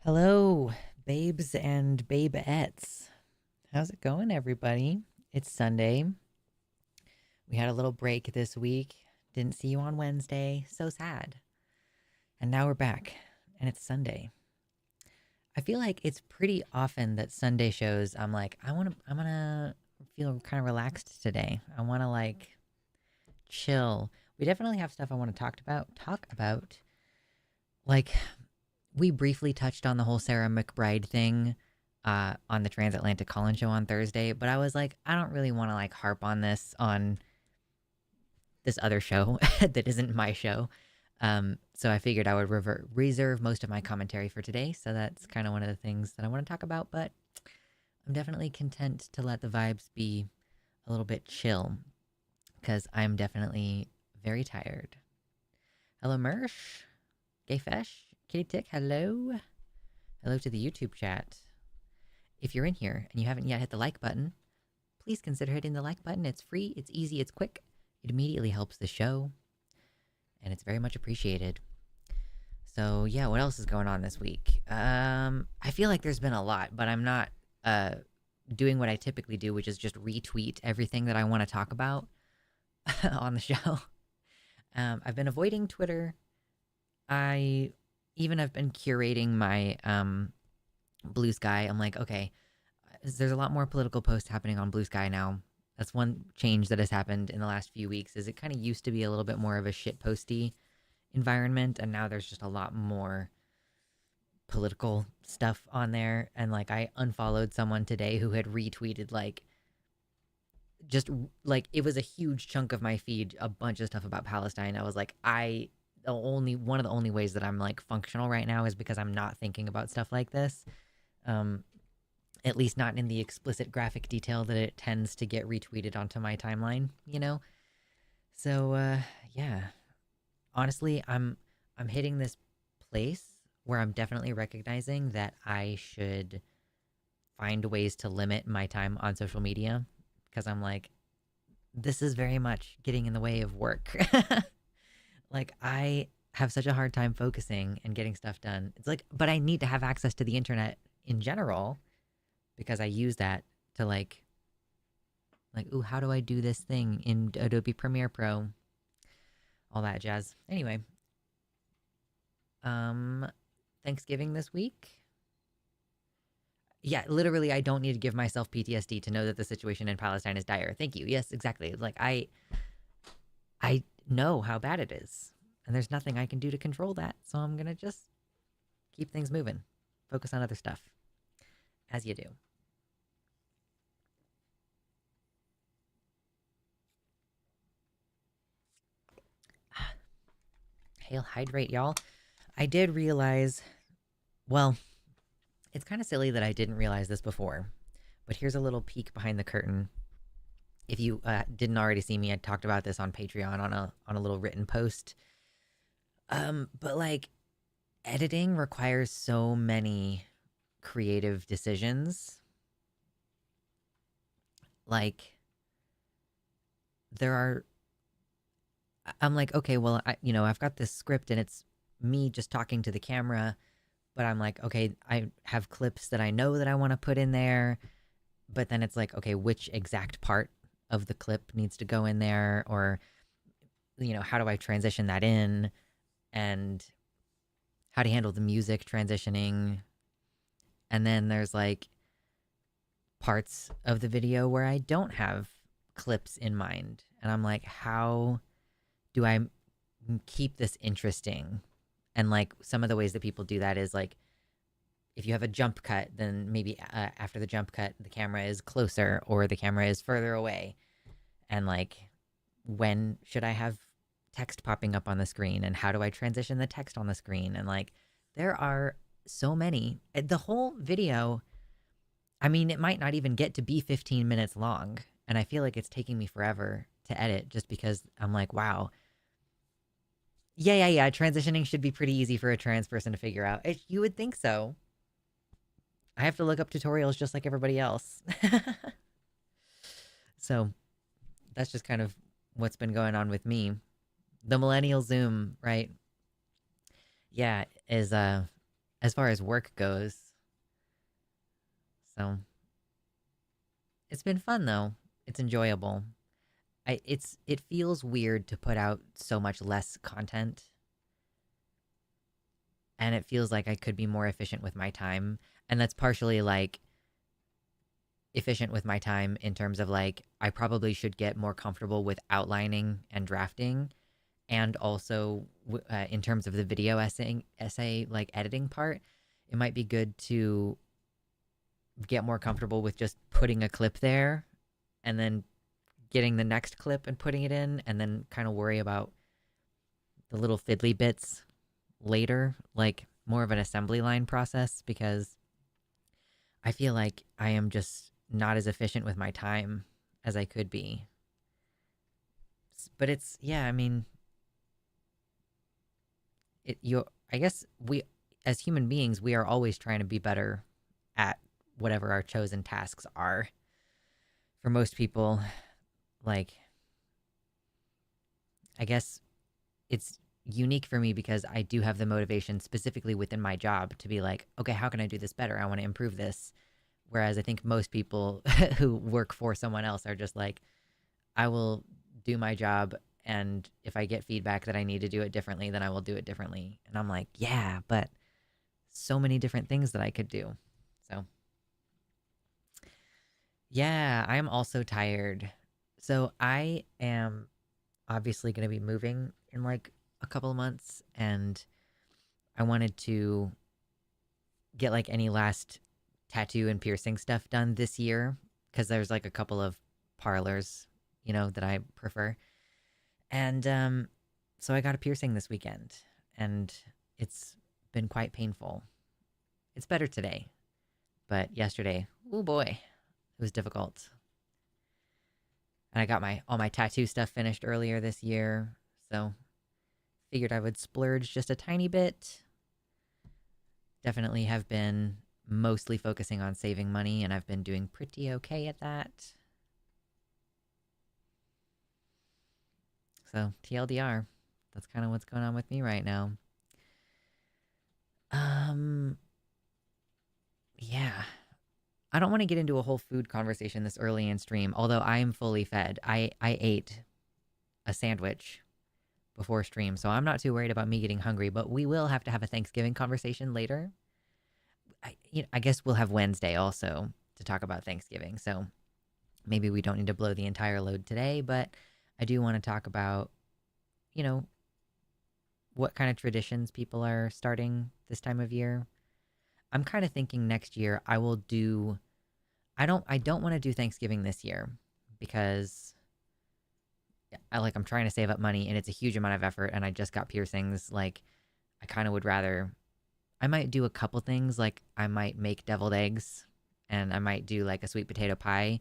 Hello, babes and babeettes. How's it going, everybody? It's Sunday. We had a little break this week. Didn't see you on Wednesday. So sad. And now we're back, and it's Sunday. I feel like it's pretty often that Sunday shows, I'm like, I'm gonna feel kind of relaxed today. I want to chill. We definitely have stuff I want to talk about. Like, we briefly touched on the whole Sarah McBride thing on the Transatlantic Call-In Show on Thursday, but I was like, I don't really want to harp on this on this other show that isn't my show. So I figured I would reserve most of my commentary for today. So that's kind of one of the things that I want to talk about, but I'm definitely content to let the vibes be a little bit chill because I'm definitely very tired. Hello, Mersh, Gayfesh, Kitty Tick, hello. Hello to the YouTube chat. If you're in here and you haven't yet hit the like button, please consider hitting the like button. It's free, it's easy, it's quick. It immediately helps the show, and it's very much appreciated. So yeah, what else is going on this week? I feel like there's been a lot, but I'm not doing what I typically do, which is just retweet everything that I want to talk about on the show. I've been avoiding Twitter. I even have been curating my Blue Sky. I'm like, okay, there's a lot more political posts happening on Blue Sky now. That's one change that has happened in the last few weeks. Is it kind of used to be a little bit more of a shit posty environment, and now there's just a lot more political stuff on there. And I unfollowed someone today who had retweeted just it was a huge chunk of my feed, a bunch of stuff about Palestine. I was like, the only one of the only ways that I'm functional right now is because I'm not thinking about stuff like this. At least not in the explicit graphic detail that it tends to get retweeted onto my timeline, you know? So yeah. Honestly, I'm hitting this place where I'm definitely recognizing that I should find ways to limit my time on social media because I'm like, this is very much getting in the way of work. I have such a hard time focusing and getting stuff done. It's but I need to have access to the internet in general because I use that to ooh, how do I do this thing in Adobe Premiere Pro? All that jazz. Anyway, Thanksgiving this week. Yeah, literally, I don't need to give myself PTSD to know that the situation in Palestine is dire. Thank you. Yes, exactly. I know how bad it is, and there's nothing I can do to control that. So I'm gonna just keep things moving, focus on other stuff, as you do. Hail, hydrate, y'all. I did realize, well, it's kind of silly that I didn't realize this before, but here's a little peek behind the curtain. If you didn't already see me, I talked about this on Patreon on a little written post. But editing requires so many creative decisions. There are, I'm like, okay, well, I've got this script and it's me just talking to the camera, but I'm like, okay, I have clips that I know that I want to put in there, but then it's like, okay, which exact part of the clip needs to go in there, or how do I transition that in, and how to handle the music transitioning. And then there's parts of the video where I don't have clips in mind, and I'm like, how do I keep this interesting? And some of the ways that people do that is if you have a jump cut, then maybe after the jump cut, the camera is closer or the camera is further away. And when should I have text popping up on the screen, and how do I transition the text on the screen? And there are so many. The whole video, I mean, it might not even get to be 15 minutes long. And I feel like it's taking me forever to edit just because I'm like, wow. Yeah. Transitioning should be pretty easy for a trans person to figure out. You would think so. I have to look up tutorials just like everybody else. So that's just kind of what's been going on with me. The millennial Zoom, right? Yeah, is as far as work goes. So it's been fun though. It's enjoyable. It feels weird to put out so much less content, and it feels like I could be more efficient with my time. And that's partially like efficient with my time in terms of like I probably should get more comfortable with outlining and drafting, and also in terms of the video essay like editing part, it might be good to get more comfortable with just putting a clip there and then getting the next clip and putting it in, and then kind of worry about the little fiddly bits later, like more of an assembly line process, because I feel like I am just not as efficient with my time as I could be. But it's, yeah, I mean, I guess we as human beings, we are always trying to be better at whatever our chosen tasks are. For most people, like, I guess it's unique for me because I do have the motivation specifically within my job to be like, okay, how can I do this better? I want to improve this. Whereas I think most people who work for someone else are just like, I will do my job, and if I get feedback that I need to do it differently, then I will do it differently. And I'm like, yeah, but so many different things that I could do. So, yeah, I'm also tired. So, I am obviously going to be moving in like a couple of months, and I wanted to get like any last tattoo and piercing stuff done this year because there's like a couple of parlors, that I prefer. And so I got a piercing this weekend, and it's been quite painful. It's better today, but yesterday, oh boy, it was difficult. And I got all my tattoo stuff finished earlier this year, so figured I would splurge just a tiny bit. Definitely have been mostly focusing on saving money, and I've been doing pretty okay at that. So, TLDR, that's kind of what's going on with me right now. Yeah. I don't want to get into a whole food conversation this early in stream, although I am fully fed. I ate a sandwich before stream, so I'm not too worried about me getting hungry, but we will have to have a Thanksgiving conversation later. I guess we'll have Wednesday also to talk about Thanksgiving, so maybe we don't need to blow the entire load today, but I do want to talk about, you know, what kind of traditions people are starting this time of year. I'm kind of thinking next year I will do I don't want to do Thanksgiving this year because I'm trying to save up money, and it's a huge amount of effort, and I just got piercings. Like, I kind of would rather I might do a couple things, like I might make deviled eggs, and I might do like a sweet potato pie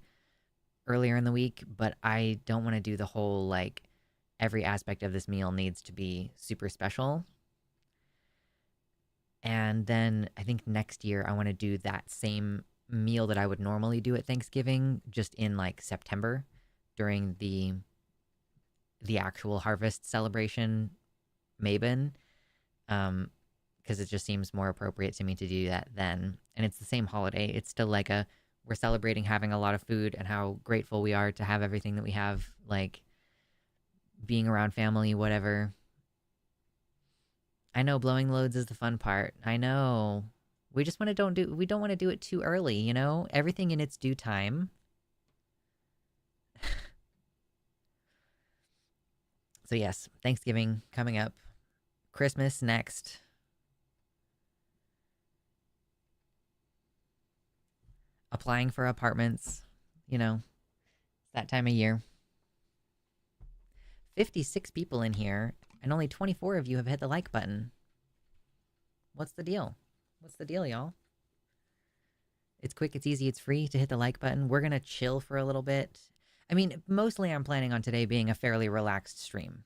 earlier in the week, but I don't want to do the whole like every aspect of this meal needs to be super special. And then I think next year I want to do that same meal that I would normally do at Thanksgiving just in like September during the actual harvest celebration Mabon, because it just seems more appropriate to me to do that then. And it's the same holiday. It's still like we're celebrating having a lot of food and how grateful we are to have everything that we have, like being around family, whatever. I know blowing loads is the fun part. I know. We just want to we don't want to do it too early, Everything in its due time. So yes, Thanksgiving coming up. Christmas next. Applying for apartments, that time of year. 56 people in here, and only 24 of you have hit the like button. What's the deal? What's the deal, y'all? It's quick, it's easy, it's free to hit the like button. We're gonna chill for a little bit. I mean, mostly I'm planning on today being a fairly relaxed stream,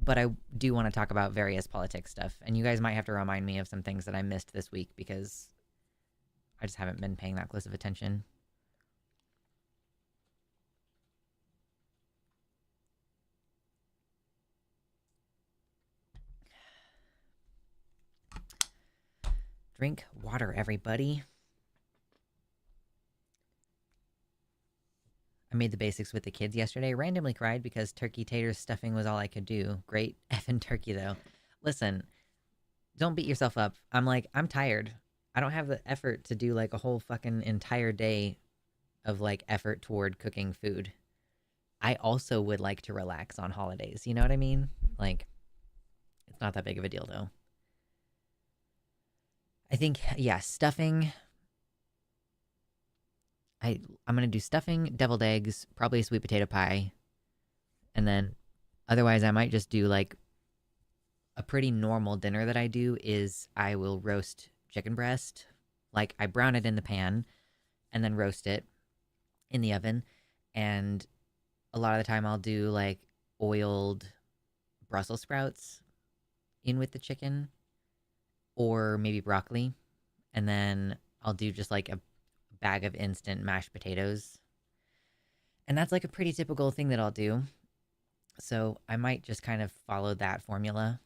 but I do want to talk about various politics stuff, and you guys might have to remind me of some things that I missed this week because I just haven't been paying that close of attention. Drink water, everybody. I made the basics with the kids yesterday. Randomly cried because turkey tater stuffing was all I could do. Great effing turkey, though. Listen, don't beat yourself up. I'm tired. I don't have the effort to do like a whole fucking entire day of like effort toward cooking food. I also would like to relax on holidays. You know what I mean? Like, it's not that big of a deal, though. I think, yeah, stuffing. I'm gonna do stuffing, deviled eggs, probably a sweet potato pie, and then otherwise I might just do like a pretty normal dinner that I do is I will roast chicken breast. Like I brown it in the pan and then roast it in the oven. And a lot of the time I'll do like oiled Brussels sprouts in with the chicken or maybe broccoli. And then I'll do just like a bag of instant mashed potatoes. And that's like a pretty typical thing that I'll do. So I might just kind of follow that formula,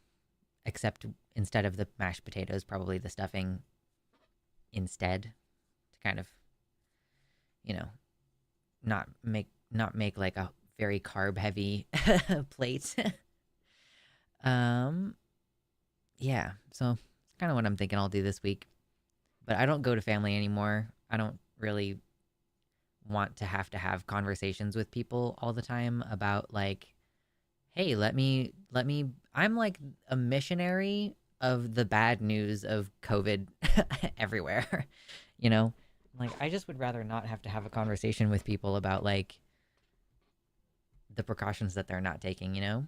except instead of the mashed potatoes, probably the stuffing instead to kind of, you know, not make like a very carb heavy plate. um yeah, so it's kind of what I'm thinking I'll do this week. But I don't go to family anymore. I don't really want to have conversations with people all the time about like, hey, let me I'm like a missionary of the bad news of COVID everywhere. you know? Like I just would rather not have a conversation with people about like the precautions that they're not taking, you know?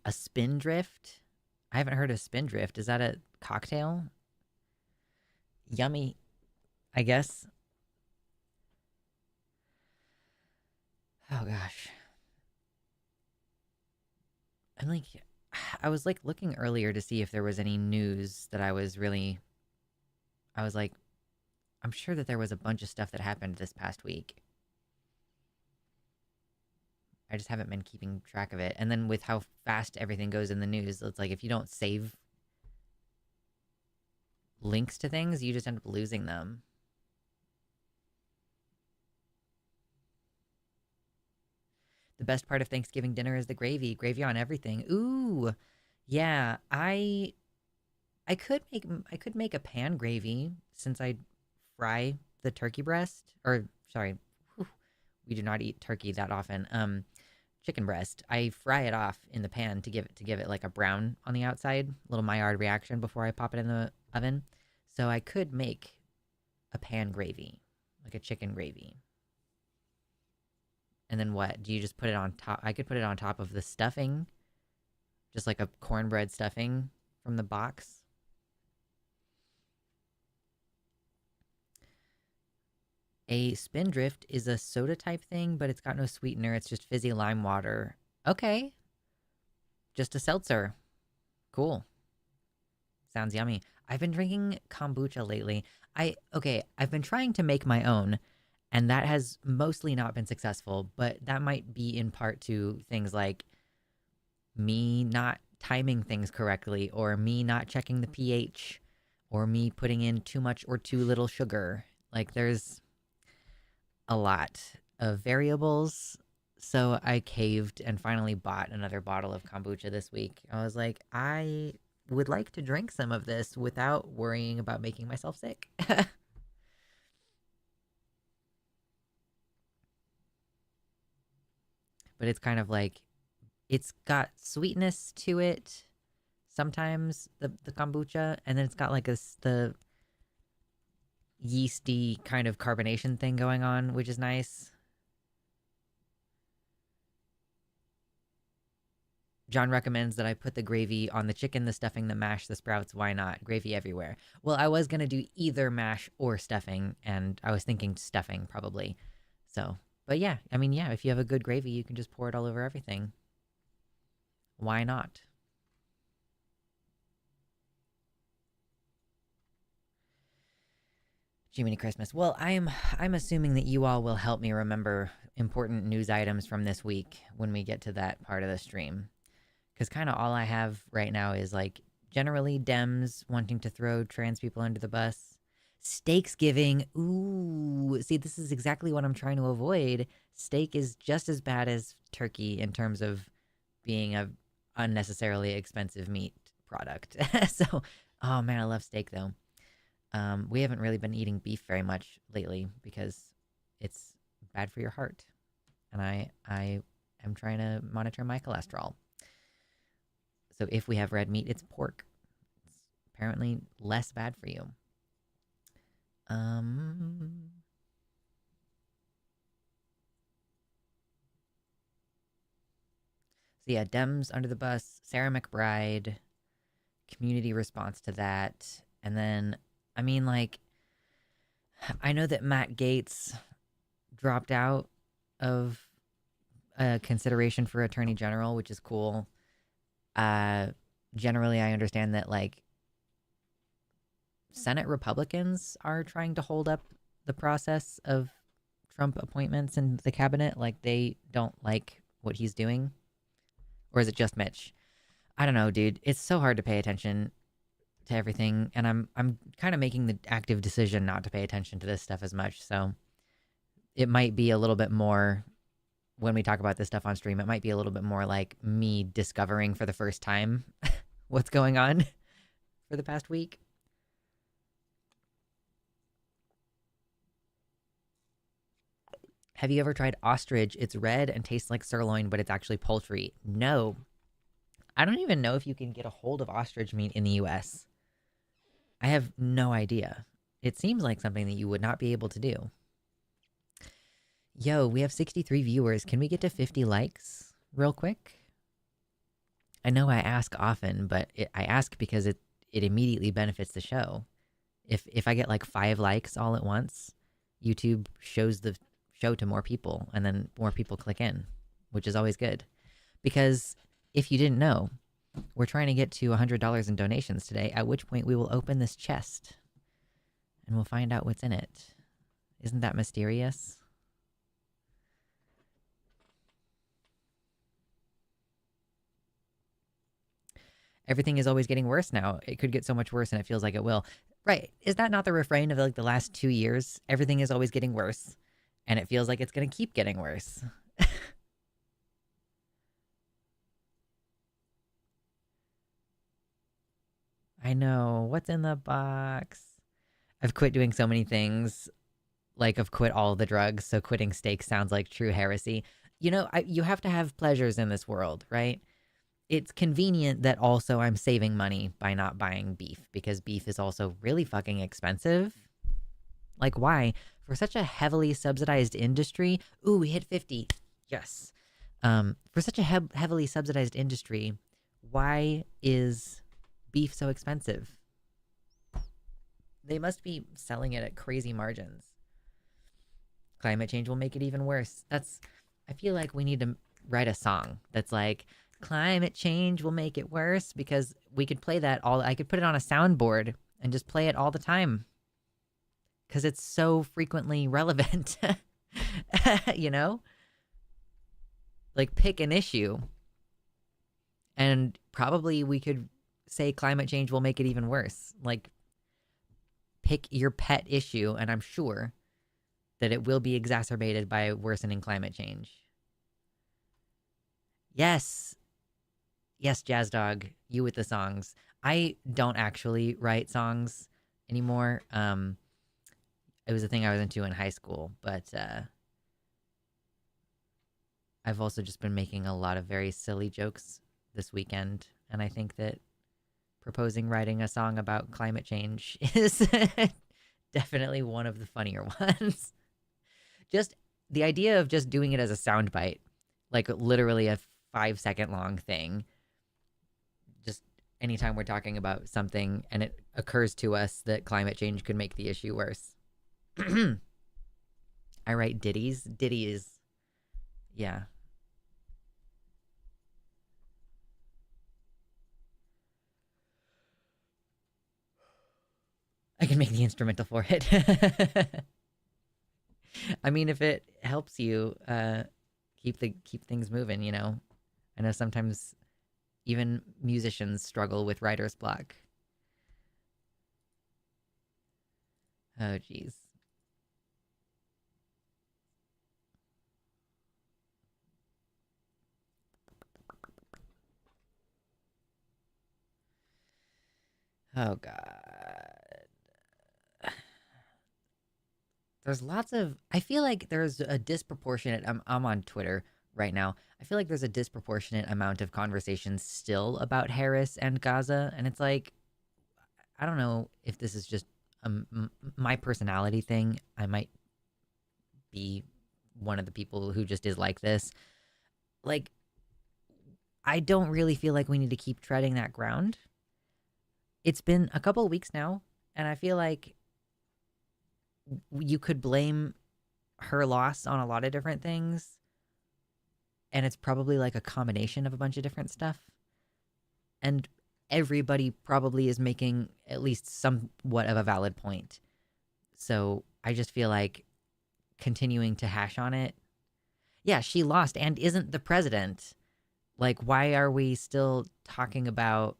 A spindrift? I haven't heard of spindrift. Is that a cocktail? Yummy, I guess. Oh gosh. I'm like I was like looking earlier to see if there was any news that I was like I'm sure that there was a bunch of stuff that happened this past week. I just haven't been keeping track of it. And then with how fast everything goes in the news, it's like if you don't save links to things, you just end up losing them. The best part of Thanksgiving dinner is the gravy. Gravy on everything. Ooh. Yeah, I could make a pan gravy since I fry the turkey breast or sorry, whew, we do not eat turkey that often. Chicken breast. I fry it off in the pan to give it like a brown on the outside, little Maillard reaction before I pop it in the oven. So I could make a pan gravy, like a chicken gravy. And then what? Do you just put it on top? I could put it on top of the stuffing, just like a cornbread stuffing from the box. A spindrift is a soda type thing, but it's got no sweetener. It's just fizzy lime water. Okay. Just a seltzer. Cool. Sounds yummy. I've been drinking kombucha lately. I've been trying to make my own, and that has mostly not been successful, but that might be in part to things like me not timing things correctly, or me not checking the pH, or me putting in too much or too little sugar. Like, there's a lot of variables. So I caved and finally bought another bottle of kombucha this week. I was like, I would like to drink some of this without worrying about making myself sick. But it's kind of like it's got sweetness to it sometimes, the kombucha, and then it's got like the yeasty kind of carbonation thing going on, which is nice. John recommends that I put the gravy on the chicken, the stuffing, the mash, the sprouts. Why not? Gravy everywhere. Well, I was going to do either mash or stuffing, and I was thinking stuffing probably. So, but yeah, I mean, yeah, if you have a good gravy, you can just pour it all over everything. Why not? Jiminy Christmas. Well, I'm assuming that you all will help me remember important news items from this week when we get to that part of the stream. Because kind of all I have right now is like generally dems wanting to throw trans people under the bus. Steaks giving. Ooh, see, this is exactly what I'm trying to avoid. Steak is just as bad as turkey in terms of being a unnecessarily expensive meat product. So, oh man, I love steak though. We haven't really been eating beef very much lately because it's bad for your heart, and I am trying to monitor my cholesterol. So if we have red meat, it's pork. It's apparently less bad for you. Um, so yeah, Dems under the bus, Sarah McBride, community response to that. And then, I mean, like, I know that Matt Gaetz dropped out of consideration for attorney general, which is cool. Generally, I understand that, like, Senate Republicans are trying to hold up the process of Trump appointments in the cabinet. Like, they don't like what he's doing. Or is it just Mitch? I don't know, dude. It's so hard to pay attention to everything, and I'm kind of making the active decision not to pay attention to this stuff as much. So it might be a little bit more when we talk about this stuff on stream. It might be a little bit more like me discovering for the first time what's going on for the past week. Have you ever tried ostrich? It's red and tastes like sirloin, but it's actually poultry. No. I don't even know if you can get a hold of ostrich meat in the US. I have no idea. It seems like something that you would not be able to do. Yo, we have 63 viewers. Can we get to 50 likes real quick? I know I ask often, but I ask because it immediately benefits the show. If I get like 5 likes all at once, YouTube shows the show to more people, and then more people click in, which is always good. Because if you didn't know, we're trying to get to $100 in donations today, at which point we will open this chest and we'll find out what's in it. Isn't that mysterious? Everything is always getting worse now. It could get so much worse, and it feels like it will. Right. Is that not the refrain of like the last 2 years? Everything is always getting worse, and it feels like it's going to keep getting worse. I know. What's in the box? I've quit doing so many things. Like, I've quit all the drugs, so quitting steak sounds like true heresy. You know, you have to have pleasures in this world, right? It's convenient that also I'm saving money by not buying beef, because beef is also really fucking expensive. Like, why? For such a heavily subsidized industry. Ooh, we hit 50. Yes. For such a heavily subsidized industry, why is beef so expensive? They must be selling it at crazy margins. Climate change will make it even worse. I feel like we need to write a song that's like, climate change will make it worse, because we could play that I could put it on a soundboard and just play it all the time. Because it's so frequently relevant. You know? Like, pick an issue, and probably we could say climate change will make it even worse. Like, pick your pet issue, and I'm sure that it will be exacerbated by worsening climate change. Yes. Yes, Jazz Dog, you with the songs. I don't actually write songs anymore. It was a thing I was into in high school, but I've also just been making a lot of very silly jokes this weekend, and I think that proposing writing a song about climate change is definitely one of the funnier ones. Just the idea of just doing it as a soundbite, like literally a 5-second long thing. Just anytime we're talking about something and it occurs to us that climate change could make the issue worse. I write ditties. Ditty is, yeah. I can make the instrumental for it. I mean, if it helps you keep things moving, you know. I know sometimes Even musicians struggle with writer's block. Oh, geez. Oh, God. There's lots of. I feel like there's a disproportionate. I'm on Twitter right now. I feel like there's a disproportionate amount of conversations still about Harris and Gaza, and it's like I don't know if this is just my personality thing. I might be one of the people who just is like this. Like, I don't really feel like we need to keep treading that ground. It's been a couple of weeks now, and I feel like you could blame her loss on a lot of different things, and it's probably like a combination of a bunch of different stuff. And everybody probably is making at least somewhat of a valid point. So I just feel like continuing to hash on it. Yeah, she lost and isn't the president. Like, why are we still talking about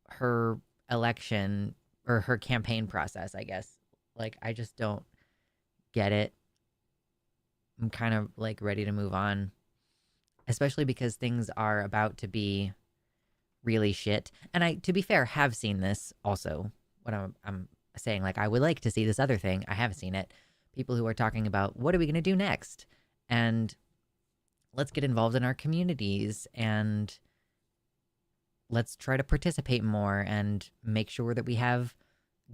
her election or her campaign process, I guess? Like, I just don't get it. I'm kind of like ready to move on, especially because things are about to be really shit. And I, to be fair, have seen this also. What I'm saying, like, I would like to see this other thing. I have seen it. People who are talking about what are we going to do next, and let's get involved in our communities, and let's try to participate more and make sure that we have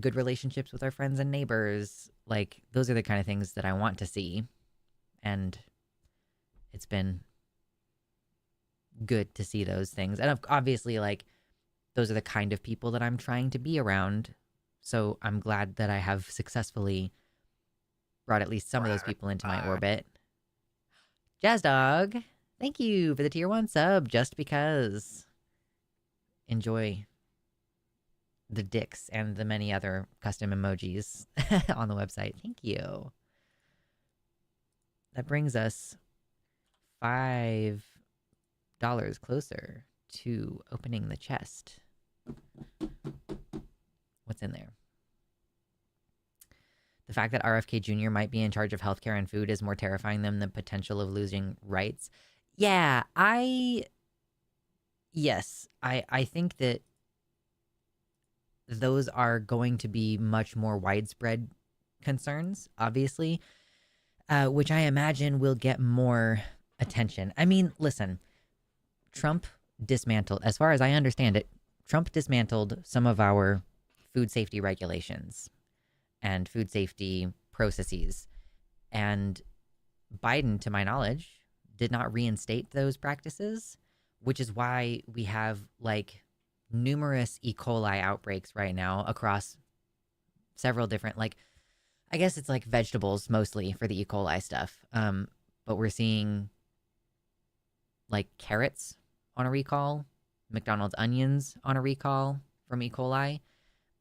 good relationships with our friends and neighbors. Like, those are the kind of things that I want to see. And it's been good to see those things. And obviously, like, those are the kind of people that I'm trying to be around. So I'm glad that I have successfully brought at least some of those people into my orbit. Jazz Dog, thank you for the tier 1 sub, just because. Enjoy the dicks and the many other custom emojis on the website. Thank you. That brings us $5 closer to opening the chest. What's in there? The fact that RFK Jr. might be in charge of healthcare and food is more terrifying than the potential of losing rights. Yeah, I think that those are going to be much more widespread concerns, obviously, which I imagine will get more attention. I mean, listen, Trump dismantled, as far as I understand it, Trump dismantled some of our food safety regulations and food safety processes. And Biden, to my knowledge, did not reinstate those practices, which is why we have like numerous E. coli outbreaks right now across several different, like, I guess it's like vegetables mostly for the E. coli stuff. But we're seeing like carrots on a recall, McDonald's onions on a recall from E. coli,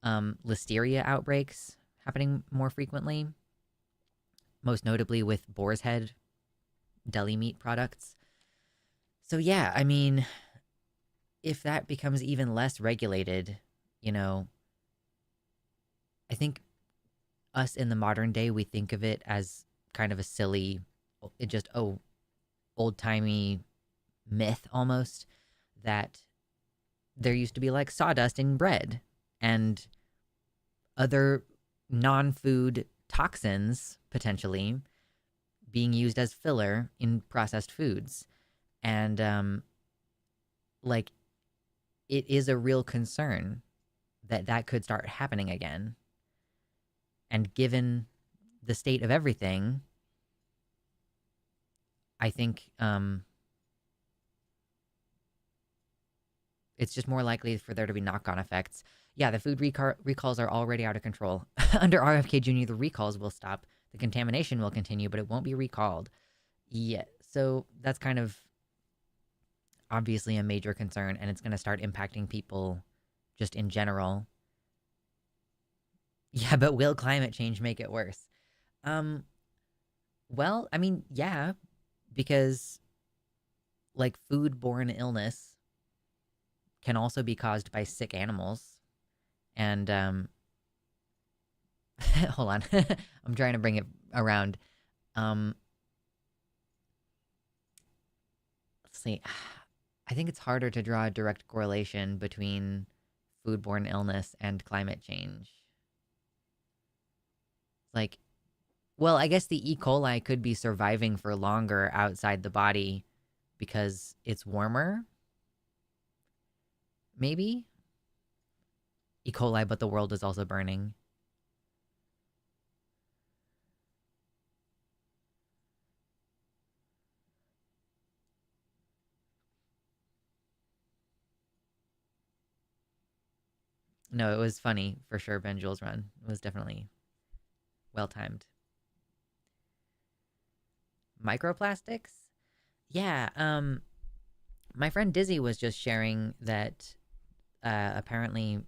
listeria outbreaks happening more frequently, most notably with boar's head deli meat products. So yeah, I mean, if that becomes even less regulated, you know, I think us in the modern day, we think of it as kind of a silly, old-timey myth almost, that there used to be like sawdust in bread and other non-food toxins potentially being used as filler in processed foods. And like, it is a real concern that that could start happening again. And given the state of everything, I think it's just more likely for there to be knock-on effects. Yeah, the food recalls are already out of control. Under RFK Jr., the recalls will stop. The contamination will continue, but it won't be recalled. Yeah, so that's kind of obviously a major concern, and it's going to start impacting people just in general. Yeah, but will climate change make it worse? Well, I mean, yeah, because like food-borne illness can also be caused by sick animals. And hold on, I'm trying to bring it around. Um, let's see. I think it's harder to draw a direct correlation between foodborne illness and climate change. Like, well, I guess the E. coli could be surviving for longer outside the body because it's warmer. Maybe E. coli, but the world is also burning. No, it was funny for sure. Ben Jules' run was definitely well timed. Microplastics? Yeah. My friend Dizzy was just sharing that apparently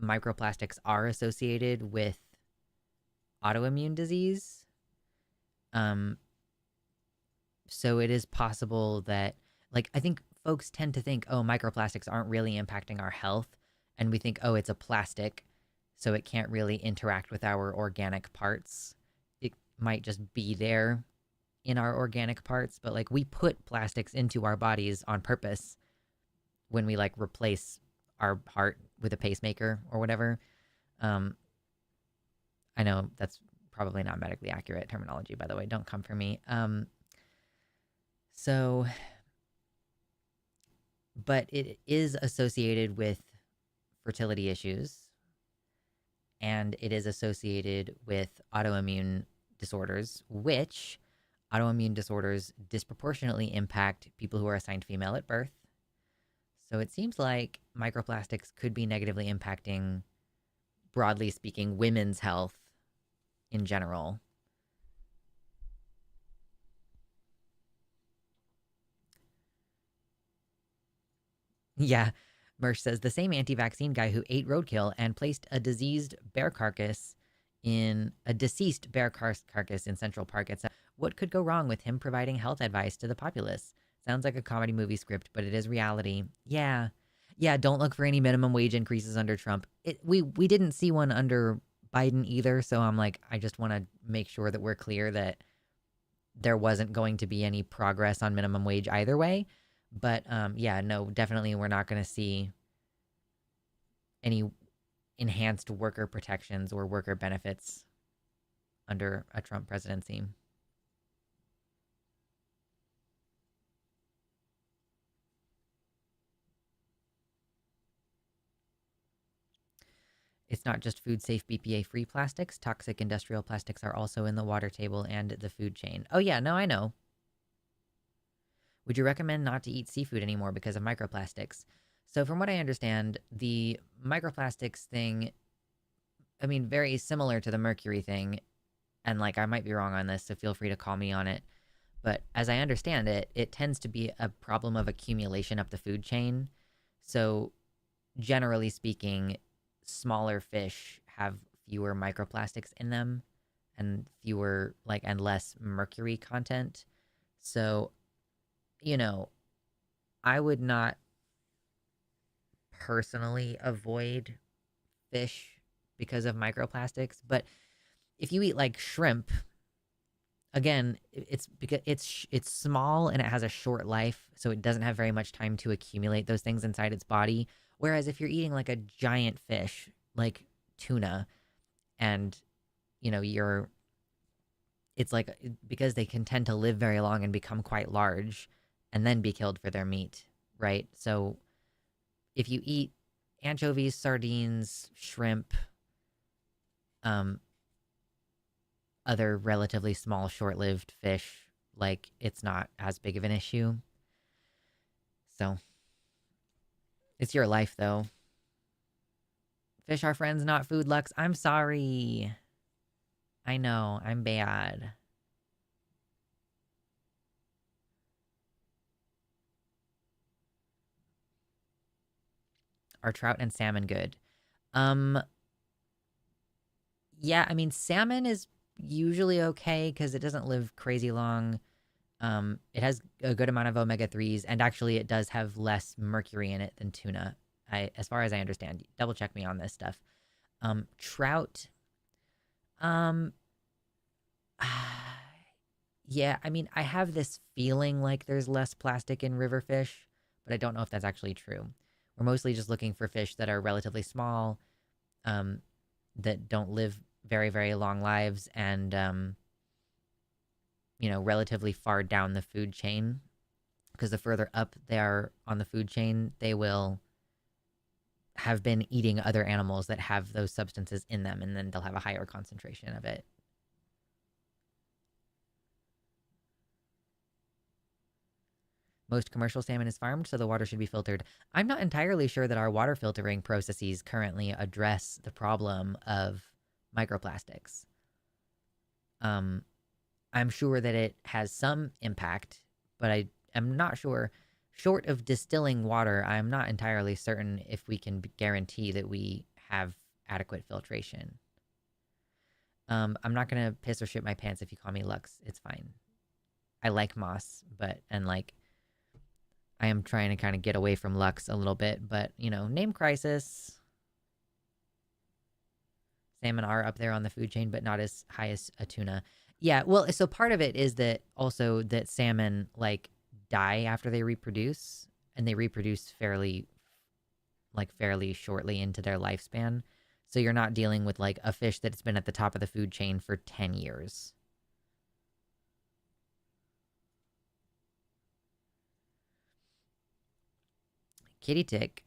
microplastics are associated with autoimmune disease. Um, so it is possible that, like, I think folks tend to think, oh, microplastics aren't really impacting our health. And we think, oh, it's a plastic, so it can't really interact with our organic parts. It might just be there in our organic parts, but like we put plastics into our bodies on purpose when we like replace our heart with a pacemaker or whatever. Um, I know that's probably not medically accurate terminology, by the way. Don't come for me. So, but it is associated with fertility issues, and it is associated with autoimmune disorders, which autoimmune disorders disproportionately impact people who are assigned female at birth. So it seems like microplastics could be negatively impacting, broadly speaking, women's health in general. Yeah, Mersh says the same anti vaccine guy who ate roadkill and placed a diseased bear carcass in a deceased bear carcass in Central Park. Etc. What could go wrong with him providing health advice to the populace? Sounds like a comedy movie script, but it is reality. Yeah. Yeah, don't look for any minimum wage increases under Trump. We didn't see one under Biden either, so I'm like I just want to make sure that we're clear that there wasn't going to be any progress on minimum wage either way. But yeah, no, definitely we're not going to see any enhanced worker protections or worker benefits under a Trump presidency. It's not just food safe BPA free plastics. Toxic industrial plastics are also in the water table and the food chain. Oh, yeah, no, I know. Would you recommend not to eat seafood anymore because of microplastics? So, from what I understand, the microplastics thing, I mean, very similar to the mercury thing. And like, I might be wrong on this, so feel free to call me on it. But as I understand it, it tends to be a problem of accumulation up the food chain. So, generally speaking, smaller fish have fewer microplastics in them and fewer, like, and less mercury content. So, you know, I would not personally avoid fish because of microplastics, but if you eat like shrimp, again, it's because it's small and it has a short life, so it doesn't have very much time to accumulate those things inside its body. Whereas if you're eating like a giant fish, like tuna, and you're it's like because they can tend to live very long and become quite large and then be killed for their meat, right? So if you eat anchovies, sardines, shrimp, um, other relatively small, short lived fish, like it's not as big of an issue. So it's your life, though. Fish are friends, not food, Lux. I'm sorry. I know, I'm bad. Are trout and salmon good? Um, yeah, I mean, salmon is usually okay because it doesn't live crazy long. It has a good amount of omega 3s, and actually, it does have less mercury in it than tuna. as far as I understand, double check me on this stuff. Trout, um, yeah, I mean, I have this feeling like there's less plastic in river fish, but I don't know if that's actually true. We're mostly just looking for fish that are relatively small, um, that don't live very, very long lives, and relatively far down the food chain. Because the further up they are on the food chain, they will have been eating other animals that have those substances in them, and then they'll have a higher concentration of it. Most commercial salmon is farmed, so the water should be filtered. I'm not entirely sure that our water filtering processes currently address the problem of microplastics. I'm sure that it has some impact, but I am not sure. Short of distilling water, I'm not entirely certain if we can guarantee that we have adequate filtration. I'm not gonna piss or shit my pants if you call me Lux. It's fine. I like moss, and like I am trying to kind of get away from Lux a little bit, but name crisis. Salmon are up there on the food chain, but not as high as a tuna. Yeah, well, so part of it is that also that salmon like die after they reproduce, and they reproduce fairly shortly into their lifespan. So you're not dealing with like a fish that's been at the top of the food chain for 10 years. Kitty Tick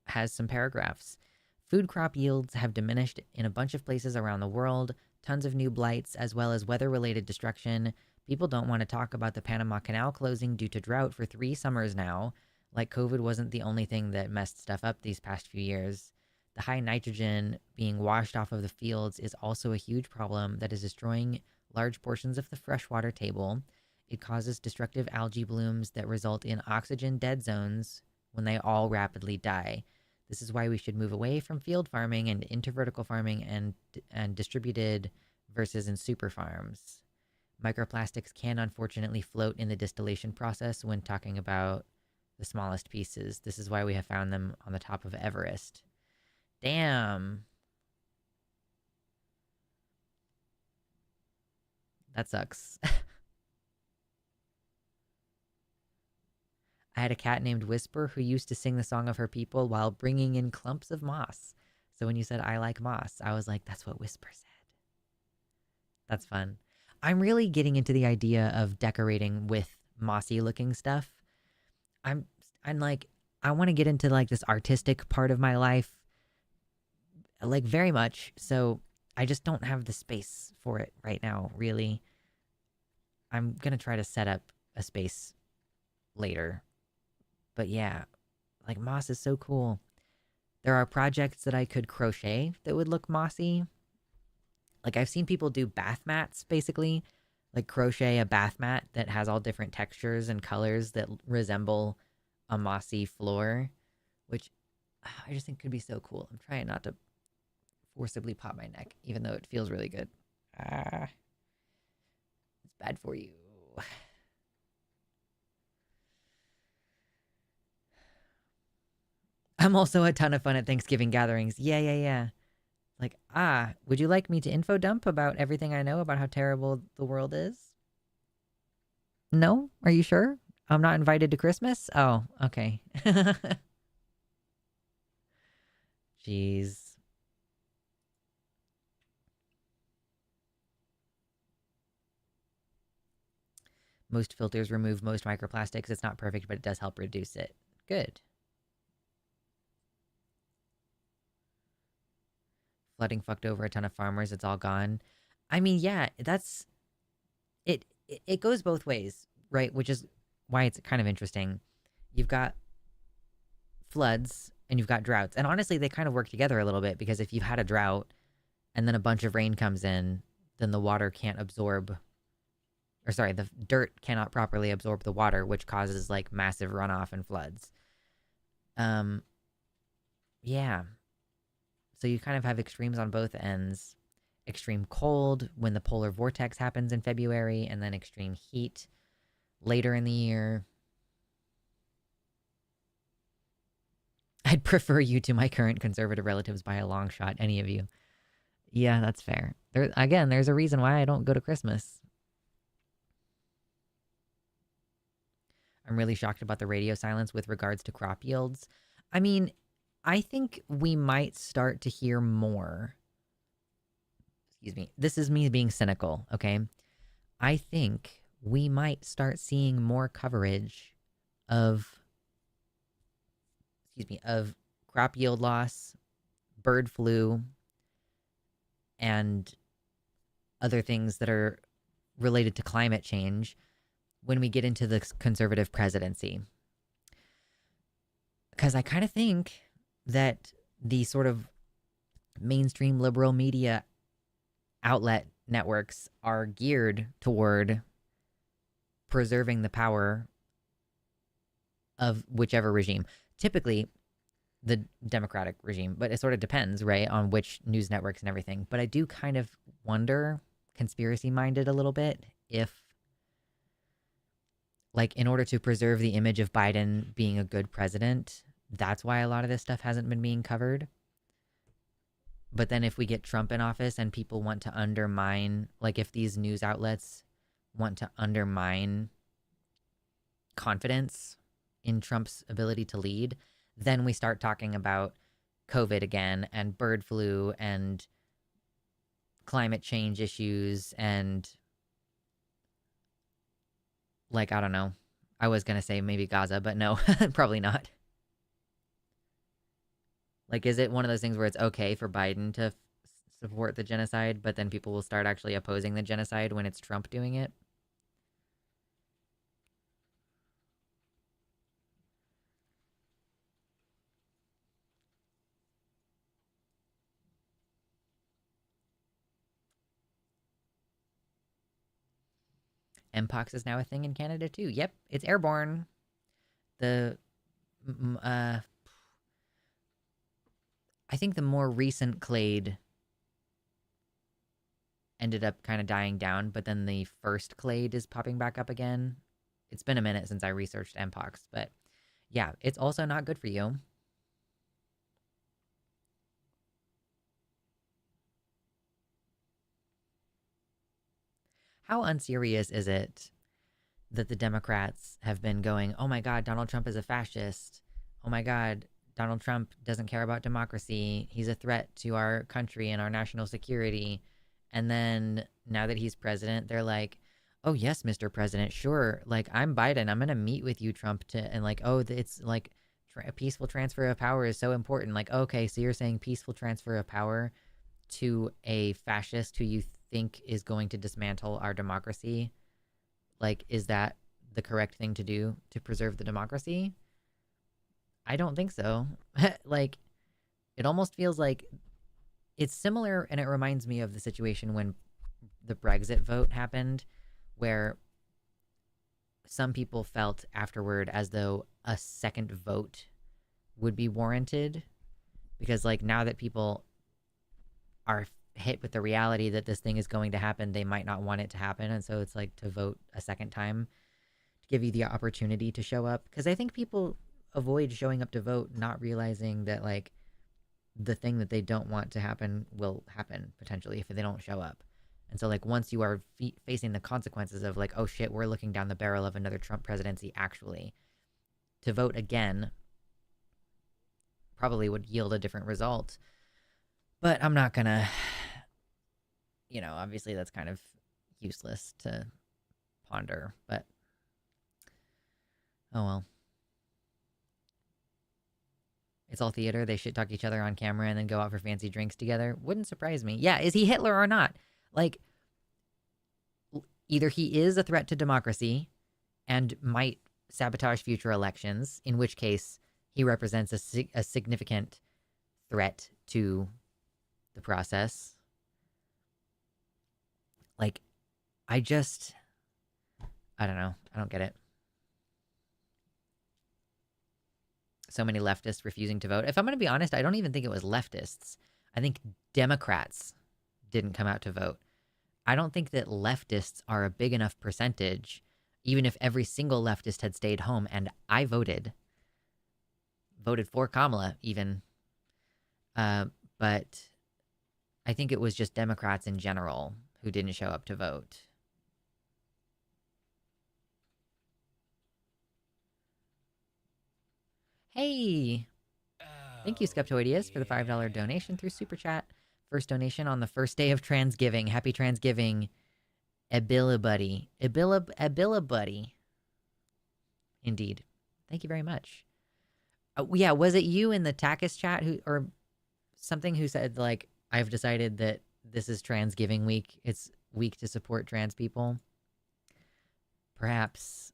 has some paragraphs. Food crop yields have diminished in a bunch of places around the world, tons of new blights, as well as weather-related destruction. People don't want to talk about the Panama Canal closing due to drought for 3 summers now. Like COVID wasn't the only thing that messed stuff up these past few years. The high nitrogen being washed off of the fields is also a huge problem that is destroying large portions of the freshwater table. It causes destructive algae blooms that result in oxygen dead zones when they all rapidly die. This is why we should move away from field farming and into vertical farming and distributed versus in super farms. Microplastics can unfortunately float in the distillation process when talking about the smallest pieces. This is why we have found them on the top of Everest. Damn. That sucks. I had a cat named Whisper who used to sing the song of her people while bringing in clumps of moss. So when you said, I like moss, I was like, that's what Whisper said. That's fun. I'm really getting into the idea of decorating with mossy looking stuff. I'm like, I want to get into like this artistic part of my life, like very much. So I just don't have the space for it right now, really. I'm going to try to set up a space later. But yeah, like moss is so cool. There are projects that I could crochet that would look mossy. Like I've seen people do bath mats, basically. Like crochet a bath mat that has all different textures and colors that resemble a mossy floor, which I just think could be so cool. I'm trying not to forcibly pop my neck, even though it feels really good. It's bad for you. I'm also a ton of fun at Thanksgiving gatherings. Yeah. Like, would you like me to info dump about everything I know about how terrible the world is? No? Are you sure? I'm not invited to Christmas? Oh, okay. Jeez. Most filters remove most microplastics. It's not perfect, but it does help reduce it. Good. Flooding fucked over a ton of farmers. It's all gone. I mean, yeah, that's it. It goes both ways, right? Which is why it's kind of interesting. You've got floods and you've got droughts, and honestly, they kind of work together a little bit because if you've had a drought and then a bunch of rain comes in, then the water can't absorb, or sorry, the dirt cannot properly absorb the water, which causes like massive runoff and floods. Yeah. So you kind of have extremes on both ends. Extreme cold when the polar vortex happens in February, and then extreme heat later in the year. I'd prefer you to my current conservative relatives by a long shot, any of you. Yeah, that's fair. There's a reason why I don't go to Christmas. I'm really shocked about the radio silence with regards to crop yields. I mean, I think we might start to hear more. Excuse me. This is me being cynical, okay? I think we might start seeing more coverage of of crop yield loss, bird flu, and other things that are related to climate change when we get into the conservative presidency. Because I kind of think that the sort of mainstream liberal media outlet networks are geared toward preserving the power of whichever regime. Typically, the Democratic regime, but it sort of depends, right, on which news networks and everything. But I do kind of wonder, conspiracy minded a little bit, if, like, in order to preserve the image of Biden being a good president, that's why a lot of this stuff hasn't been being covered. But then if we get Trump in office and people want to undermine, like, if these news outlets want to undermine confidence in Trump's ability to lead, then we start talking about COVID again and bird flu and climate change issues and, like, I don't know. I was going to say maybe Gaza, but no, probably not. Like, is it one of those things where it's okay for Biden to support the genocide, but then people will start actually opposing the genocide when it's Trump doing it? Mpox is now a thing in Canada too. Yep, it's airborne. The I think the more recent clade ended up kind of dying down, but then the first clade is popping back up again. It's been a minute since I researched Mpox, but yeah, it's also not good for you. How unserious is it that the Democrats have been going, oh my God, Donald Trump is a fascist. Oh my God, Donald Trump doesn't care about democracy. He's a threat to our country and our national security. And then now that he's president, they're like, oh yes, Mr. President, sure. Like, I'm Biden. I'm going to meet with you, Trump, and like, oh, it's like a peaceful transfer of power is so important. Like, okay, so you're saying peaceful transfer of power to a fascist who you think is going to dismantle our democracy? Like, is that the correct thing to do to preserve the democracy? I don't think so. Like, it almost feels like it's similar, and it reminds me of the situation when the Brexit vote happened, where some people felt afterward as though a second vote would be warranted, because, like, now that people are hit with the reality that this thing is going to happen, they might not want it to happen, and so it's like to vote a second time to give you the opportunity to show up. Because I think people avoid showing up to vote, not realizing that, like, the thing that they don't want to happen will happen potentially if they don't show up. And so, like, once you are facing the consequences of, like, oh shit, we're looking down the barrel of another Trump presidency, actually, to vote again probably would yield a different result. But I'm not gonna, obviously that's kind of useless to ponder, but oh well. It's all theater. They shit talk each other on camera and then go out for fancy drinks together. Wouldn't surprise me. Yeah, is he Hitler or not? Like, either he is a threat to democracy and might sabotage future elections, in which case he represents a significant threat to the process. Like, I don't know. I don't get it. So many leftists refusing to vote. If I'm going to be honest, I don't even think it was leftists. I think Democrats didn't come out to vote. I don't think that leftists are a big enough percentage, even if every single leftist had stayed home and I voted voted for Kamala even. But I think it was just Democrats in general who didn't show up to vote. Hey! Thank you, Skeptoideus, for the $5 donation through Super Chat. First donation on the first day of Transgiving. Happy Transgiving, Abilabuddy. Abilabuddy. Indeed. Thank you very much. Yeah, was it you in the Takis chat who, or something, who said, like, I've decided that this is Transgiving week. It's week to support trans people. Perhaps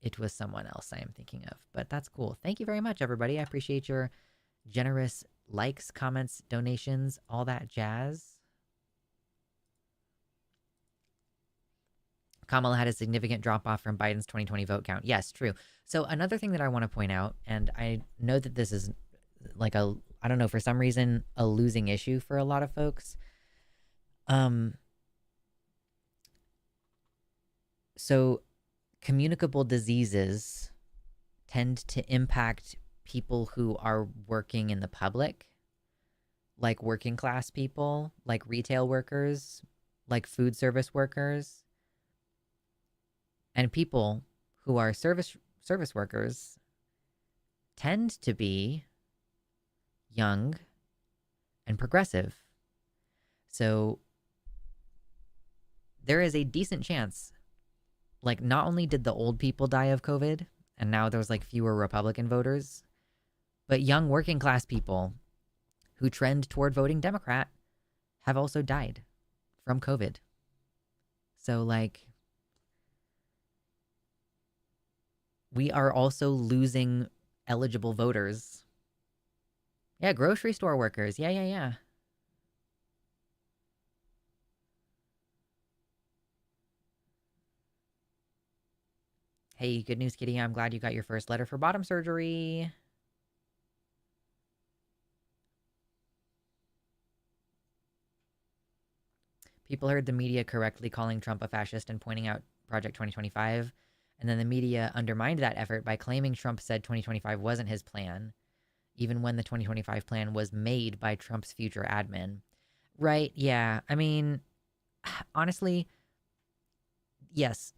it was someone else I am thinking of, but that's cool. Thank you very much, everybody. I appreciate your generous likes, comments, donations, all that jazz. Kamala had a significant drop-off from Biden's 2020 vote count. Yes, true. So another thing that I want to point out, and I know that this is like I don't know, for some reason, a losing issue for a lot of folks. So communicable diseases tend to impact people who are working in the public, like working class people, like retail workers, like food service workers, and people who are service workers tend to be young and progressive. So there is a decent chance, like, not only did the old people die of COVID, and now there's like fewer Republican voters, but young working class people who trend toward voting Democrat have also died from COVID. So, like, we are also losing eligible voters. Yeah, grocery store workers. Yeah. Hey, good news, Kitty. I'm glad you got your first letter for bottom surgery. People heard the media correctly calling Trump a fascist and pointing out Project 2025. And then the media undermined that effort by claiming Trump said 2025 wasn't his plan, even when the 2025 plan was made by Trump's future admin. Right, yeah. I mean, honestly, yes.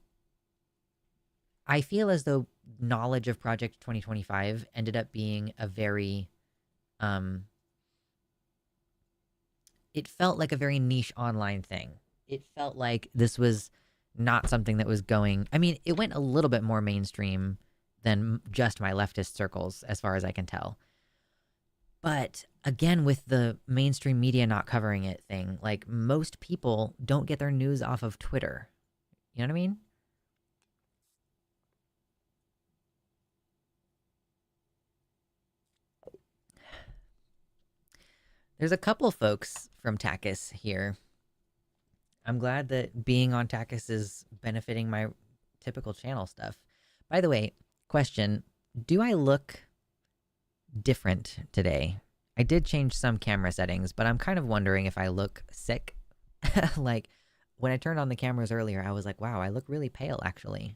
I feel as though knowledge of Project 2025 ended up being a very, it felt like a very niche online thing. It felt like this was not something that was going, I mean, it went a little bit more mainstream than just my leftist circles, as far as I can tell. But again, with the mainstream media not covering it thing, like, most people don't get their news off of Twitter. You know what I mean? There's a couple folks from Takis here. I'm glad that being on Takis is benefiting my typical channel stuff. By the way, question, do I look different today? I did change some camera settings, but I'm kind of wondering if I look sick. Like, when I turned on the cameras earlier, I was like, wow, I look really pale, actually.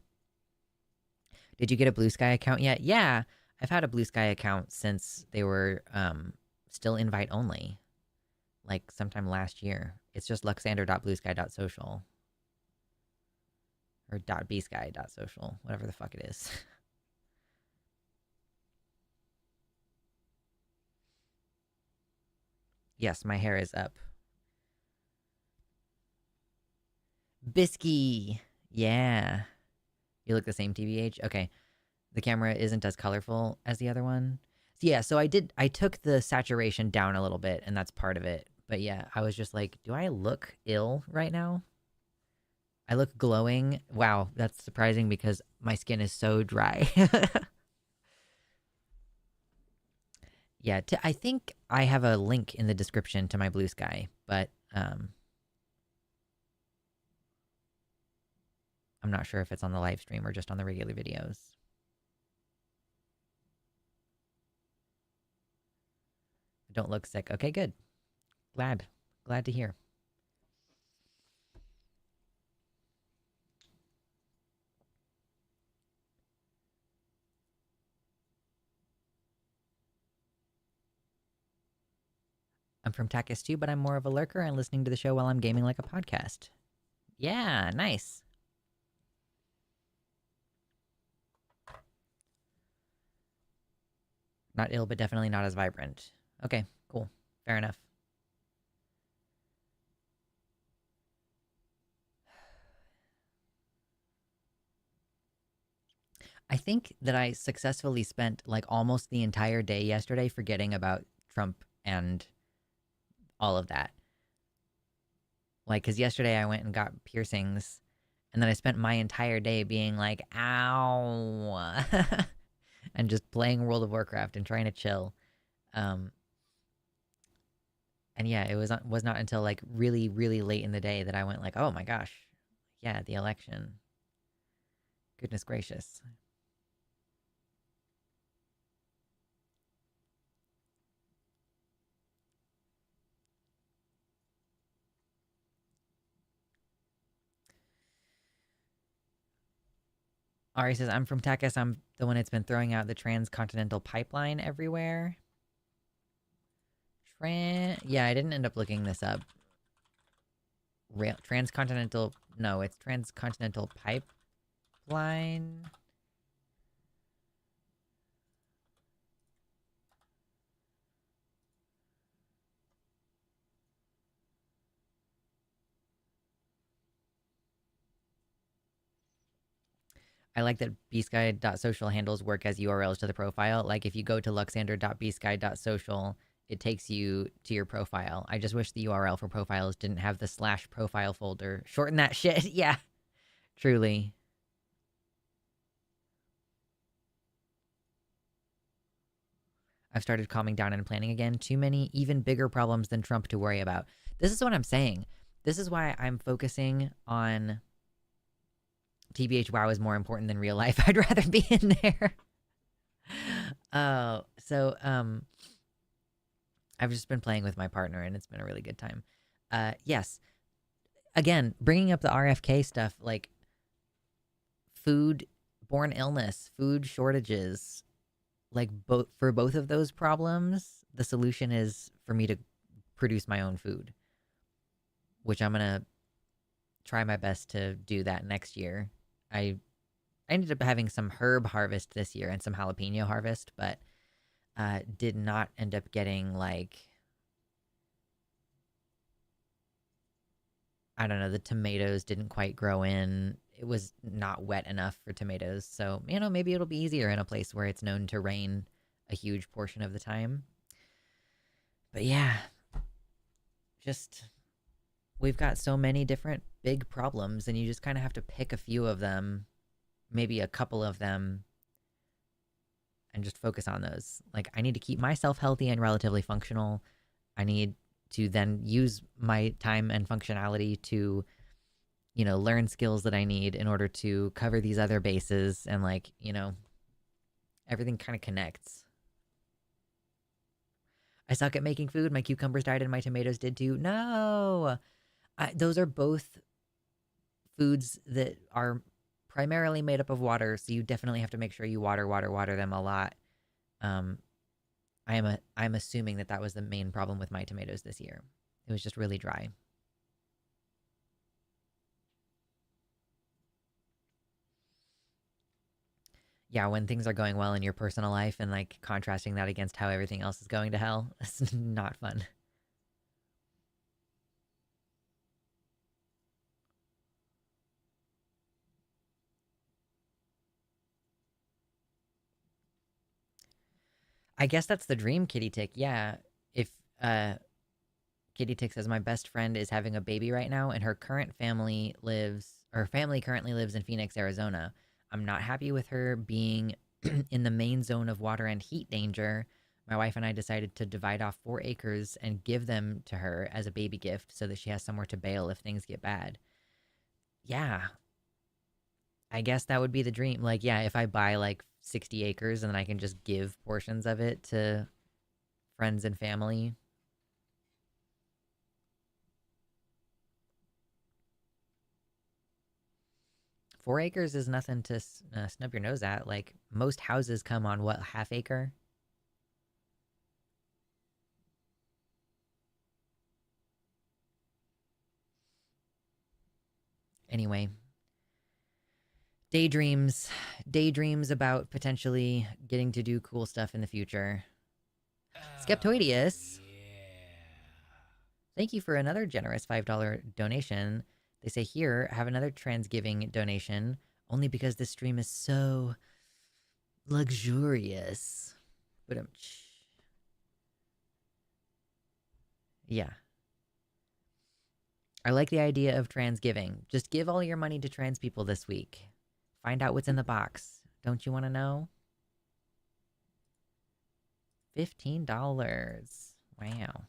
Did you get a Blue Sky account yet? Yeah, I've had a Blue Sky account since they were still invite only, like sometime last year. It's just luxander.bluesky.social or .bsky.social, whatever the fuck it is. Yes, my hair is up. Bisky. Yeah. You look the same, TBH? Okay. The camera isn't as colorful as the other one. So yeah, so I took the saturation down a little bit, and that's part of it. But yeah, I was just like, do I look ill right now? I look glowing. Wow, that's surprising because my skin is so dry. Yeah, I think I have a link in the description to my Blue Sky, but I'm not sure if it's on the live stream or just on the regular videos. I don't look sick. Okay, good. Glad to hear. I'm from Takis too, but I'm more of a lurker and listening to the show while I'm gaming like a podcast. Yeah, nice. Not ill, but definitely not as vibrant. Okay, cool. Fair enough. I think that I successfully spent like almost the entire day yesterday forgetting about Trump and all of that. Like, because yesterday I went and got piercings, and then I spent my entire day being like, ow, and just playing World of Warcraft and trying to chill. Um, and yeah, it was not until like really, really late in the day that I went like, oh my gosh, yeah, the election. Goodness gracious. Ari says, I'm from Tekis. I'm the one that's been throwing out the transcontinental pipeline everywhere. Yeah, I didn't end up looking this up. Transcontinental, no, it's transcontinental pipeline. I like that bsky.social handles work as URLs to the profile. Like if you go to luxander.bsky.social, it takes you to your profile. I just wish the URL for profiles didn't have the /profile folder. Shorten that shit. Yeah, truly. I've started calming down and planning again. Too many, even bigger problems than Trump to worry about. This is what I'm saying. This is why I'm focusing on TBH WoW is more important than real life. I'd rather be in there. I've just been playing with my partner and it's been a really good time. Yes. Again, bringing up the RFK stuff, like food-borne illness, food shortages, like for both of those problems, the solution is for me to produce my own food, which I'm gonna try my best to do that next year. I ended up having some herb harvest this year and some jalapeno harvest, but did not end up getting like, I don't know, the tomatoes didn't quite grow in. It was not wet enough for tomatoes. So, maybe it'll be easier in a place where it's known to rain a huge portion of the time. But yeah, just we've got so many different big problems, and you just kind of have to pick a few of them, maybe a couple of them, and just focus on those. Like, I need to keep myself healthy and relatively functional. I need to then use my time and functionality to, learn skills that I need in order to cover these other bases. And, like, everything kind of connects. I suck at making food. My cucumbers died and my tomatoes did too. No! Those are both foods that are primarily made up of water, so you definitely have to make sure you water them a lot. I'm assuming that was the main problem with my tomatoes this year. It was just really dry. Yeah, when things are going well in your personal life and like contrasting that against how everything else is going to hell, it's not fun. I guess that's the dream, Kitty Tick. Yeah, if Kitty Tick says my best friend is having a baby right now, and her family currently lives in Phoenix, Arizona. I'm not happy with her being in the main zone of water and heat danger. My wife and I decided to divide off 4 acres and give them to her as a baby gift so that she has somewhere to bail if things get bad. Yeah, I guess that would be the dream. Like, yeah, if I buy like 60 acres and then I can just give portions of it to friends and family. 4 acres is nothing to snub your nose at. Like, most houses come on what, half acre? Anyway, daydreams about potentially getting to do cool stuff in the future. Skeptoideus, thank you for another generous $5 donation. They say here, have another Transgiving donation, only because this stream is so luxurious. But yeah. I like the idea of Transgiving. Just give all your money to trans people this week. Find out what's in the box. Don't you want to know? $15. Wow.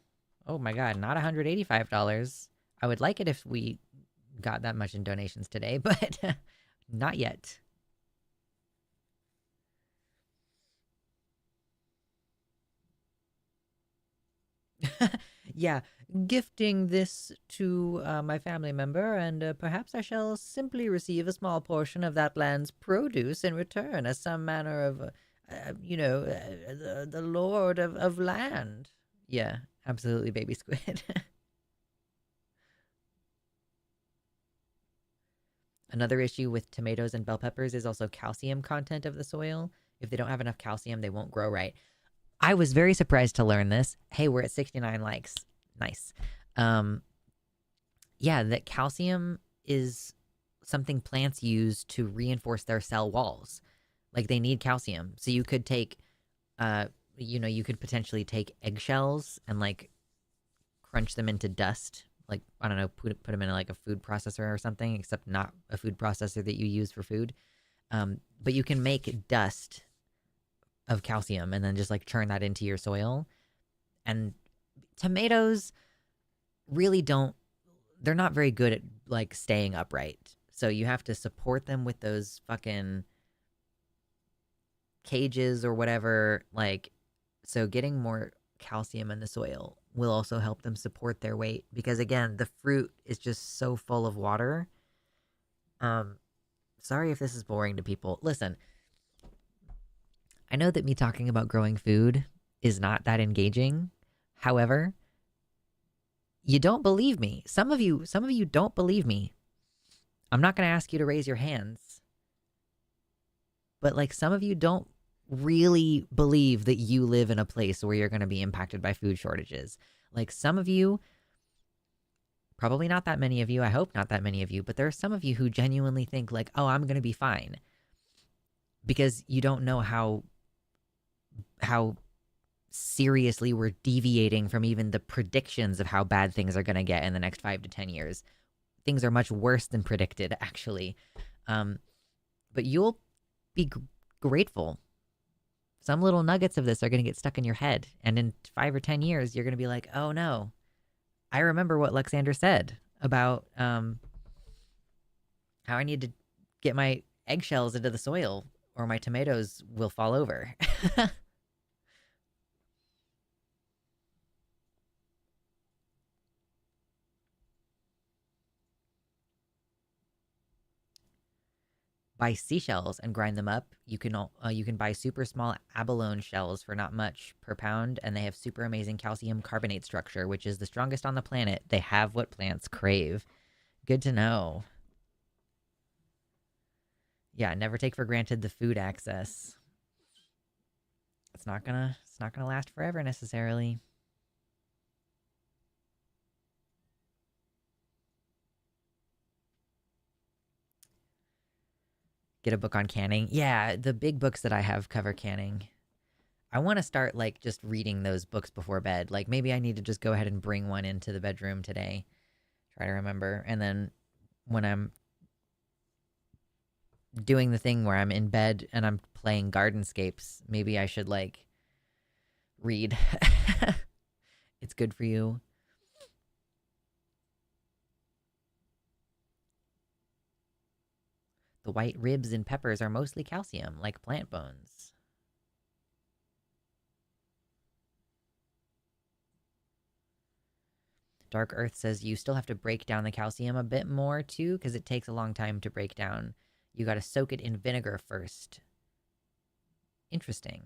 Oh my god, not $185. I would like it if we got that much in donations today, but not yet. Yeah, gifting this to my family member, and perhaps I shall simply receive a small portion of that land's produce in return as some manner of, the lord of land. Yeah, absolutely, baby squid. Another issue with tomatoes and bell peppers is also calcium content of the soil. If they don't have enough calcium, they won't grow right. I was very surprised to learn this. Hey, we're at 69 likes. Nice. Yeah, that calcium is something plants use to reinforce their cell walls. Like, they need calcium. So you could take, you could potentially take eggshells and, like, crunch them into dust. Like, I don't know, put them in, like, a food processor or something, except not a food processor that you use for food. But you can make dust of calcium and then just, like, churn that into your soil. And tomatoes really don't, they're not very good at, like, staying upright. So you have to support them with those fucking cages or whatever. Like, so getting more calcium in the soil will also help them support their weight, because again, the fruit is just so full of water. Sorry if this is boring to people. Listen, I know that me talking about growing food is not that engaging. However, you don't believe me. Some of you don't believe me. I'm not going to ask you to raise your hands. But, like, some of you don't really believe that you live in a place where you're going to be impacted by food shortages. Like, some of you, probably not that many of you, I hope not that many of you, but there are some of you who genuinely think, like, oh, I'm going to be fine. Because you don't know how seriously we're deviating from even the predictions of how bad things are going to get in the next 5 to 10 years. Things are much worse than predicted, actually. But you'll be grateful. Some little nuggets of this are going to get stuck in your head. And in 5 or 10 years, you're going to be like, oh no, I remember what Luxander said about how I need to get my eggshells into the soil or my tomatoes will fall over. Buy seashells and grind them up. You can buy super small abalone shells for not much per pound, and they have super amazing calcium carbonate structure, which is the strongest on the planet. They have what plants crave. Good to know. Yeah, never take for granted the food access. It's not gonna last forever necessarily. Get a book on canning. Yeah, the big books that I have cover canning. I want to start, like, just reading those books before bed. Like, maybe I need to just go ahead and bring one into the bedroom today. Try to remember. And then when I'm doing the thing where I'm in bed and I'm playing Gardenscapes, maybe I should, like, read. It's good for you. The white ribs in peppers are mostly calcium, like plant bones. Dark Earth says you still have to break down the calcium a bit more, too, because it takes a long time to break down. You gotta soak it in vinegar first. Interesting.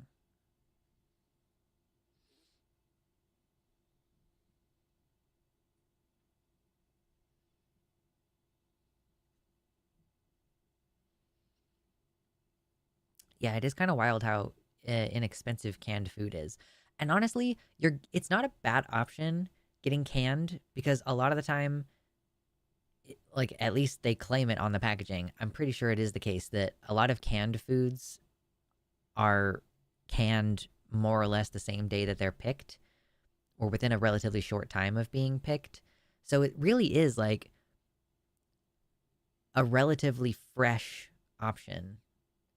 Yeah, it is kind of wild how inexpensive canned food is. And honestly, it's not a bad option getting canned because a lot of the time, like at least they claim it on the packaging. I'm pretty sure it is the case that a lot of canned foods are canned more or less the same day that they're picked or within a relatively short time of being picked. So it really is like a relatively fresh option.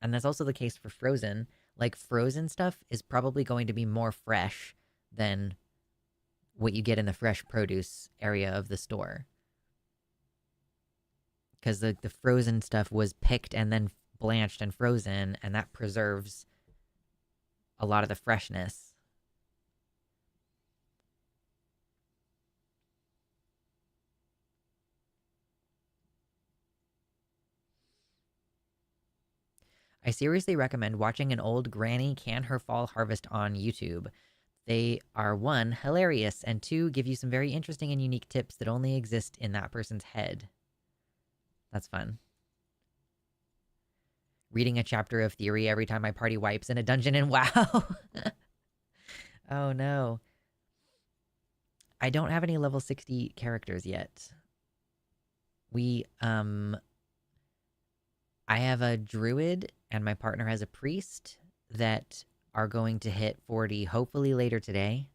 And that's also the case for frozen. Like frozen stuff is probably going to be more fresh than what you get in the fresh produce area of the store. Because the frozen stuff was picked and then blanched and frozen, and that preserves a lot of the freshness. I seriously recommend watching an old granny can her fall harvest on YouTube. They are one, hilarious, and two, give you some very interesting and unique tips that only exist in that person's head. That's fun. Reading a chapter of theory every time my party wipes in a dungeon in WoW. Oh no. I don't have any level 60 characters yet. I have a druid and my partner has a priest that are going to hit 40 hopefully later today.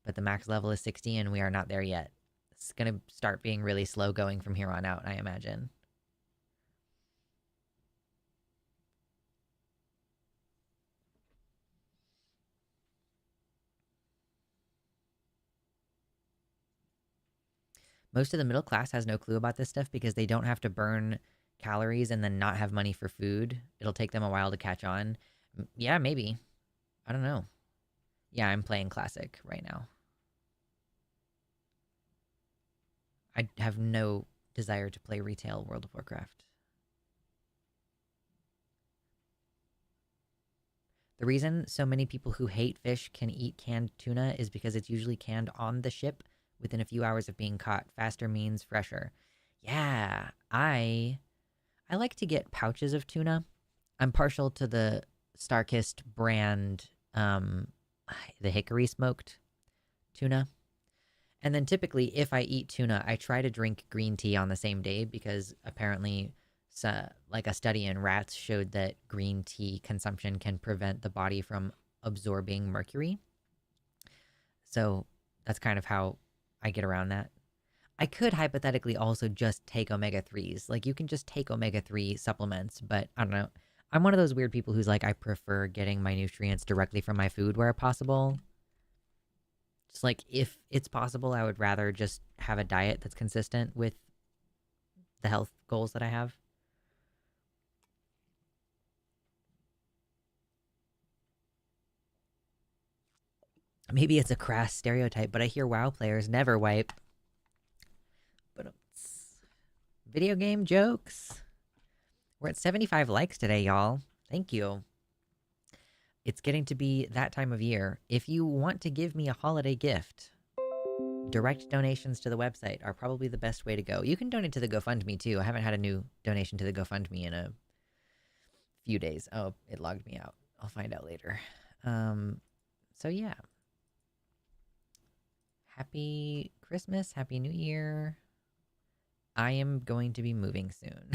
But the max level is 60 and we are not there yet. It's going to start being really slow going from here on out, I imagine. Most of the middle class has no clue about this stuff because they don't have to burn calories and then not have money for food. It'll take them a while to catch on. Yeah, maybe. I don't know. Yeah, I'm playing Classic right now. I have no desire to play retail World of Warcraft. The reason so many people who hate fish can eat canned tuna is because it's usually canned on the ship within a few hours of being caught. Faster means fresher. Yeah, I like to get pouches of tuna. I'm partial to the Starkist brand, the hickory smoked tuna. And then typically, if I eat tuna, I try to drink green tea on the same day because apparently, like a study in rats showed that green tea consumption can prevent the body from absorbing mercury. So that's kind of how I get around that. I could hypothetically also just take omega 3s. Like, you can just take omega 3 supplements, but I don't know. I'm one of those weird people who's like, I prefer getting my nutrients directly from my food where possible. Just like, if it's possible, I would rather just have a diet that's consistent with the health goals that I have. Maybe it's a crass stereotype, but I hear WoW players never wipe. But video game jokes. We're at 75 likes today, y'all. Thank you. It's getting to be that time of year. If you want to give me a holiday gift, direct donations to the website are probably the best way to go. You can donate to the GoFundMe too. I haven't had a new donation to the GoFundMe in a few days. Oh, it logged me out. I'll find out later. So yeah. Happy Christmas, Happy New Year. I am going to be moving soon.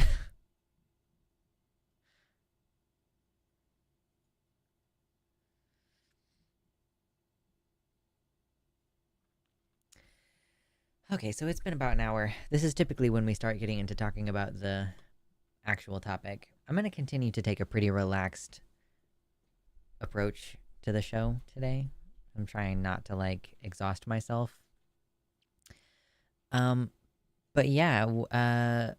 Okay, so it's been about an hour. This is typically when we start getting into talking about the actual topic. I'm going to continue to take a pretty relaxed approach to the show today. I'm trying not to, like, exhaust myself. But yeah,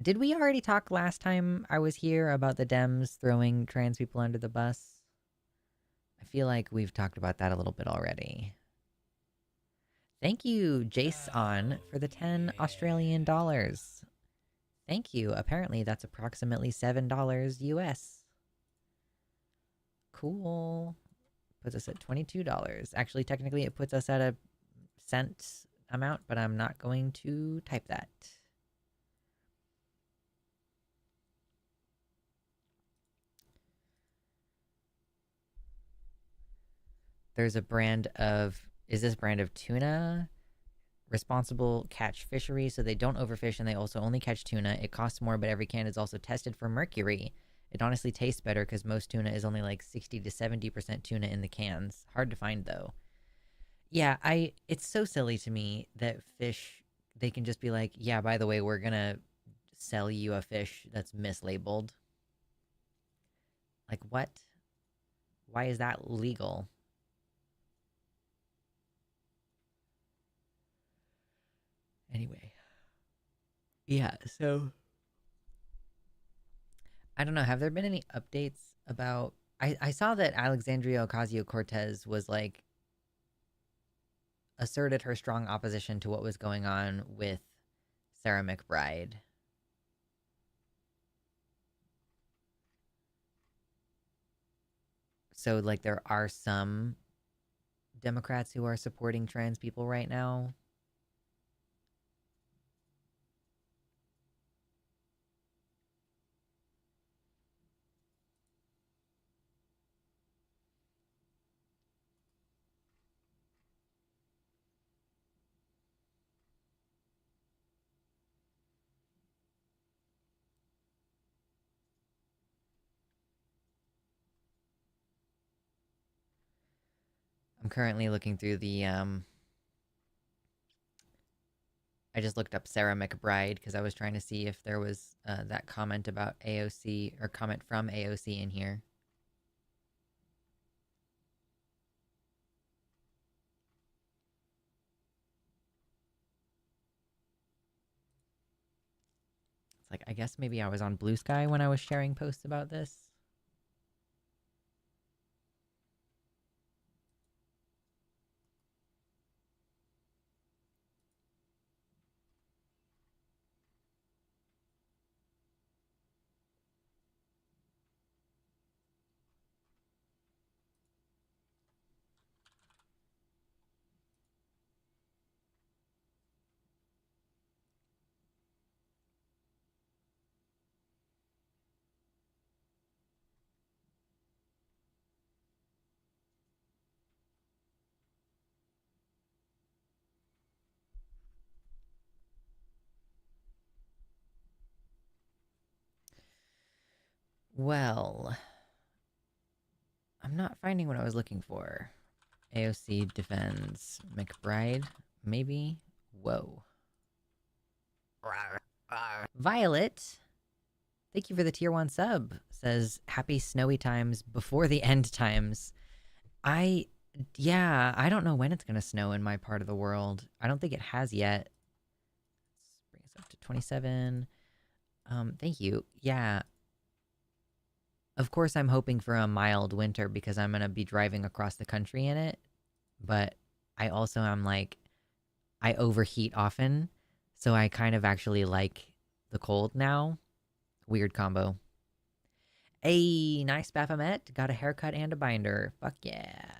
did we already talk last time I was here about the Dems throwing trans people under the bus? I feel like we've talked about that a little bit already. Thank you, Jason, for the 10 Australian dollars. Thank you. Apparently, that's approximately $7 US. Cool. Puts us at $22. Actually, technically, it puts us at a cent amount, but I'm not going to type that. There's a brand of, is this brand of tuna? Responsible catch fishery, so they don't overfish and they also only catch tuna. It costs more, but every can is also tested for mercury. It honestly tastes better because most tuna is only like 60 to 70% tuna in the cans. Hard to find though. Yeah, it's so silly to me that fish, they can just be like, yeah, by the way, we're gonna sell you a fish that's mislabeled. Like, what? Why is that legal? Anyway, yeah, so I don't know. Have there been any updates about? I saw that Alexandria Ocasio Cortez was like asserted her strong opposition to what was going on with Sarah McBride. So, like, there are some Democrats who are supporting trans people right now. I'm currently looking through the I just looked up Sarah McBride because I was trying to see if there was that comment about AOC or comment from AOC in here. It's like, I guess maybe I was on Blue Sky when I was sharing posts about this. Well, I'm not finding what I was looking for. AOC defends McBride, maybe? Whoa. Violet, thank you for the tier 1 sub. Says, happy snowy times before the end times. Yeah, I don't know when it's going to snow in my part of the world. I don't think it has yet. Let's bring us up to 27. Thank you. Yeah. Of course, I'm hoping for a mild winter because I'm going to be driving across the country in it. But I also am like, I overheat often. So I kind of actually like the cold now. Weird combo. Hey, nice Baphomet. Got a haircut and a binder. Fuck yeah.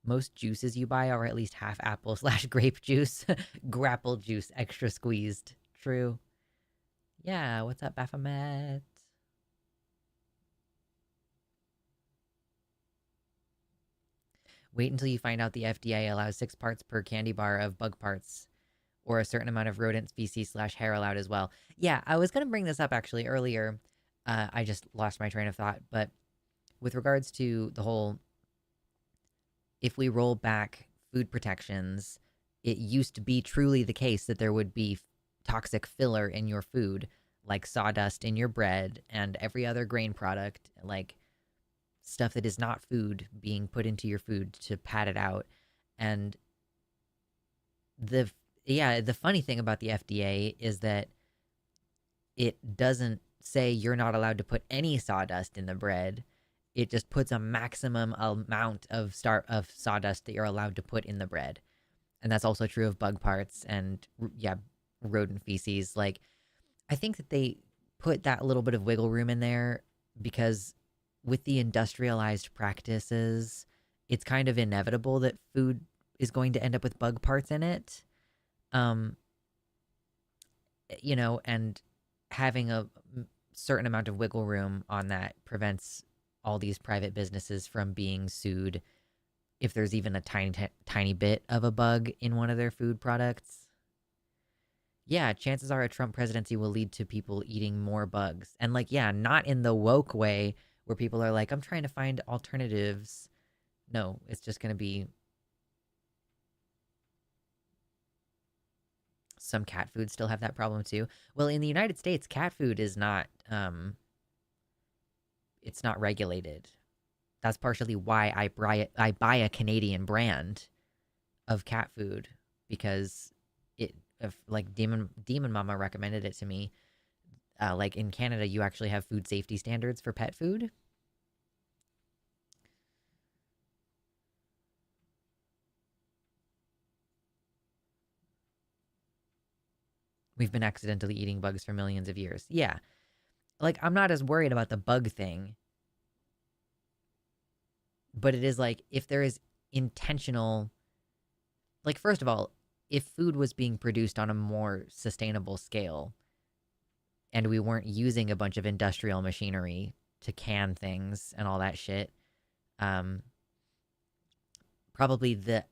Most juices you buy are at least half apple slash grape juice. Grapple juice, extra squeezed. True. Yeah, what's up, Baphomet? Wait until you find out the FDA allows 6 parts per candy bar of bug parts, or a certain amount of rodent species slash hair allowed as well. Yeah, I was going to bring this up actually earlier. I just lost my train of thought. But with regards to the whole, if we roll back food protections, it used to be truly the case that there would be toxic filler in your food, like sawdust in your bread and every other grain product, like stuff that is not food being put into your food to pad it out. And the the funny thing about the FDA is that it doesn't say you're not allowed to put any sawdust in the bread. It just puts a maximum amount of sawdust that you're allowed to put in the bread. And that's also true of bug parts and yeah, rodent feces. Like, I think that they put that little bit of wiggle room in there because with the industrialized practices, it's kind of inevitable that food is going to end up with bug parts in it. Um, and having a certain amount of wiggle room on that prevents all these private businesses from being sued if there's even a tiny bit of a bug in one of their food products. Yeah, chances are a Trump presidency will lead to people eating more bugs. And like, yeah, not in the woke way where people are like, I'm trying to find alternatives. No, it's just going to be some cat food still have that problem too. Well, in the United States, cat food is not it's not regulated. That's partially why I buy a Canadian brand of cat food because it if like Demon Mama recommended it to me. Like in Canada, you actually have food safety standards for pet food. We've been accidentally eating bugs for millions of years. Yeah. Like, I'm not as worried about the bug thing, but it is like if there is intentional, like, first of all, if food was being produced on a more sustainable scale and we weren't using a bunch of industrial machinery to can things and all that shit, um, probably the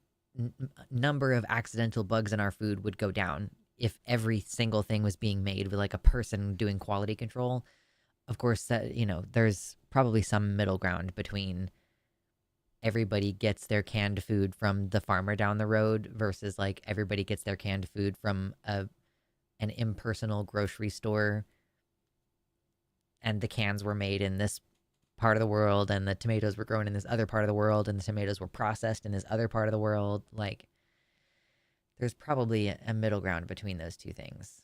number of accidental bugs in our food would go down if every single thing was being made with like a person doing quality control. Of course, there's probably some middle ground between everybody gets their canned food from the farmer down the road versus like everybody gets their canned food from an impersonal grocery store and the cans were made in this part of the world and the tomatoes were grown in this other part of the world and the tomatoes were processed in this other part of the world. Like, there's probably a middle ground between those two things.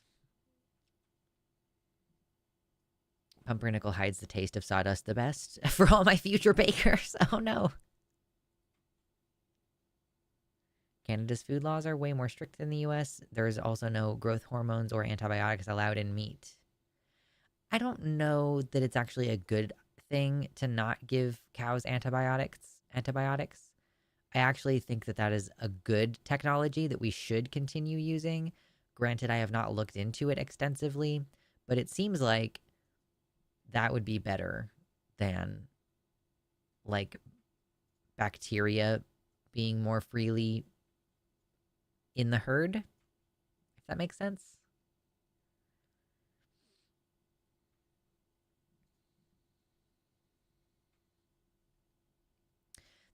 Pumpernickel hides the taste of sawdust the best for all my future bakers. Oh no. Canada's food laws are way more strict than the US. There is also no growth hormones or antibiotics allowed in meat. I don't know that it's actually a good thing to not give cows antibiotics. I actually think that that is a good technology that we should continue using. Granted, I have not looked into it extensively, but it seems like that would be better than like bacteria being more freely in the herd, if that makes sense.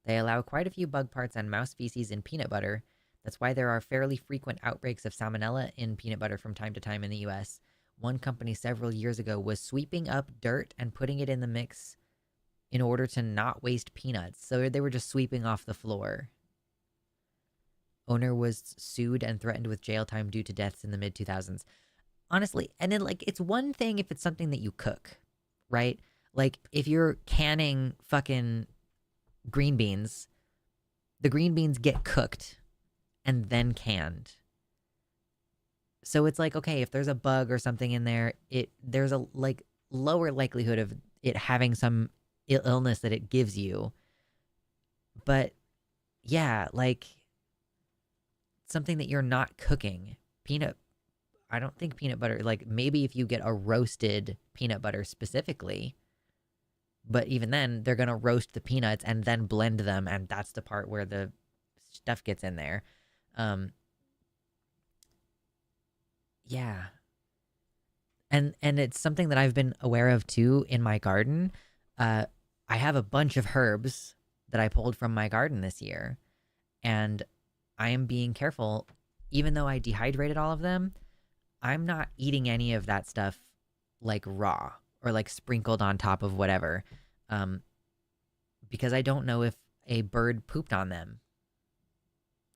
They allow quite a few bug parts and mouse feces in peanut butter. That's why there are fairly frequent outbreaks of salmonella in peanut butter from time to time in the US. One company several years ago was sweeping up dirt and putting it in the mix in order to not waste peanuts. So they were just sweeping off the floor. Owner was sued and threatened with jail time due to deaths in the mid 2000s. Honestly, and then like it's one thing if it's something that you cook, right? Like if you're canning fucking green beans, the green beans get cooked and then canned. So it's like, okay, if there's a bug or something in there, there's a like lower likelihood of it having some illness that it gives you. But yeah, like something that you're not cooking. I don't think peanut butter, like maybe if you get a roasted peanut butter specifically, but even then they're going to roast the peanuts and then blend them. And that's the part where the stuff gets in there. Yeah. And it's something that I've been aware of too in my garden. I have a bunch of herbs that I pulled from my garden this year. And I am being careful. Even though I dehydrated all of them, I'm not eating any of that stuff like raw or like sprinkled on top of whatever. Because I don't know if a bird pooped on them.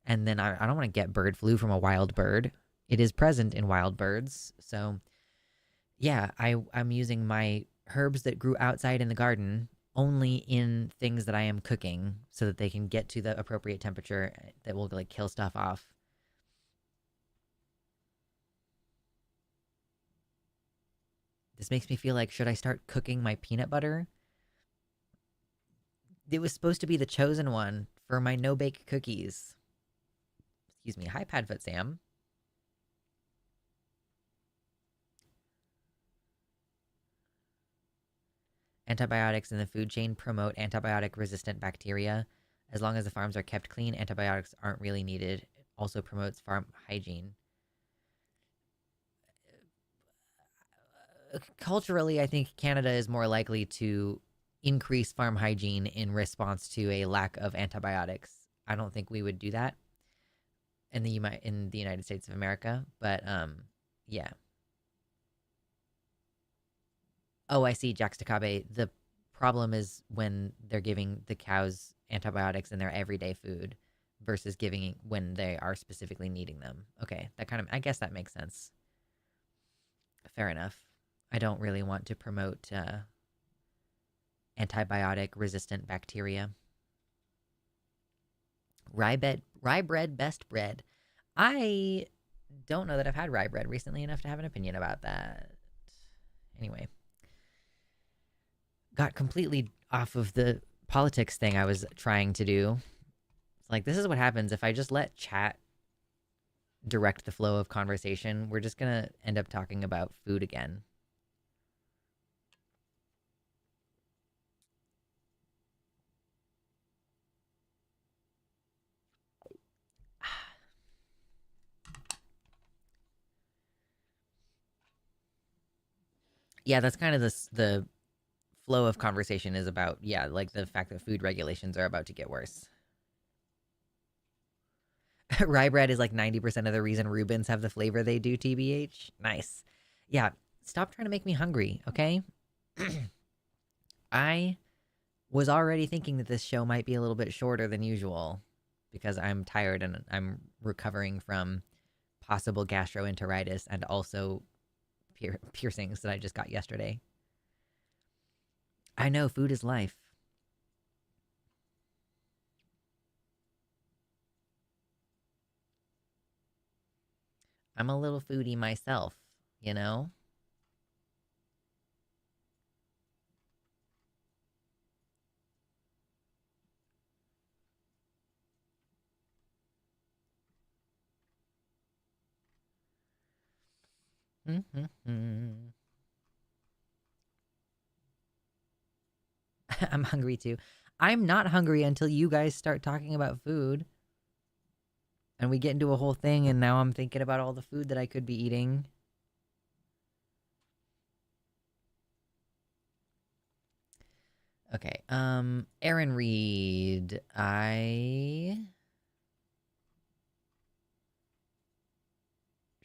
And then I don't want to get bird flu from a wild bird. It is present in wild birds. So yeah, I'm using my herbs that grew outside in the garden only in things that I am cooking so that they can get to the appropriate temperature that will like kill stuff off. This makes me feel like, should I start cooking my peanut butter? It was supposed to be the chosen one for my no-bake cookies. Excuse me. Hi, Padfoot Sam. Antibiotics in the food chain promote antibiotic-resistant bacteria. As long as the farms are kept clean, antibiotics aren't really needed. It also promotes farm hygiene. Culturally, I think Canada is more likely to increase farm hygiene in response to a lack of antibiotics. I don't think we would do that in the United States of America, but yeah. Oh, I see, Jaxtacabe. The problem is when they're giving the cows antibiotics in their everyday food versus giving when they are specifically needing them. Okay, I guess that makes sense. Fair enough. I don't really want to promote antibiotic resistant bacteria. Rye bread, best bread. I don't know that I've had rye bread recently enough to have an opinion about that. Anyway, got completely off of the politics thing I was trying to do. It's like, this is what happens if I just let chat direct the flow of conversation. We're just gonna end up talking about food again. Yeah, that's kind of the flow of conversation is about, yeah, like the fact that food regulations are about to get worse. Rye bread is like 90% of the reason Reubens have the flavor they do, TBH. Nice. Yeah, stop trying to make me hungry, okay? I was already thinking that this show might be a little bit shorter than usual because I'm tired and I'm recovering from possible gastroenteritis and also piercings that I just got yesterday. I know, food is life. I'm a little foodie myself, you know? I'm hungry too. I'm not hungry until you guys start talking about food. And we get into a whole thing, and now I'm thinking about all the food that I could be eating. Okay, Aaron Reed.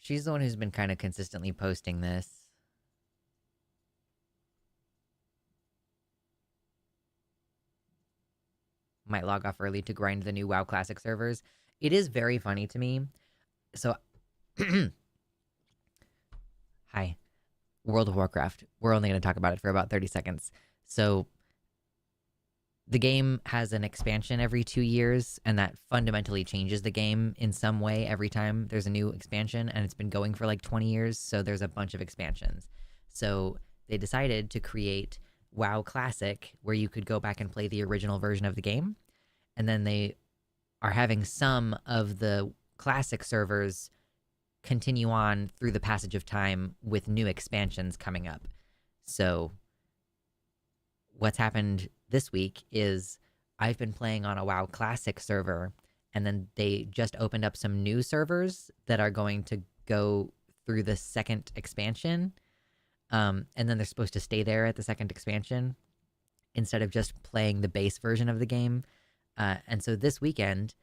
She's the one who's been kind of consistently posting this. Might log off early to grind the new WoW Classic servers. It is very funny to me. So, hi. World of Warcraft. We're only going to talk about it for about 30 seconds. So, the game has an expansion every 2 years, and that fundamentally changes the game in some way every time there's a new expansion, and it's been going for like 20 years, so there's a bunch of expansions. So they decided to create WoW Classic, where you could go back and play the original version of the game, and then they are having some of the Classic servers continue on through the passage of time with new expansions coming up. So what's happened this week is I've been playing on a WoW Classic server, and then they just opened up some new servers that are going to go through the second expansion. And then they're supposed to stay there at the second expansion instead of just playing the base version of the game. And so this weekend,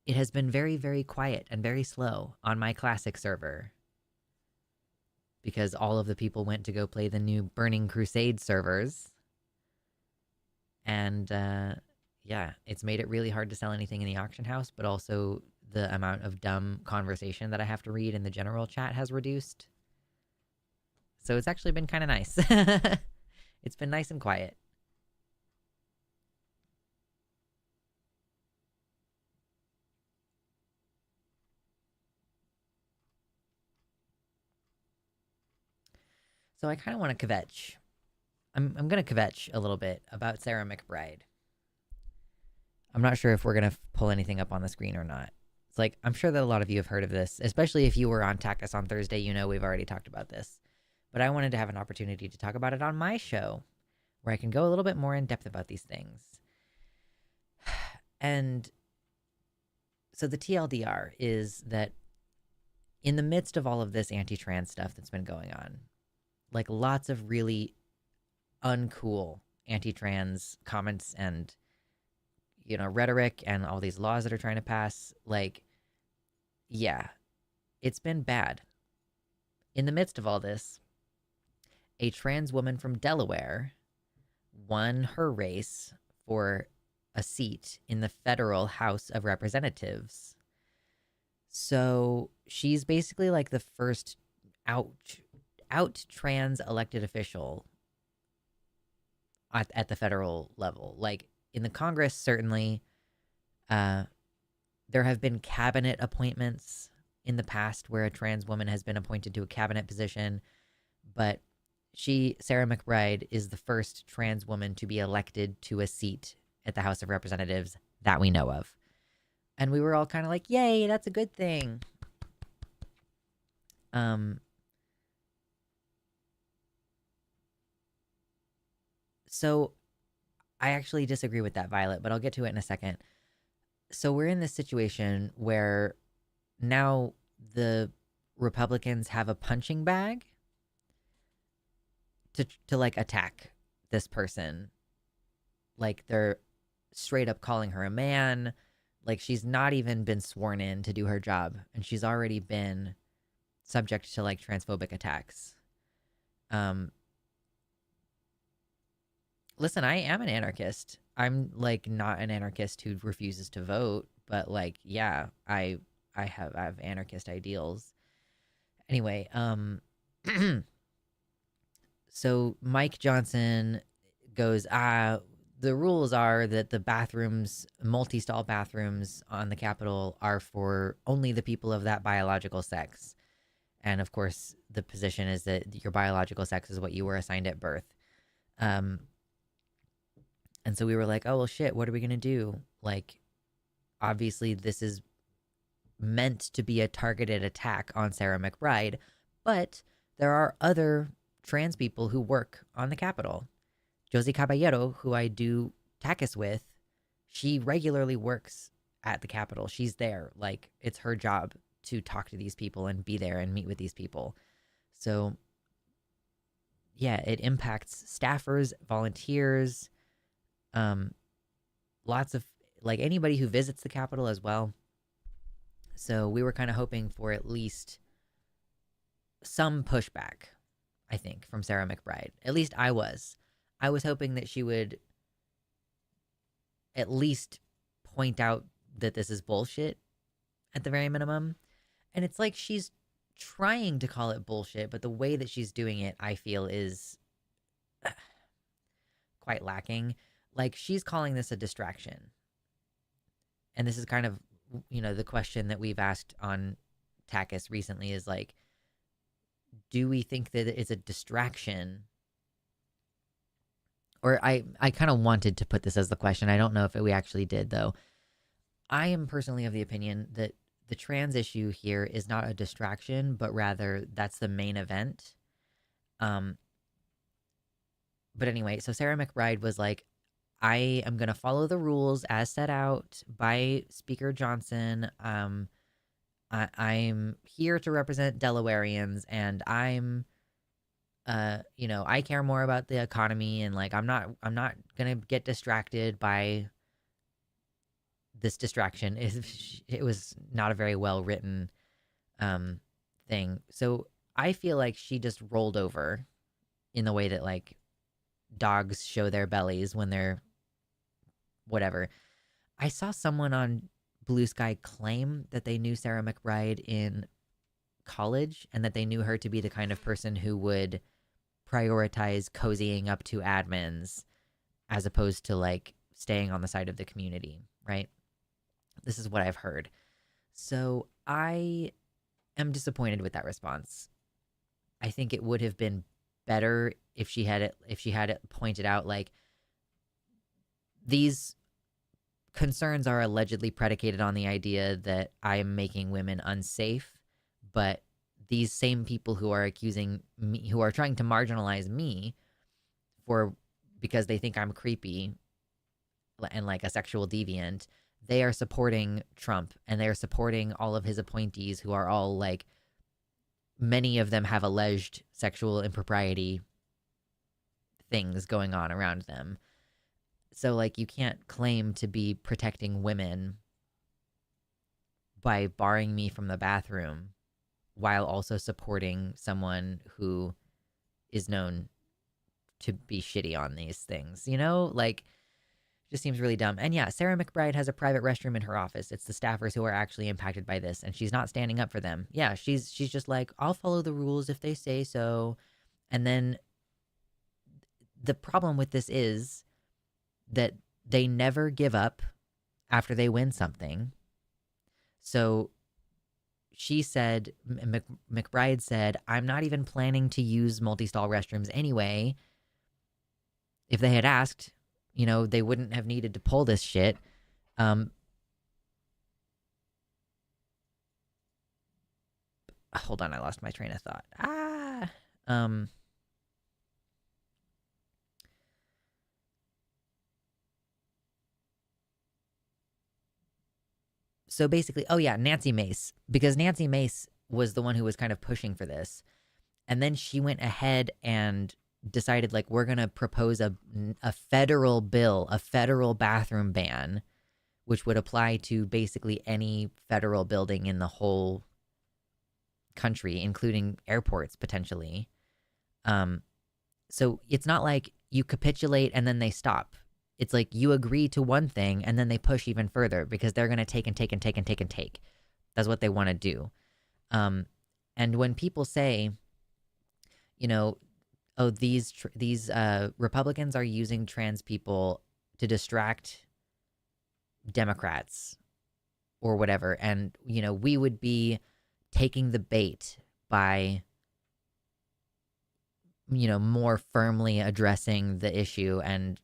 it has been very, very quiet and very slow on my Classic server because all of the people went to go play the new Burning Crusade servers. And yeah, it's made it really hard to sell anything in the auction house, but also the amount of dumb conversation that I have to read in the general chat has reduced. So it's actually been kind of nice. It's been nice and quiet. So I kind of want to kvetch. I'm going to kvetch a little bit about Sarah McBride. I'm not sure if we're going to pull anything up on the screen or not. It's like, I'm sure that a lot of you have heard of this, especially if you were on Tactus on Thursday. You know we've already talked about this. But I wanted to have an opportunity to talk about it on my show. where I can go a little bit more in depth about these things. And so the TLDR is that in the midst of all of this anti-trans stuff that's been going on, like lots of really uncool anti-trans comments and, you know, rhetoric and all these laws that are trying to pass, like, yeah, it's been bad. In the midst of all this, a trans woman from Delaware won her race for a seat in the federal House of Representatives. So she's basically like the first out trans elected official at the federal level. Like in the Congress, certainly, there have been cabinet appointments in the past where a trans woman has been appointed to a cabinet position, but Sarah McBride, is the first trans woman to be elected to a seat at the House of Representatives that we know of. And we were all kind of like, yay, that's a good thing. So I actually disagree with that, Violet, but I'll get to it in a second. So we're in this situation where now the Republicans have a punching bag to like attack this person. Like they're straight up calling her a man. Like she's not even been sworn in to do her job, and she's already been subject to like transphobic attacks. Listen, I am an anarchist. I'm like not an anarchist who refuses to vote, but like, yeah, I have anarchist ideals. Anyway, so Mike Johnson goes, the rules are that the bathrooms, multi-stall bathrooms on the Capitol, are for only the people of that biological sex. And of course, the position is that your biological sex is what you were assigned at birth. And so we were like, oh, well, shit, what are we going to do? Like, obviously, this is meant to be a targeted attack on Sarah McBride, but there are other trans people who work on the Capitol. Josie Caballero, who I do TACUS with, she regularly works at the Capitol. She's there. Like, it's her job to talk to these people and be there and meet with these people. So, yeah, it impacts staffers, volunteers, lots of, like, anybody who visits the Capitol as well. So we were kind of hoping for at least some pushback, I think, from Sarah McBride. At least I was. I was hoping that she would at least point out that this is bullshit at the very minimum. And it's like she's trying to call it bullshit, but the way that she's doing it, I feel, is quite lacking. Like, she's calling this a distraction. And this is kind of, you know, the question that we've asked on TACUS recently is like, do we think that it's a distraction? Or I kind of wanted to put this as the question. I don't know if we actually did, though. I am personally of the opinion that the trans issue here is not a distraction, but rather that's the main event. But anyway, so Sarah McBride was like, I am going to follow the rules as set out by Speaker Johnson. I'm here to represent Delawareans, and I'm, you know, I care more about the economy, and like, I'm not going to get distracted by this distraction. It was not a very well written, thing. So I feel like she just rolled over in the way that like dogs show their bellies when they're whatever. I saw someone on Blue Sky claim that they knew Sarah McBride in college and that they knew her to be the kind of person who would prioritize cozying up to admins as opposed to like staying on the side of the community, right? This is what I've heard. So I am disappointed with that response. I think it would have been better if she had it pointed out like, these concerns are allegedly predicated on the idea that I am making women unsafe, but these same people who are accusing me, who are trying to marginalize me for because they think I'm creepy and like a sexual deviant, they are supporting Trump and they are supporting all of his appointees who are all like, many of them have alleged sexual impropriety things going on around them. So like you can't claim to be protecting women by barring me from the bathroom while also supporting someone who is known to be shitty on these things, you know? Like, just seems really dumb. And yeah, Sarah McBride has a private restroom in her office. It's the staffers who are actually impacted by this, and she's not standing up for them. Yeah, she's just like, I'll follow the rules if they say so. And then the problem with this is that they never give up after they win something. So she said, McBride said, I'm not even planning to use multi-stall restrooms anyway. If they had asked, you know, they wouldn't have needed to pull this shit. Hold on, I lost my train of thought. So basically, oh yeah, Nancy Mace, because Nancy Mace was the one who was kind of pushing for this. And then she went ahead and decided, like, we're going to propose a federal bill, a federal bathroom ban, which would apply to basically any federal building in the whole country, including airports potentially. So it's not like you capitulate and then they stop. It's like you agree to one thing and then they push even further because they're going to take and take and take and take and take. That's what they want to do. And when people say, you know, oh, these Republicans are using trans people to distract Democrats or whatever, and, you know, we would be taking the bait by, you know, more firmly addressing the issue and,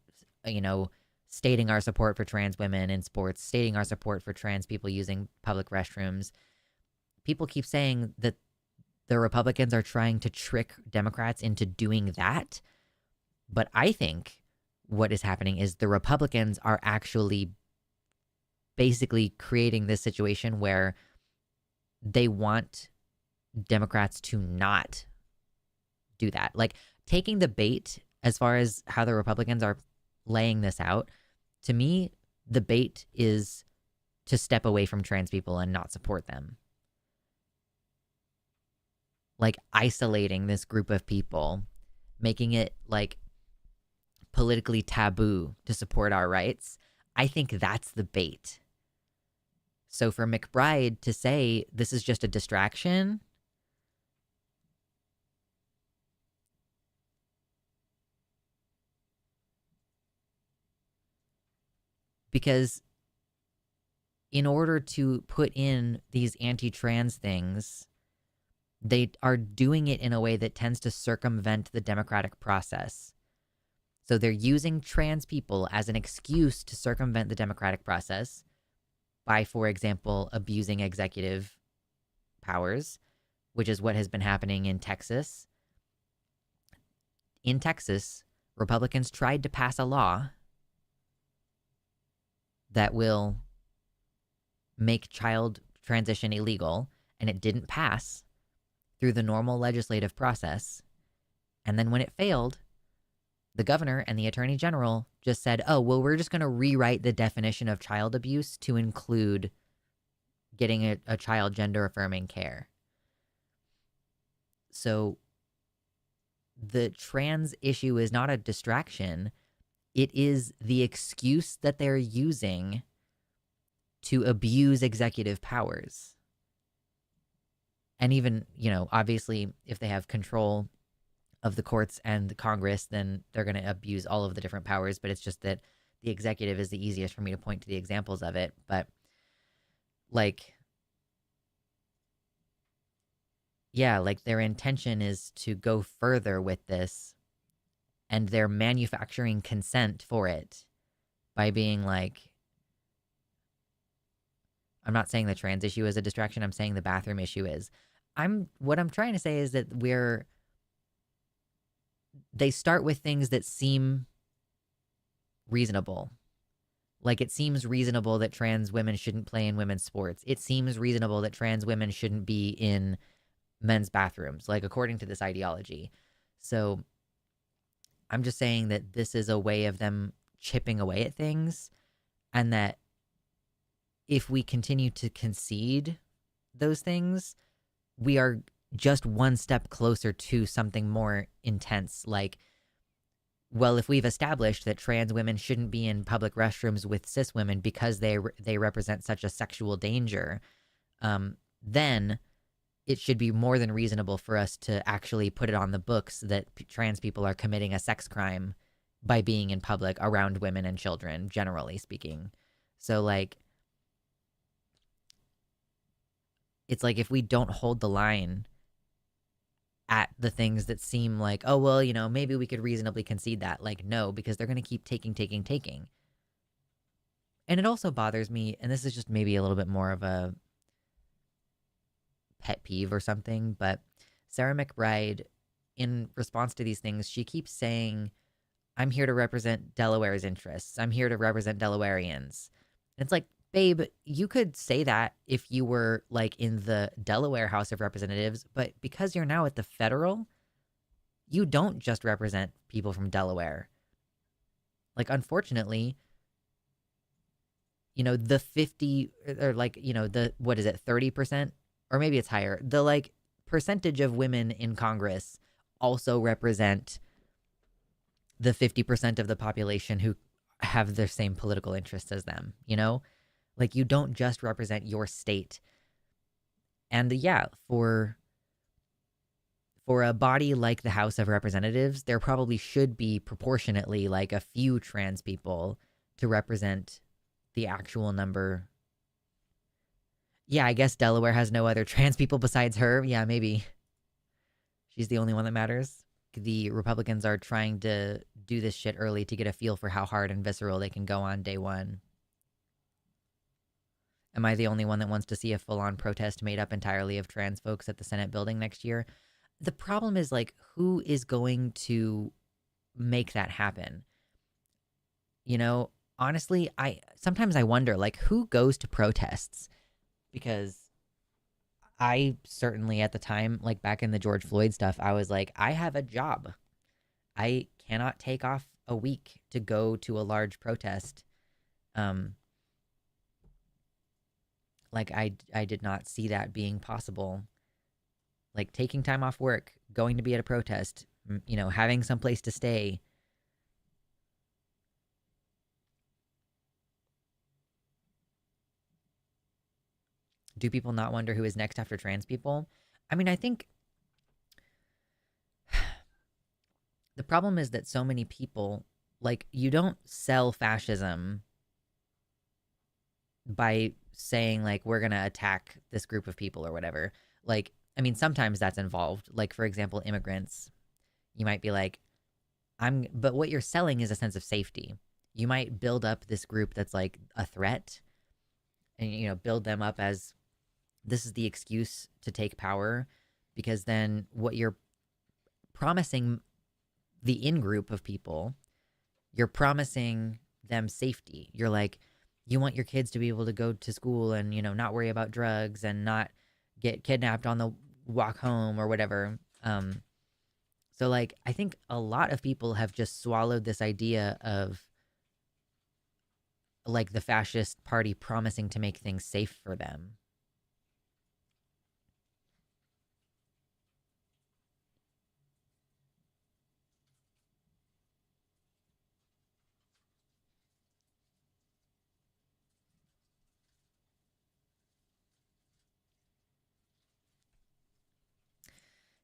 you know, stating our support for trans women in sports, stating our support for trans people using public restrooms. People keep saying that the Republicans are trying to trick Democrats into doing that. But I think what is happening is the Republicans are actually basically creating this situation where they want Democrats to not do that. Like, taking the bait as far as how the Republicans are laying this out, to me, the bait is to step away from trans people and not support them. Like, isolating this group of people, making it like politically taboo to support our rights. I think that's the bait. So for McBride to say this is just a distraction, because in order to put in these anti-trans things, they are doing it in a way that tends to circumvent the democratic process. So they're using trans people as an excuse to circumvent the democratic process by, for example, abusing executive powers, which is what has been happening in Texas. In Texas, Republicans tried to pass a law that will make child transition illegal, and it didn't pass through the normal legislative process. And then when it failed, the governor and the attorney general just said, oh, well, we're just going to rewrite the definition of child abuse to include getting a child gender-affirming care. So the trans issue is not a distraction. It is the excuse that they're using to abuse executive powers. And even, you know, obviously, if they have control of the courts and the Congress, then they're going to abuse all of the different powers. But it's just that the executive is the easiest for me to point to the examples of it. But, like, yeah, like their intention is to go further with this, and they're manufacturing consent for it by being like, I'm not saying the trans issue is a distraction. I'm saying the bathroom issue is. What I'm trying to say is that they start with things that seem reasonable. Like, it seems reasonable that trans women shouldn't play in women's sports. It seems reasonable that trans women shouldn't be in men's bathrooms, like, according to this ideology. So I'm just saying that this is a way of them chipping away at things, and that if we continue to concede those things, we are just one step closer to something more intense. Like, well, if we've established that trans women shouldn't be in public restrooms with cis women because they represent such a sexual danger, then it should be more than reasonable for us to actually put it on the books that trans people are committing a sex crime by being in public around women and children, generally speaking. So, like, it's like if we don't hold the line at the things that seem like, oh, well, maybe we could reasonably concede that. Like, no, because they're going to keep taking. And it also bothers me, and this is just maybe a little bit more of a pet peeve or something, but Sarah McBride, in response to these things, she keeps saying, I'm here to represent Delaware's interests. I'm here to represent Delawareans. And it's like, babe, you could say that if you were like in the Delaware House of Representatives, but because you're now at the federal, you don't just represent people from Delaware. Like, unfortunately, the 50 or like, the, what is it, 30%? Or maybe it's higher. The like percentage of women in Congress also represent the 50% of the population who have the same political interests as them, Like, you don't just represent your state. And yeah, for a body like the House of Representatives, there probably should be proportionately like a few trans people to represent the actual number. Yeah, I guess Delaware has no other trans people besides her. Yeah, maybe she's the only one that matters. The Republicans are trying to do this shit early to get a feel for how hard and visceral they can go on day one. Am I the only one that wants to see a full-on protest made up entirely of trans folks at the Senate building next year? The problem is, like, who is going to make that happen? Honestly, sometimes I wonder, like, who goes to protests? Because I certainly at the time, like back in the George Floyd stuff, I was like, I have a job. I cannot take off a week to go to a large protest. Like, I did not see that being possible. Like, taking time off work, going to be at a protest, having some place to stay. Do people not wonder who is next after trans people? I mean, I think the problem is that so many people, like, you don't sell fascism by saying, like, we're going to attack this group of people or whatever. Like, I mean, sometimes that's involved. Like, for example, immigrants. You might be like, but what you're selling is a sense of safety. You might build up this group that's like a threat and, build them up as this is the excuse to take power, because then what you're promising the in-group of people, you're promising them safety. You're like, you want your kids to be able to go to school and, not worry about drugs and not get kidnapped on the walk home or whatever. So, like, I think a lot of people have just swallowed this idea of, like, the fascist party promising to make things safe for them.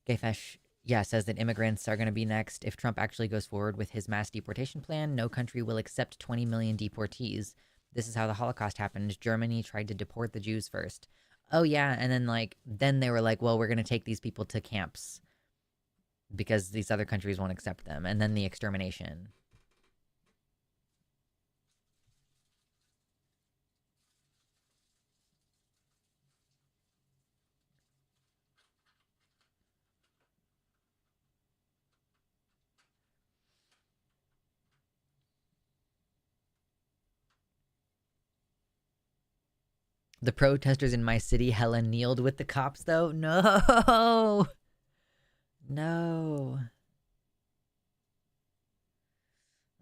Gayfesh, yeah, says that immigrants are going to be next. If Trump actually goes forward with his mass deportation plan, no country will accept 20 million deportees. This is how the Holocaust happened. Germany tried to deport the Jews first. Oh, yeah. And then they were like, well, we're going to take these people to camps because these other countries won't accept them. And then the extermination. The protesters in my city hella kneeled with the cops, though. No. No.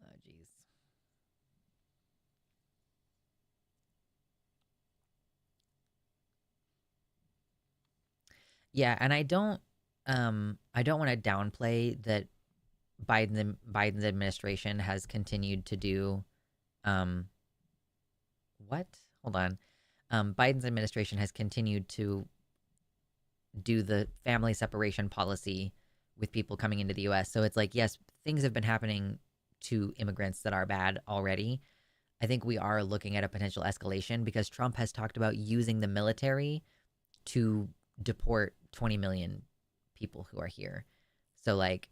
Oh, jeez. Yeah, and I don't want to downplay that Biden's administration has continued to do um what? Hold on. Biden's administration has continued to do the family separation policy with people coming into the US. So it's like, yes, things have been happening to immigrants that are bad already. I think we are looking at a potential escalation because Trump has talked about using the military to deport 20 million people who are here. So, like,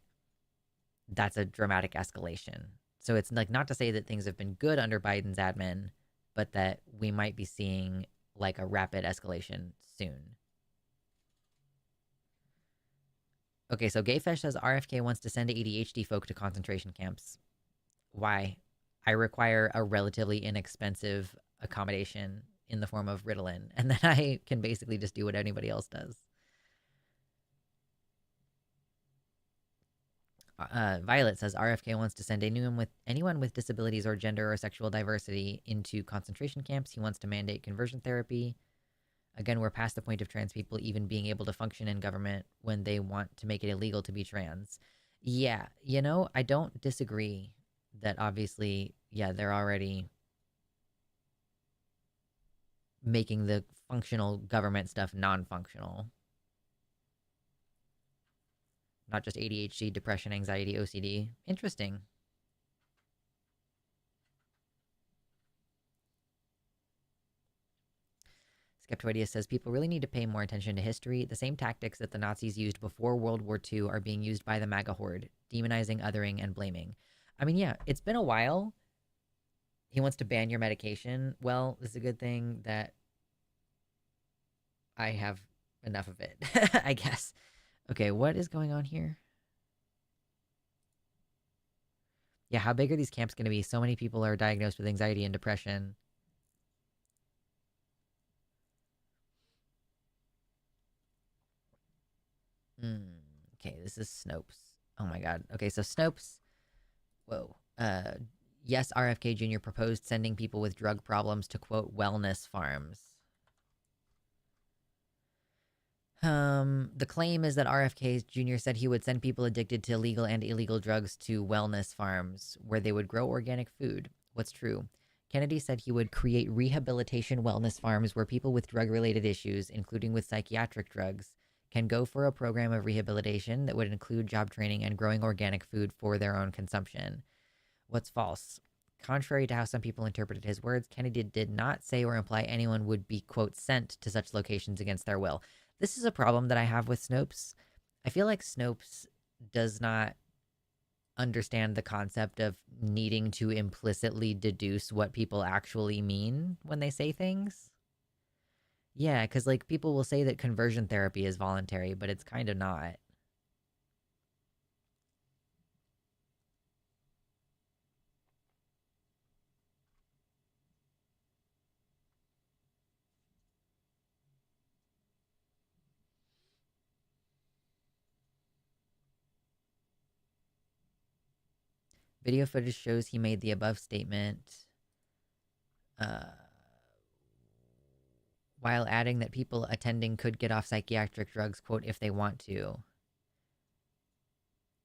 that's a dramatic escalation. So, it's like not to say that things have been good under Biden's admin, but that we might be seeing like a rapid escalation soon. Okay, so Gayfesh says RFK wants to send ADHD folk to concentration camps. Why? I require a relatively inexpensive accommodation in the form of Ritalin, and then I can basically just do what anybody else does. Violet says RFK wants to send anyone with disabilities or gender or sexual diversity into concentration camps. He wants to mandate conversion therapy. Again, we're past the point of trans people even being able to function in government when they want to make it illegal to be trans. Yeah, I don't disagree that obviously, yeah, they're already making the functional government stuff non-functional. Not just ADHD, depression, anxiety, OCD. Interesting. Skeptoideus says people really need to pay more attention to history. The same tactics that the Nazis used before World War II are being used by the MAGA horde, demonizing, othering, and blaming. I mean, yeah, it's been a while. He wants to ban your medication. Well, it's a good thing that I have enough of it, I guess. Okay, what is going on here? Yeah, how big are these camps going to be? So many people are diagnosed with anxiety and depression. Okay, this is Snopes. Oh my god. Okay, so Snopes. Whoa. Yes, RFK Jr. proposed sending people with drug problems to, quote, wellness farms. The claim is that RFK Jr. said he would send people addicted to legal and illegal drugs to wellness farms where they would grow organic food. What's true? Kennedy said he would create rehabilitation wellness farms where people with drug-related issues, including with psychiatric drugs, can go for a program of rehabilitation that would include job training and growing organic food for their own consumption. What's false? Contrary to how some people interpreted his words, Kennedy did not say or imply anyone would be, quote, sent to such locations against their will. This is a problem that I have with Snopes. I feel like Snopes does not understand the concept of needing to implicitly deduce what people actually mean when they say things. Yeah, because like people will say that conversion therapy is voluntary, but it's kind of not. Video footage shows he made the above statement while adding that people attending could get off psychiatric drugs, quote, if they want to.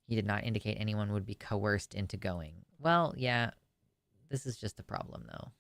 He did not indicate anyone would be coerced into going. Well, yeah, this is just the problem, though.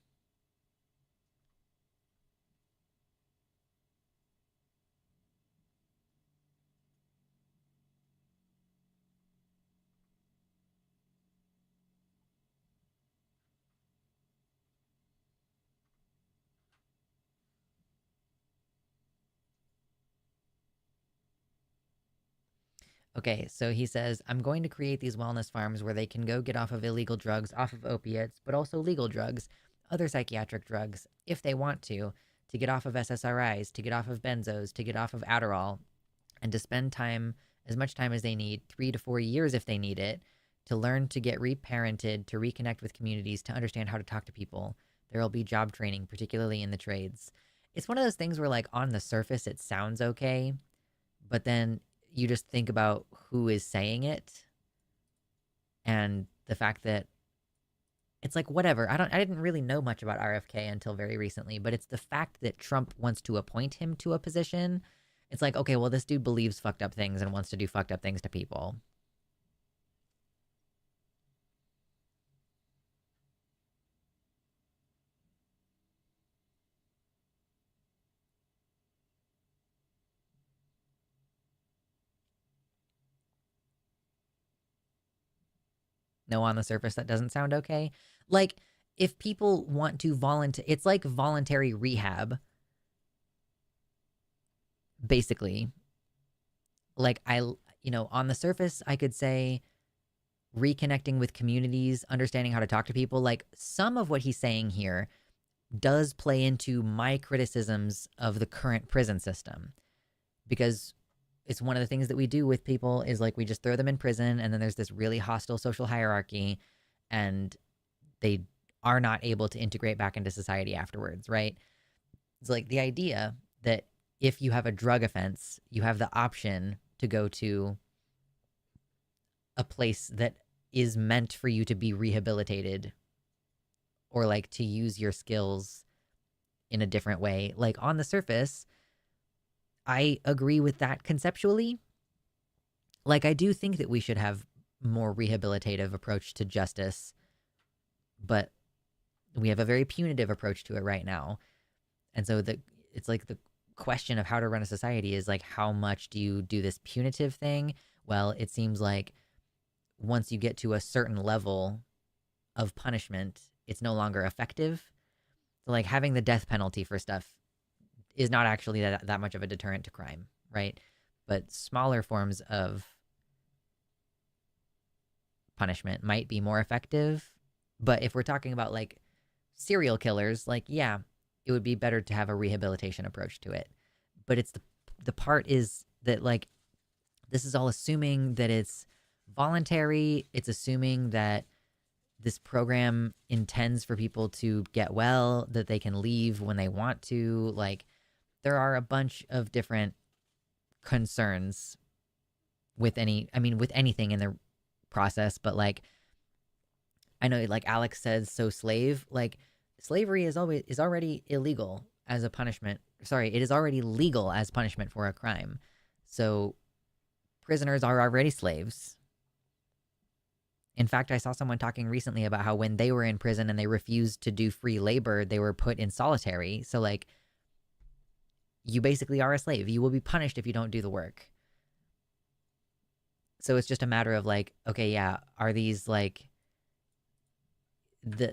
Okay, so he says, I'm going to create these wellness farms where they can go get off of illegal drugs, off of opiates, but also legal drugs, other psychiatric drugs, if they want to get off of SSRIs, to get off of benzos, to get off of Adderall, and to spend time, as much time as they need, 3 to 4 years if they need it, to learn to get reparented, to reconnect with communities, to understand how to talk to people. There will be job training, particularly in the trades. it's one of those things where, like, on the surface, it sounds okay, but then you just think about who is saying it and the fact that it's like, whatever. I didn't really know much about RFK until very recently, but it's the fact that Trump wants to appoint him to a position. It's like, okay, well, this dude believes fucked up things and wants to do fucked up things to people. No, on the surface, that doesn't sound okay. Like, if people want to volunteer, it's like voluntary rehab, basically. Like, on the surface, I could say reconnecting with communities, understanding how to talk to people. Like, some of what he's saying here does play into my criticisms of the current prison system, because it's one of the things that we do with people is, like, we just throw them in prison, and then there's this really hostile social hierarchy, and they are not able to integrate back into society afterwards, right? It's like the idea that if you have a drug offense, you have the option to go to a place that is meant for you to be rehabilitated, or, like, to use your skills in a different way. Like, on the surface, I agree with that conceptually. Like, I do think that we should have more rehabilitative approach to justice, but we have a very punitive approach to it right now. And so it's like the question of how to run a society is, like, how much do you do this punitive thing? Well, it seems like once you get to a certain level of punishment, it's no longer effective. So, like, having the death penalty for stuff is not actually that much of a deterrent to crime, right? But smaller forms of punishment might be more effective. But if we're talking about, like, serial killers, like, yeah, it would be better to have a rehabilitation approach to it. But it's the part is that, like, this is all assuming that it's voluntary. It's assuming that this program intends for people to get well, that they can leave when they want to. Like, there are a bunch of different concerns with anything in the process, but, like, I know, like, Alex says, so slave, like, slavery is already illegal as a punishment. Sorry, it is already legal as punishment for a crime. So prisoners are already slaves. In fact, I saw someone talking recently about how when they were in prison and they refused to do free labor, they were put in solitary. So, like, you basically are a slave. You will be punished if you don't do the work. So it's just a matter of, like, okay, yeah, are these, like,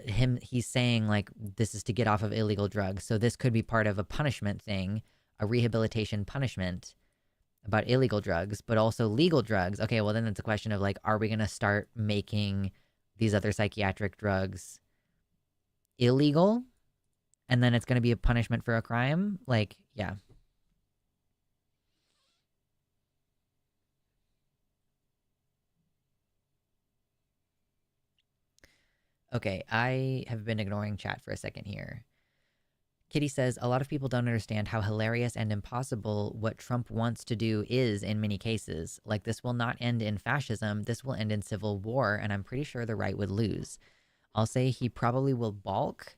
he's saying, like, this is to get off of illegal drugs. So this could be part of a punishment thing, a rehabilitation punishment about illegal drugs, but also legal drugs. Okay, well, then it's a question of, like, are we going to start making these other psychiatric drugs illegal? And then it's going to be a punishment for a crime? Like, yeah. Okay, I have been ignoring chat for a second here. Kitty says, a lot of people don't understand how hilarious and impossible what Trump wants to do is in many cases. Like, this will not end in fascism, this will end in civil war, and I'm pretty sure the right would lose. I'll say he probably will balk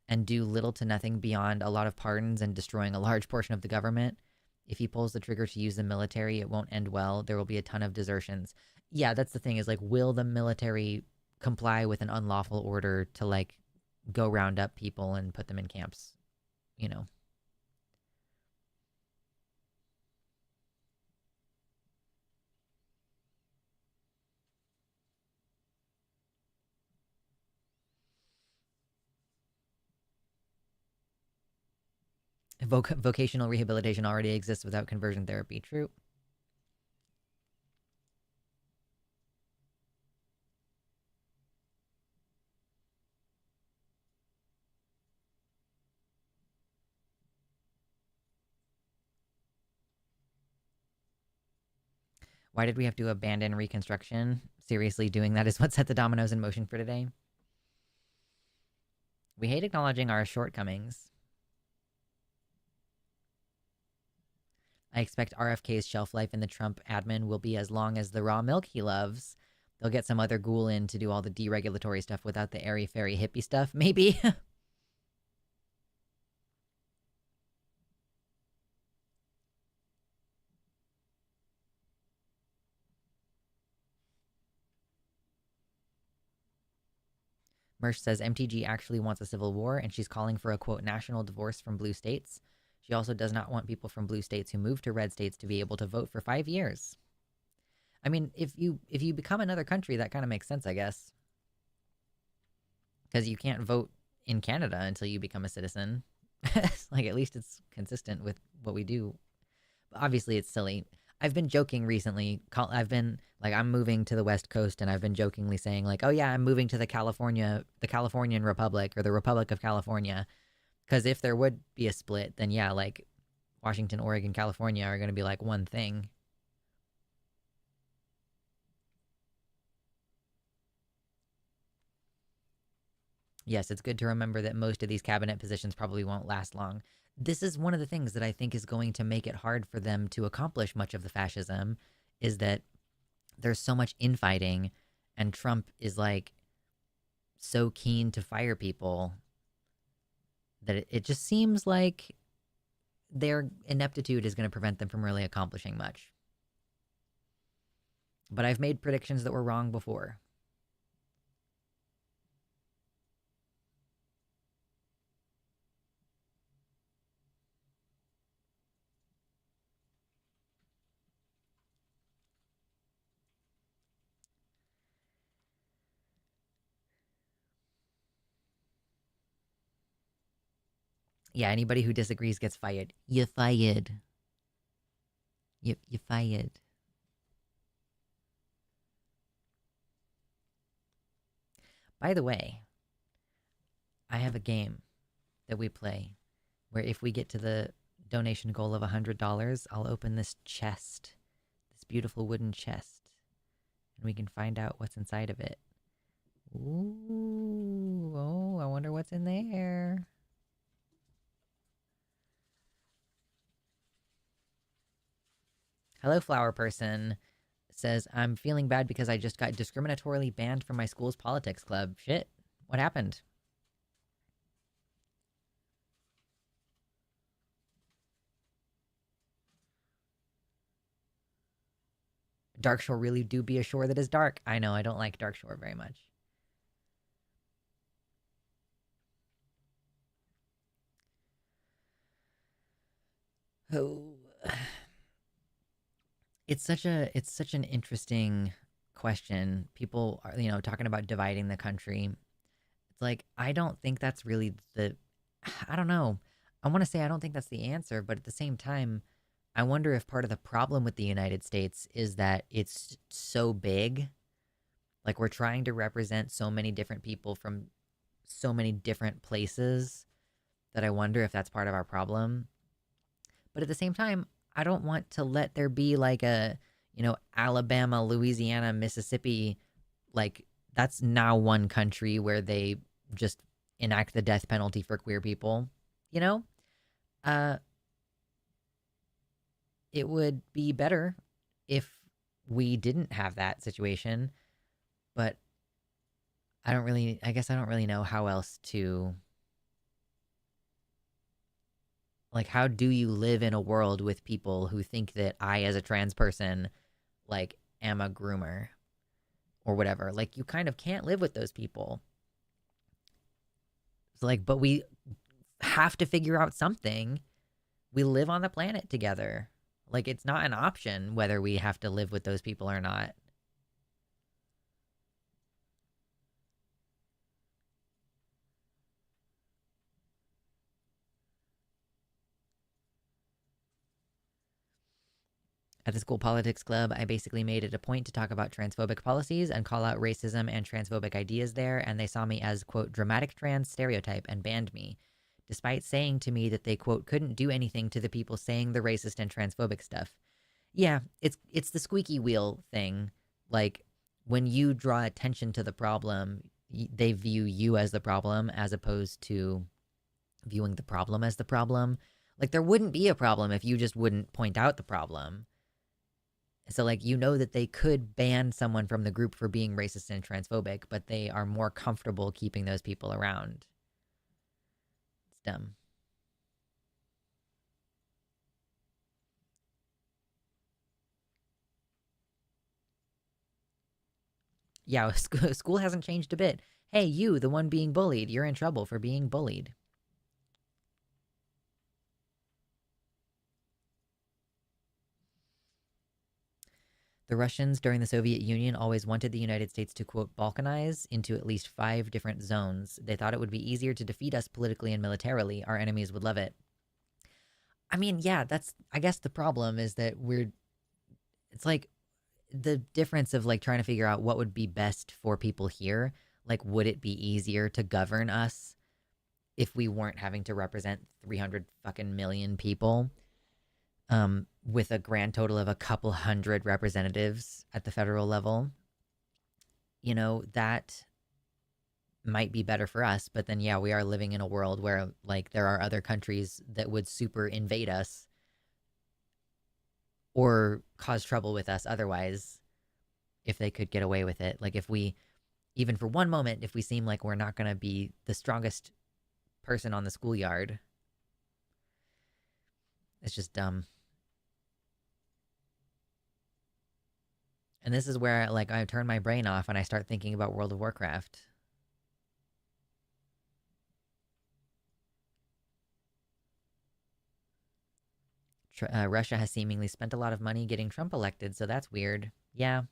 and do little to nothing beyond a lot of pardons and destroying a large portion of the government. If he pulls the trigger to use the military, it won't end well. There will be a ton of desertions. Yeah, that's the thing, is, like, will the military comply with an unlawful order to, like, go round up people and put them in camps, you know? Vocational rehabilitation already exists without conversion therapy. True. Why did we have to abandon Reconstruction? Seriously, doing that is what set the dominoes in motion for today. We hate acknowledging our shortcomings. I expect RFK's shelf life in the Trump admin will be as long as the raw milk he loves. They'll get some other ghoul in to do all the deregulatory stuff without the airy-fairy hippie stuff, maybe. Mersh says MTG actually wants a civil war, and she's calling for a, quote, national divorce from blue states. She also does not want people from blue states who move to red states to be able to vote for 5 years. I mean, if you become another country, that kind of makes sense, I guess. Because you can't vote in Canada until you become a citizen. Like, at least it's consistent with what we do. But obviously, it's silly. I've been joking recently. I've been like, I'm moving to the West Coast, and I've been jokingly saying like, oh yeah, I'm moving to the Californian Republic, or the Republic of California. Because if there would be a split, then yeah, like Washington, Oregon, California are going to be like one thing. Yes, it's good to remember that most of these cabinet positions probably won't last long. This is one of the things that I think is going to make it hard for them to accomplish much of the fascism, is that there's so much infighting, and Trump is like so keen to fire people that it just seems like their ineptitude is going to prevent them from really accomplishing much. But I've made predictions that were wrong before. Yeah, anybody who disagrees gets fired. You're fired. You're fired. By the way, I have a game that we play where if we get to the donation goal of $100, I'll open this chest, this beautiful wooden chest, and we can find out what's inside of it. Ooh, oh, I wonder what's in there. Hello, Flower Person says, I'm feeling bad because I just got discriminatorily banned from my school's politics club. Shit, what happened? Dark Shore really do be a shore that is dark. I know, I don't like Dark Shore very much. Oh, it's such an interesting question. People are, talking about dividing the country. It's like, I don't think that's really I don't know. I want to say I don't think that's the answer, but at the same time, I wonder if part of the problem with the United States is that it's so big. Like, we're trying to represent so many different people from so many different places that I wonder if that's part of our problem. But at the same time, I don't want to let there be like a, Alabama, Louisiana, Mississippi, like that's now one country where they just enact the death penalty for queer people, you know? Uh it would be better if we didn't have that situation, but I guess I don't really know how else to, like, how do you live in a world with people who think that I, as a trans person, like, am a groomer or whatever? Like, you kind of can't live with those people. It's like, but we have to figure out something. We live on the planet together. Like, it's not an option whether we have to live with those people or not. At the school politics club, I basically made it a point to talk about transphobic policies and call out racism and transphobic ideas there, and they saw me as, quote, dramatic trans stereotype and banned me, despite saying to me that they, quote, couldn't do anything to the people saying the racist and transphobic stuff. Yeah, it's the squeaky wheel thing. Like, when you draw attention to the problem, they view you as the problem as opposed to viewing the problem as the problem. Like, there wouldn't be a problem if you just wouldn't point out the problem. So, like, you know that they could ban someone from the group for being racist and transphobic, but they are more comfortable keeping those people around. It's dumb. Yeah, school hasn't changed a bit. Hey, you, the one being bullied, you're in trouble for being bullied. The Russians during the Soviet Union always wanted the United States to, quote, balkanize into at least 5 different zones. They thought it would be easier to defeat us politically and militarily. Our enemies would love it. I mean, yeah, that's, I guess the problem is that it's like the difference of like trying to figure out what would be best for people here. Like, would it be easier to govern us if we weren't having to represent 300 fucking million people? With a grand total of a couple hundred representatives at the federal level, that might be better for us. But then, yeah, we are living in a world where, like, there are other countries that would super invade us or cause trouble with us otherwise if they could get away with it. Like, if we, even for one moment, if we seem like we're not going to be the strongest person on the schoolyard, it's just dumb. And this is where, like, I turn my brain off and I start thinking about World of Warcraft. Russia has seemingly spent a lot of money getting Trump elected, so that's weird. Yeah.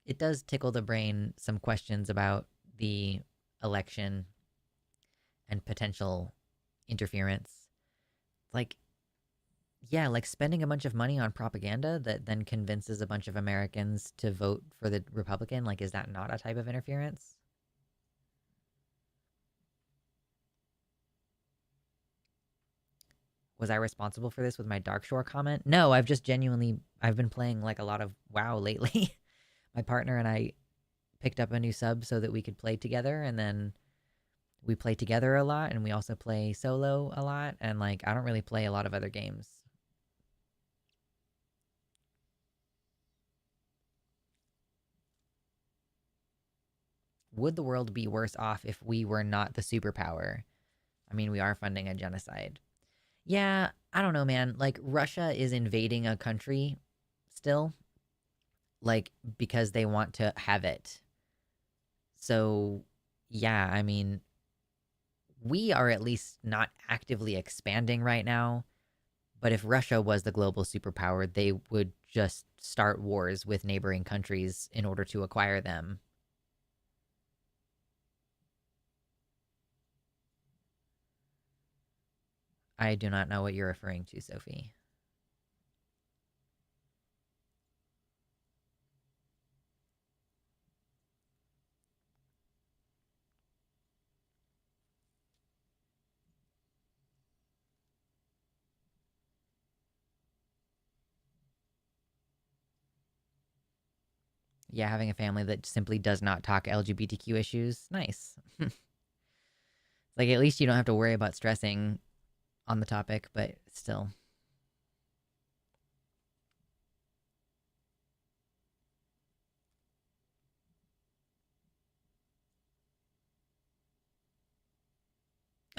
It does tickle the brain some questions about the election and potential interference. Like, yeah, like spending a bunch of money on propaganda that then convinces a bunch of Americans to vote for the Republican. Like, is that not a type of interference? Was I responsible for this with my Dark Shore comment? No, I've been playing like a lot of WoW lately. My partner and I picked up a new sub so that we could play together, and then we play together a lot, and we also play solo a lot, and like I don't really play a lot of other games. Would the world be worse off if we were not the superpower? I mean, we are funding a genocide. Yeah, I don't know, man. Like, Russia is invading a country still, like, because they want to have it. So, yeah, I mean, we are at least not actively expanding right now. But if Russia was the global superpower, they would just start wars with neighboring countries in order to acquire them. I do not know what you're referring to, Sophie. Yeah, having a family that simply does not talk LGBTQ issues, nice. Like, at least you don't have to worry about stressing on the topic, but still.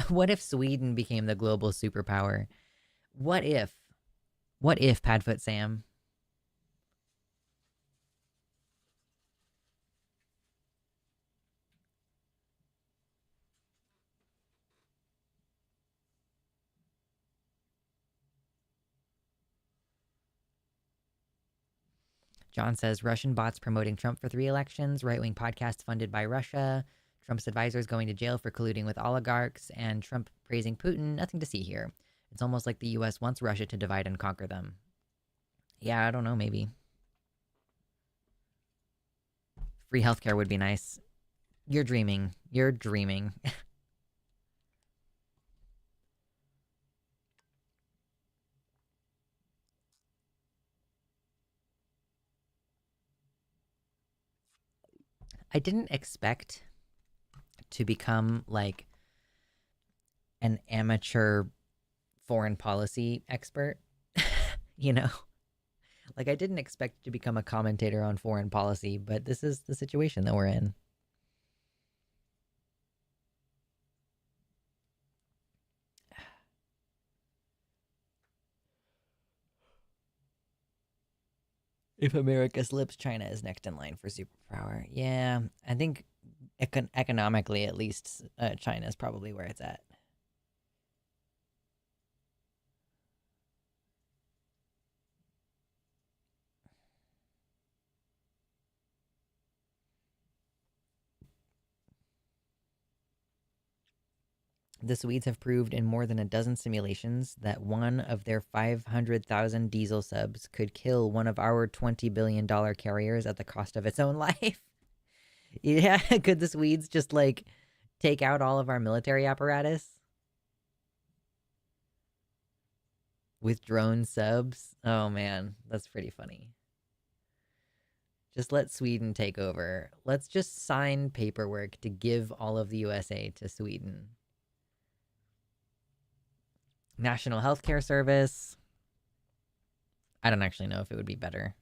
What if Sweden became the global superpower? What if? What if, Padfoot Sam? John says Russian bots promoting Trump for 3 elections, right wing podcasts funded by Russia, Trump's advisors going to jail for colluding with oligarchs, and Trump praising Putin. Nothing to see here. It's almost like the US wants Russia to divide and conquer them. Yeah, I don't know, maybe. Free healthcare would be nice. You're dreaming. You're dreaming. I didn't expect to become like an amateur foreign policy expert. you know, like I didn't expect to become a commentator on foreign policy, but this is the situation that we're in. If America slips, China is next in line for superpower. Yeah, I think economically, at least, China is probably where it's at. The Swedes have proved in more than a dozen simulations that one of their 500,000 diesel subs could kill one of our $20 billion carriers at the cost of its own life. Yeah, could the Swedes just like take out all of our military apparatus with drone subs? Oh man, that's pretty funny. Just let Sweden take over. Let's just sign paperwork to give all of the USA to Sweden. National Healthcare Service. I don't actually know if it would be better.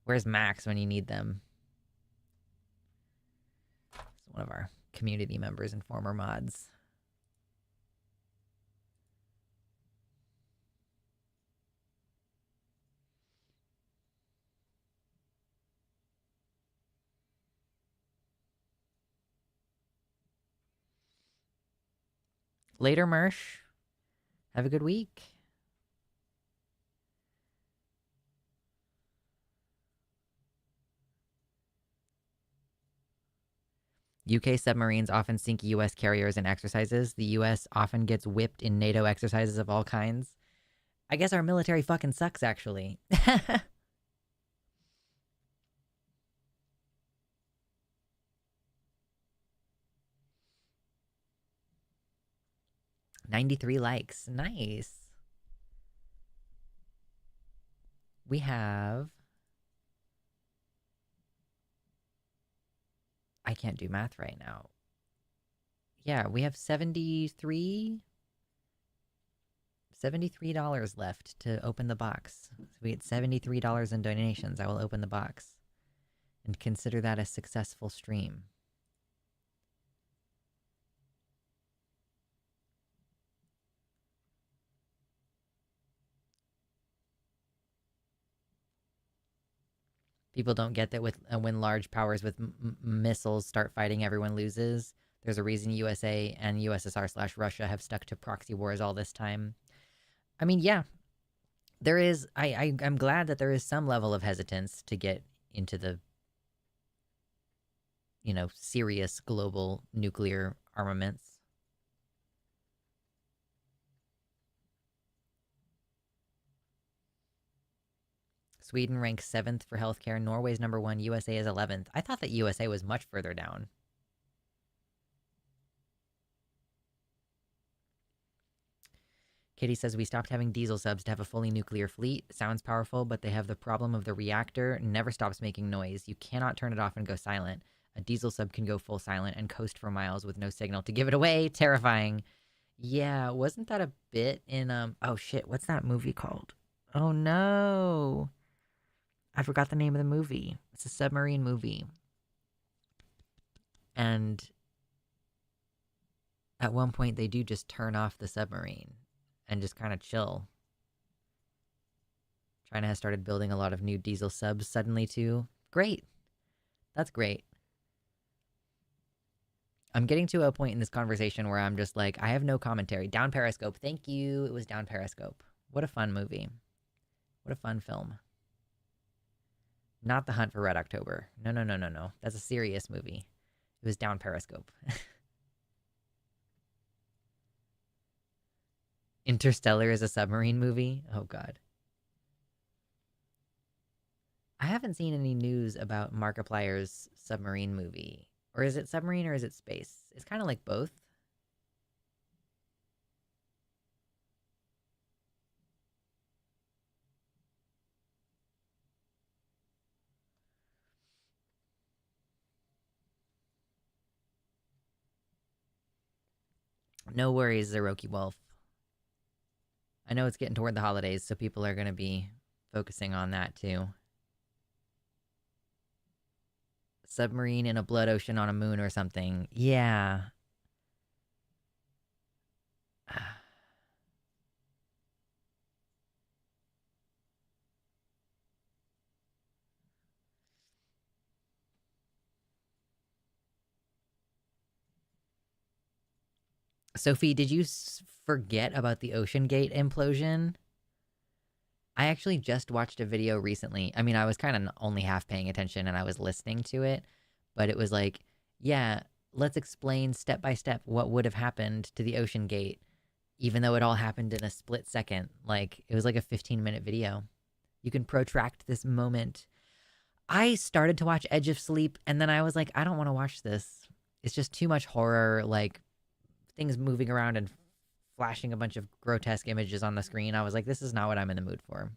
Where's Max when you need them? It's one of our community members and former mods. Later, Mersh. Have a good week. UK submarines often sink US carriers in exercises. The US often gets whipped in NATO exercises of all kinds. I guess our military fucking sucks, actually. 93 likes. Nice. We have... I can't do math right now. Yeah, we have $73 left to open the box. So we get $73 in donations. I will open the box and consider that a successful stream. People don't get that with when large powers with missiles start fighting, everyone loses. There's a reason USA and USSR/Russia have stuck to proxy wars all this time. I mean, yeah, there is. I'm glad that there is some level of hesitance to get into the, serious global nuclear armaments. Sweden ranks 7th for healthcare. Norway's number 1. USA is 11th. I thought that USA was much further down. Kitty says we stopped having diesel subs to have a fully nuclear fleet. Sounds powerful, but they have the problem of the reactor never stops making noise. You cannot turn it off and go silent. A diesel sub can go full silent and coast for miles with no signal to give it away. Terrifying. Yeah, wasn't that a bit in oh shit, what's that movie called? Oh no. I forgot the name of the movie. It's a submarine movie. And at one point they do just turn off the submarine and just kind of chill. China has started building a lot of new diesel subs suddenly too. Great. That's great. I'm getting to a point in this conversation where I'm just like, I have no commentary. Down Periscope. Thank you. It was Down Periscope. What a fun movie. What a fun film. Not The Hunt for Red October. No. That's a serious movie. It was Down Periscope. Interstellar is a submarine movie? Oh, God. I haven't seen any news about Markiplier's submarine movie. Or is it submarine or is it space? It's kind of like both. No worries, Zeroki Wolf. I know it's getting toward the holidays, so people are going to be focusing on that too. Submarine in a blood ocean on a moon or something. Yeah. Sophie, did you forget about the Ocean Gate implosion? I actually just watched a video recently. I mean, I was kind of only half paying attention and I was listening to it, but it was like, yeah, let's explain step by step what would have happened to the Ocean Gate, even though it all happened in a split second. Like, it was like a 15-minute video. You can protract this moment. I started to watch Edge of Sleep, and then I was like, I don't want to watch this. It's just too much horror, like things moving around and flashing a bunch of grotesque images on the screen. I was like, this is not what I'm in the mood for.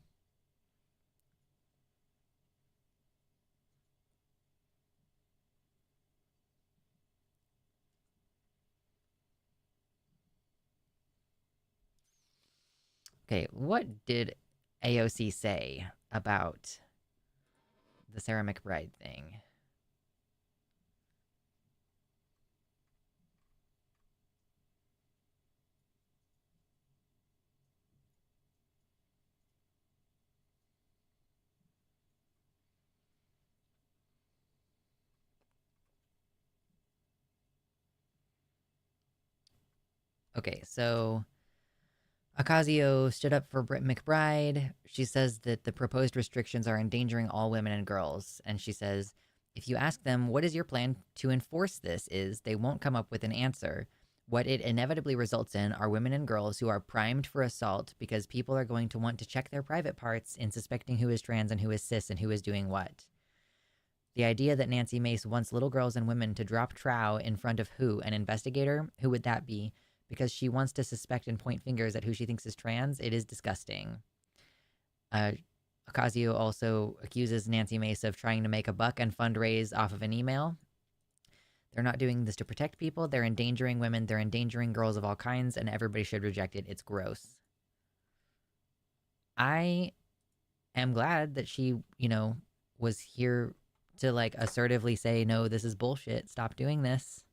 Okay, what did AOC say about the Sarah McBride thing? Okay, so Ocasio stood up for McBride. She says that the proposed restrictions are endangering all women and girls. And she says, if you ask them, what is your plan to enforce this is, they won't come up with an answer. What it inevitably results in are women and girls who are primed for assault because people are going to want to check their private parts in suspecting who is trans and who is cis and who is doing what. The idea that Nancy Mace wants little girls and women to drop trow in front of who? An investigator? Who would that be? Because she wants to suspect and point fingers at who she thinks is trans, it is disgusting. Ocasio also accuses Nancy Mace of trying to make a buck and fundraise off of an email. They're not doing this to protect people. They're endangering women. They're endangering girls of all kinds, and everybody should reject it. It's gross. I am glad that she, was here to, like, assertively say, no, this is bullshit. Stop doing this.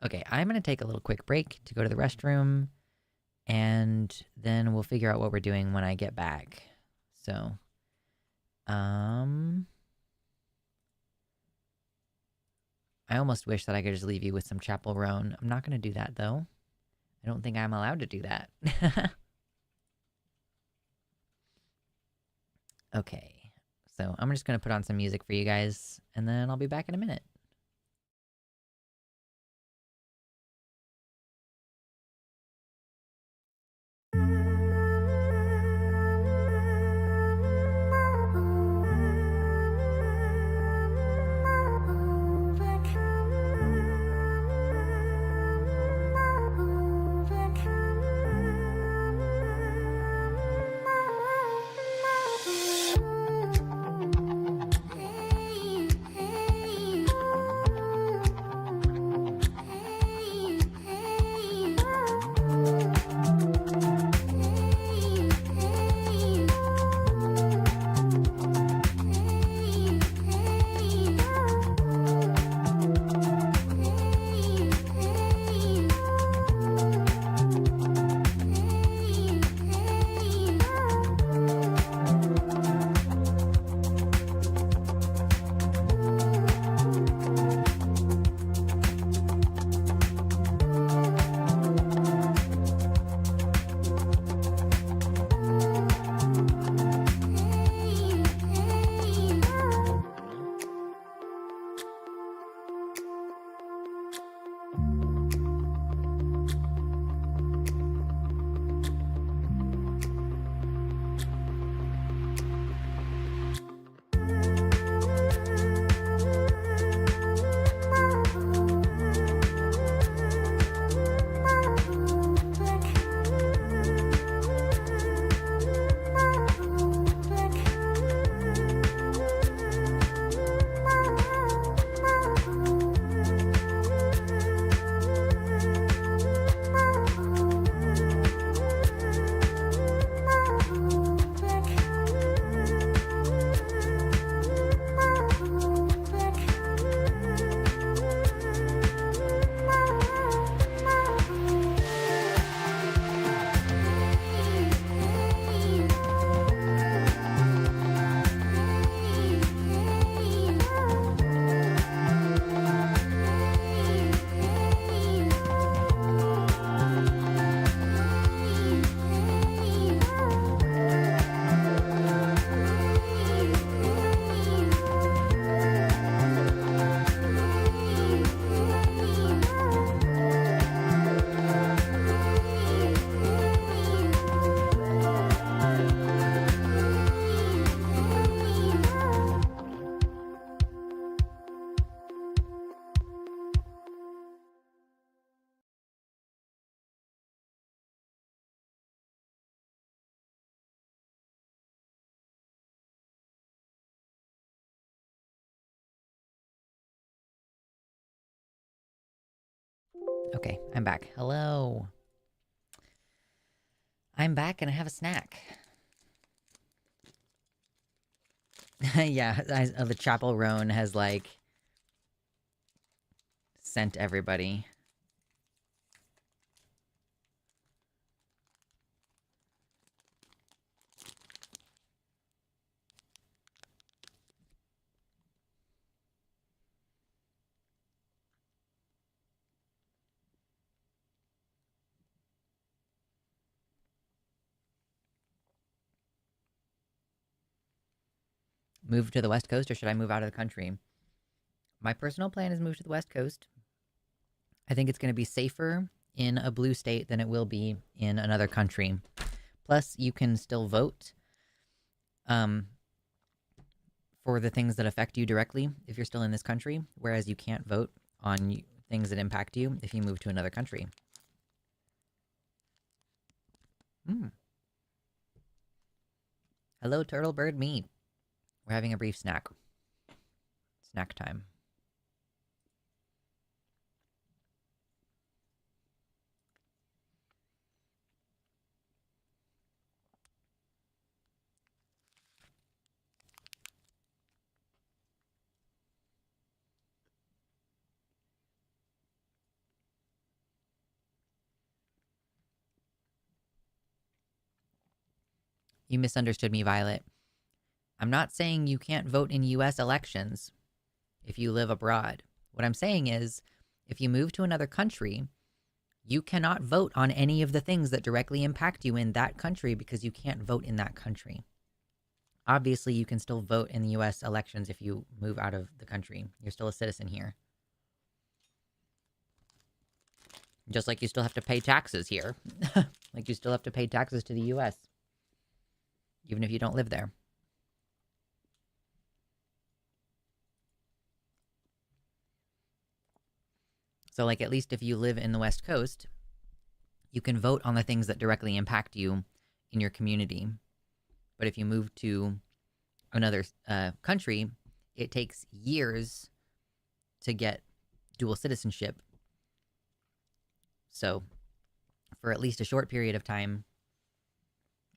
Okay, I'm going to take a little quick break to go to the restroom, and then we'll figure out what we're doing when I get back. So, I almost wish that I could just leave you with some Chapel Roan. I'm not going to do that, though. I don't think I'm allowed to do that. Okay, so I'm just going to put on some music for you guys, and then I'll be back in a minute. Okay, I'm back. Hello. I'm back and I have a snack. Yeah, the Chapel Roan has like sent everybody. Move to the West Coast or should I move out of the country? My personal plan is move to the West Coast. I think it's going to be safer in a blue state than it will be in another country. Plus, you can still vote um, for the things that affect you directly if you're still in this country, whereas you can't vote on things that impact you if you move to another country. Mm. Hello, turtle bird meat. We're having a brief snack. Snack time. You misunderstood me, Violet. I'm not saying you can't vote in US elections if you live abroad. What I'm saying is, if you move to another country, you cannot vote on any of the things that directly impact you in that country because you can't vote in that country. Obviously, you can still vote in the US elections if you move out of the country. You're still a citizen here. Just like you still have to pay taxes here. Like you still have to pay taxes to the US, even if you don't live there. So, like, at least if you live in the West Coast, you can vote on the things that directly impact you in your community. But if you move to another country, it takes years to get dual citizenship. So, for at least a short period of time,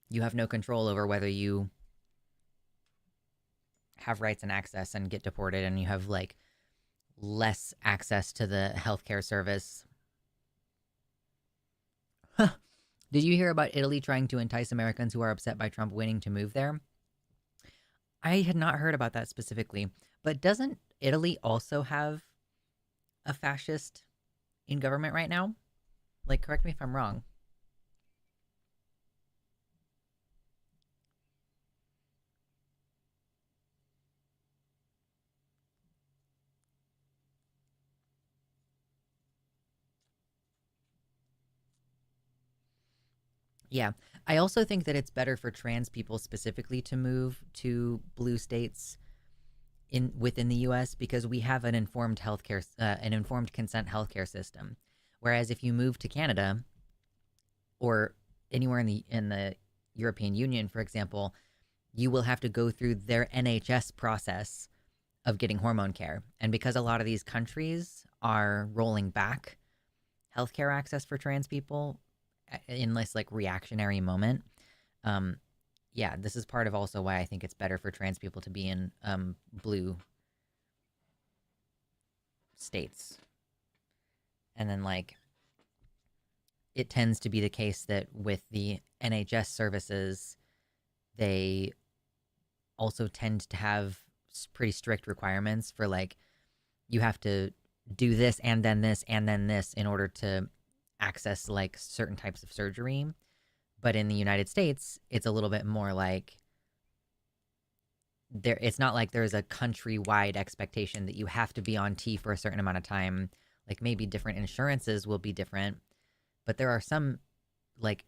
you have no control over whether you have rights and access and get deported and you have like less access to the healthcare service. Did you hear about Italy trying to entice Americans who are upset by Trump winning to move there? I had not heard about that specifically, but doesn't Italy also have a fascist in government right now? Like, correct me if I'm wrong. Yeah. I also think that it's better for trans people specifically to move to blue states in within the US because we have an informed consent healthcare system. Whereas if you move to Canada or anywhere in the European Union, for example, you will have to go through their NHS process of getting hormone care. And because a lot of these countries are rolling back healthcare access for trans people in this like reactionary moment, um, yeah, this is part of also why I think it's better for trans people to be in blue states. And then like it tends to be the case that with the NHS services, they also tend to have pretty strict requirements for like you have to do this and then this and then this in order to access like certain types of surgery. But in the United States, it's a little bit more like there it's not like there's a countrywide expectation that you have to be on T for a certain amount of time. Like maybe different insurances will be different, but there are like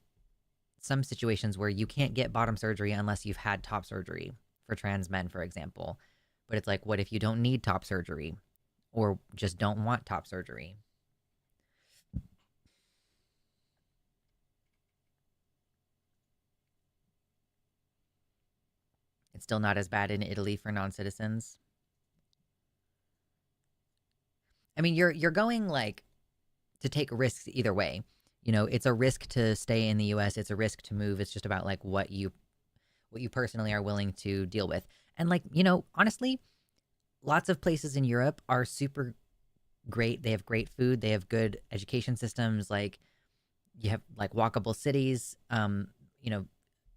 some situations where you can't get bottom surgery unless you've had top surgery for trans men, for example. But it's like, what if you don't need top surgery or just don't want top surgery? It's still not as bad in Italy for non-citizens. I mean, you're going like to take risks either way. You know, it's a risk to stay in the US, it's a risk to move. It's just about like what you personally are willing to deal with. And like, you know, honestly, lots of places in Europe are super great. They have great food, they have good education systems, like you have like walkable cities, you know,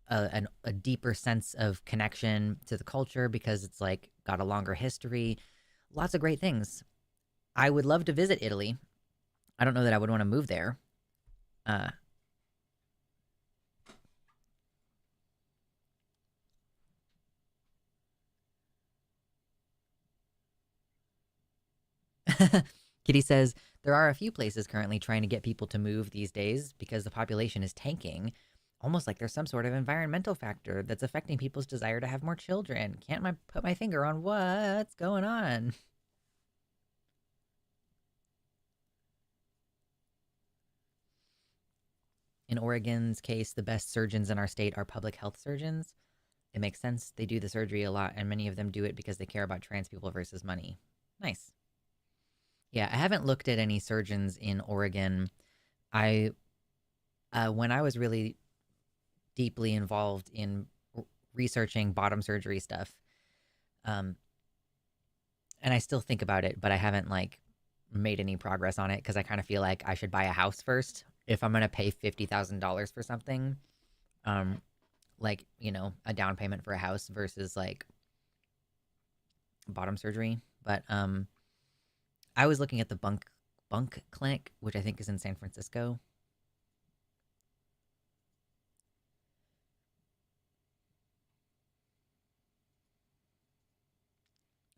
a deeper sense of connection to the culture because it's like got a longer history. Lots of great things. I would love to visit Italy. I don't know that I would want to move there. Uh, Kitty says there are a few places currently trying to get people to move these days because the population is tanking. Almost like there's some sort of environmental factor that's affecting people's desire to have more children. Can't put my finger on what's going on. In Oregon's case, the best surgeons in our state are public health surgeons. It makes sense. They do the surgery a lot, and many of them do it because they care about trans people versus money. Nice. Yeah, I haven't looked at any surgeons in Oregon. I when I was really deeply involved in researching bottom surgery stuff, um, and I still think about it, but I haven't like made any progress on it because I kind of feel like I should buy a house first if I'm gonna pay $50,000 for something. Um, like you know, a down payment for a house versus like bottom surgery. But I was looking at the bunk clinic, which I think is in San Francisco.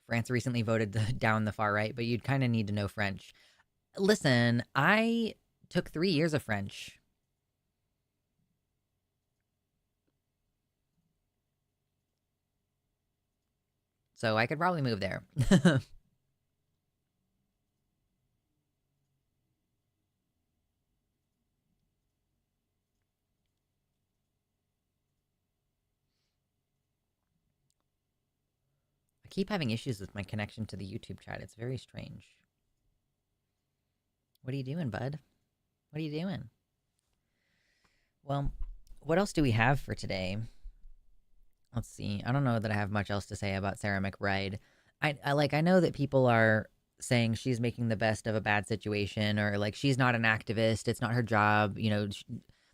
France recently voted down the far right, but you'd kind of need to know French. Listen, I took 3 years of French. So I could probably move there. I keep having issues with my connection to the YouTube chat. It's very strange. What are you doing, bud? What are you doing? Well, what else do we have for today? Let's see. I don't know that I have much else to say about Sarah McBride. I know that people are saying she's making the best of a bad situation or like she's not an activist, it's not her job, you know,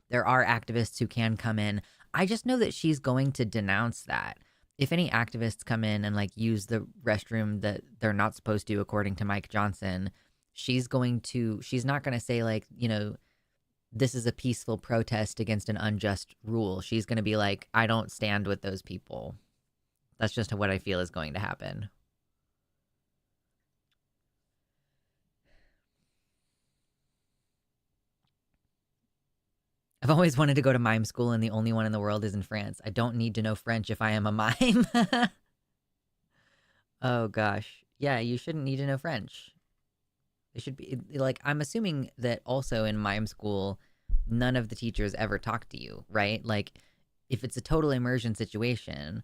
there are activists who can come in. I just know that she's going to denounce that. If any activists come in and like use the restroom that they're not supposed to according to Mike Johnson, she's not going to say like, you know, this is a peaceful protest against an unjust rule. She's going to be like, I don't stand with those people. That's just what I feel is going to happen. I've always wanted to go to mime school, and the only one in the world is in France. I don't need to know French if I am a mime. Oh, gosh. Yeah, you shouldn't need to know French. It should be like, I'm assuming that also in mime school, none of the teachers ever talk to you, right? Like, if it's a total immersion situation,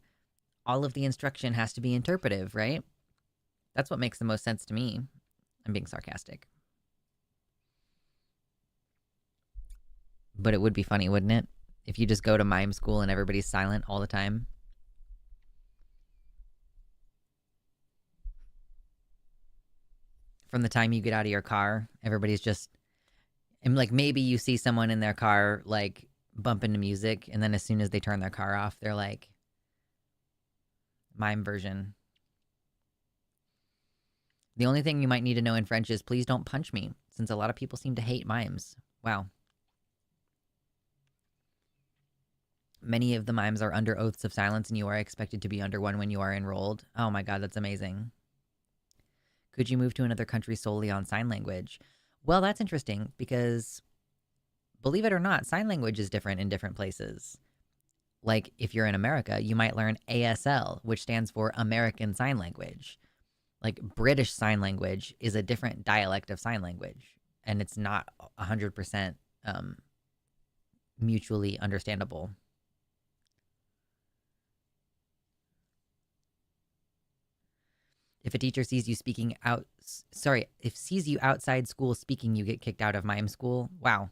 all of the instruction has to be interpretive, right? That's what makes the most sense to me. I'm being sarcastic. But it would be funny, wouldn't it? If you just go to mime school and everybody's silent all the time. From the time you get out of your car, everybody's just, and like maybe you see someone in their car like bump into music, and then as soon as they turn their car off, they're like, mime version. The only thing you might need to know in French is please don't punch me, since a lot of people seem to hate mimes. Wow. Many of the mimes are under oaths of silence, and you are expected to be under one when you are enrolled. Oh my god, that's amazing. Could you move to another country solely on sign language? Well, that's interesting because, believe it or not, sign language is different in different places. Like, if you're in America, you might learn ASL, which stands for American Sign Language. Like, British Sign Language is a different dialect of sign language, and it's not 100% mutually understandable. If a teacher sees you speaking out, sorry, if sees you outside school speaking, you get kicked out of mime school. Wow.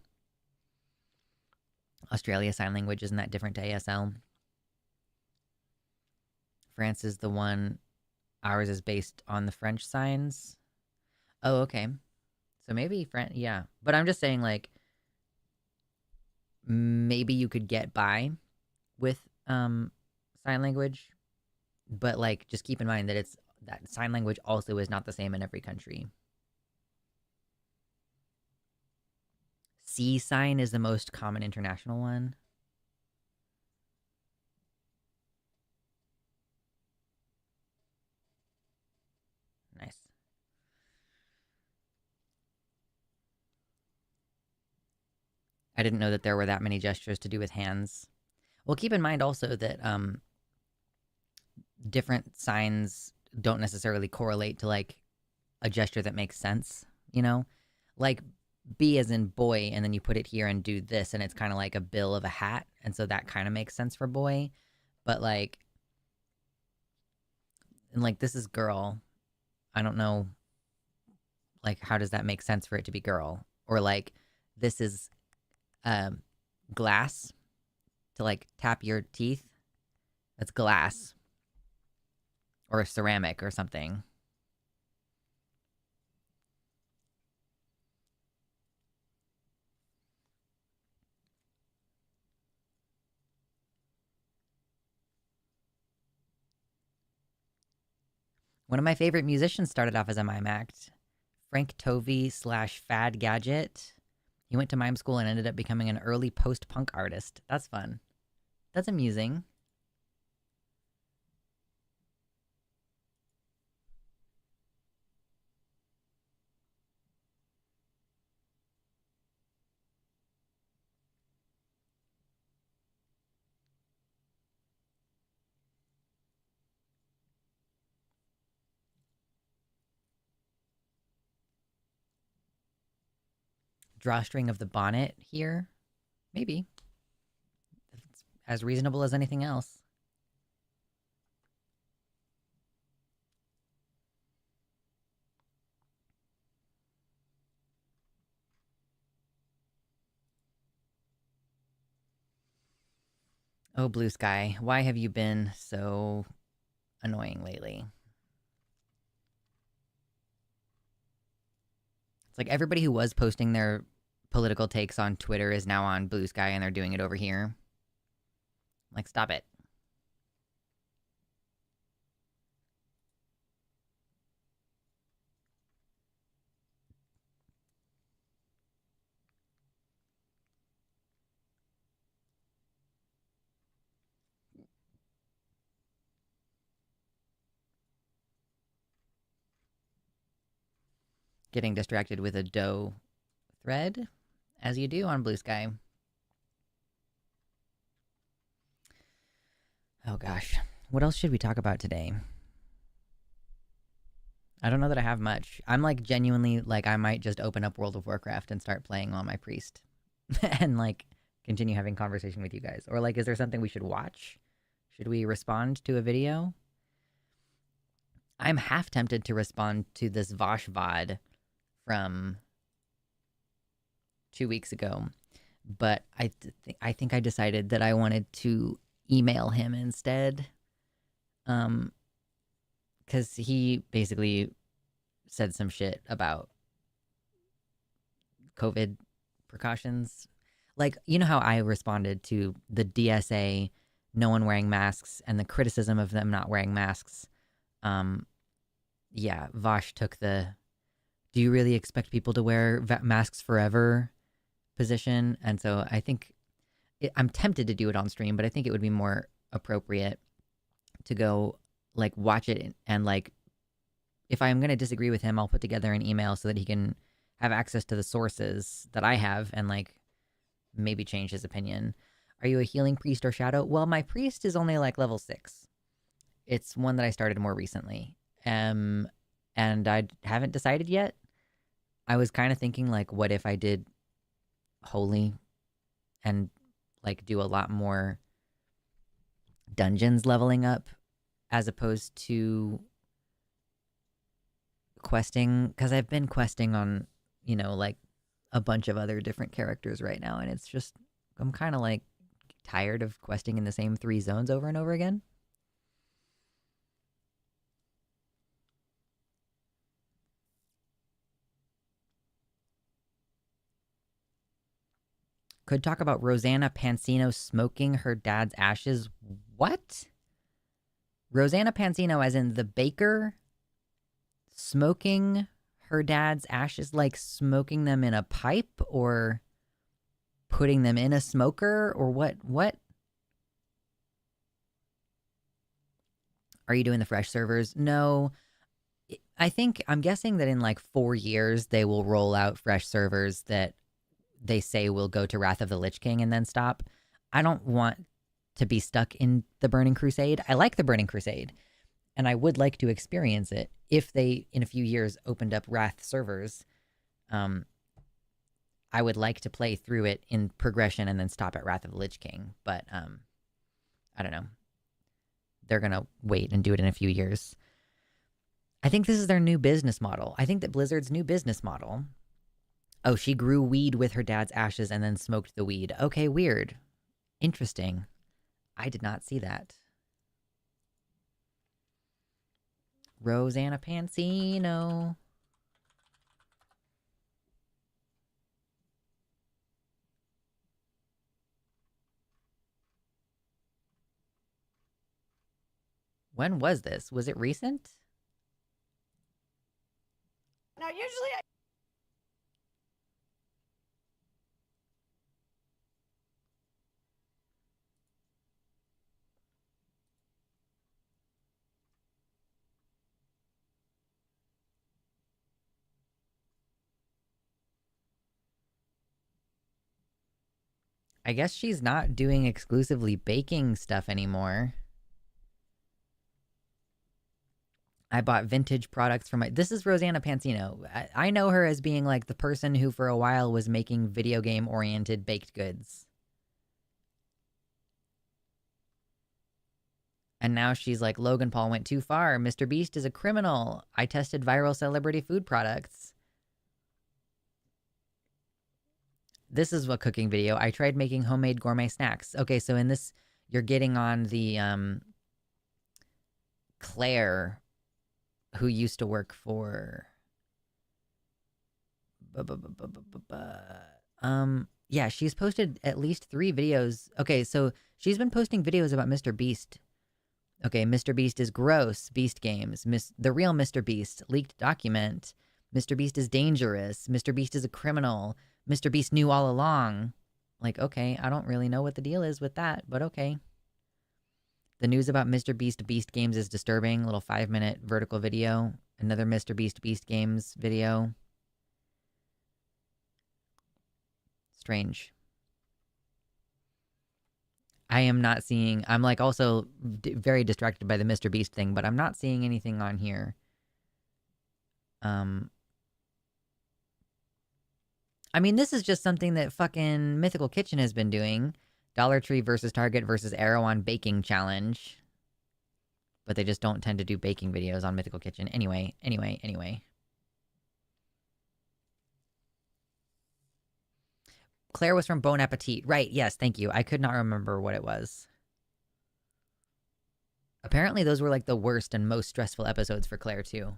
Australia sign language, isn't that different to ASL? France is the one. Ours is based on the French signs. Oh, okay. So maybe French, yeah. But I'm just saying, like, maybe you could get by with sign language, but like, just keep in mind that that sign language also is not the same in every country. C sign is the most common international one. Nice. I didn't know that there were that many gestures to do with hands. Well, keep in mind also that different signs don't necessarily correlate to like a gesture that makes sense, you know? Like B as in boy, and then you put it here and do this, and it's kind of like a bill of a hat, and so that kind of makes sense for boy. But like, and like this is girl. I don't know, like how does that make sense for it to be girl? Or like this is glass to like tap your teeth. That's glass or ceramic or something. One of my favorite musicians started off as a mime act. Frank Tovey slash Fad Gadget. He went to mime school and ended up becoming an early post-punk artist. That's fun. That's amusing. Drawstring of the bonnet here. Maybe. It's as reasonable as anything else. Oh, Blue Sky, why have you been so annoying lately? It's like everybody who was posting their political takes on Twitter is now on Blue Sky and they're doing it over here. Like, stop it. Getting distracted with a doe thread, as you do on Blue Sky. Oh gosh. What else should we talk about today? I don't know that I have much. I'm like genuinely like I might just open up World of Warcraft and start playing on my priest and like continue having conversation with you guys. Or like is there something we should watch? Should we respond to a video? I'm half tempted to respond to this Vosh VOD from 2 weeks ago, but I think I decided that I wanted to email him instead. Because he basically said some shit about COVID precautions. Like, you know how I responded to the DSA, no one wearing masks, and the criticism of them not wearing masks. Yeah, Vosh took the, do you really expect people to wear masks forever position? And so I think, I'm tempted to do it on stream, but I think it would be more appropriate to go like watch it and like if I'm going to disagree with him, I'll put together an email so that he can have access to the sources that I have and like maybe change his opinion. Are you a healing priest or shadow? Well, my priest is only like level 6. It's one that I started more recently. And I haven't decided yet. I was kind of thinking like what if I did holy and like do a lot more dungeons leveling up as opposed to questing, because I've been questing on, like a bunch of other different characters right now, and it's just, I'm kind of like tired of questing in the same 3 zones over and over again. Could talk about Rosanna Pansino smoking her dad's ashes. What? Rosanna Pansino, as in the baker, smoking her dad's ashes, like smoking them in a pipe or putting them in a smoker, or what? What? Are you doing the fresh servers? No. I'm guessing that in like 4 years, they will roll out fresh servers that they say will go to Wrath of the Lich King and then stop. I don't want to be stuck in the Burning Crusade. I like the Burning Crusade, and I would like to experience it. If they, in a few years, opened up Wrath servers, I would like to play through it in progression and then stop at Wrath of the Lich King. But I don't know. They're going to wait and do it in a few years. I think this is their new business model. I think that Blizzard's new business model... Oh, she grew weed with her dad's ashes and then smoked the weed. Okay, weird. Interesting. I did not see that. Rosanna Pansino. When was this? Was it recent? Now, usually I guess she's not doing exclusively baking stuff anymore. I bought vintage products from my... This is Rosanna Pansino. I know her as being like the person who for a while was making video game-oriented baked goods. And now she's like, Logan Paul went too far. Mr. Beast is a criminal. I tested viral celebrity food products. This is a cooking video. I tried making homemade gourmet snacks. Okay, so in this, you're getting on the Claire, who used to work for... Yeah, she's posted at least 3 videos. Okay, so she's been posting videos about Mr. Beast. Okay, Mr. Beast is gross. Beast Games. The real Mr. Beast. Leaked document. Mr. Beast is dangerous. Mr. Beast is a criminal. Mr. Beast knew all along. Like, okay, I don't really know what the deal is with that, but okay. The news about Mr. Beast Beast Games is disturbing. Little 5-minute vertical video. Another Mr. Beast Beast Games video. Strange. I am not seeing... I'm like also very distracted by the Mr. Beast thing, but I'm not seeing anything on here. I mean, this is just something that fucking Mythical Kitchen has been doing. Dollar Tree versus Target versus Arrow on baking challenge. But they just don't tend to do baking videos on Mythical Kitchen. Anyway. Claire was from Bon Appetit. Right, yes, thank you. I could not remember what it was. Apparently those were like the worst and most stressful episodes for Claire too.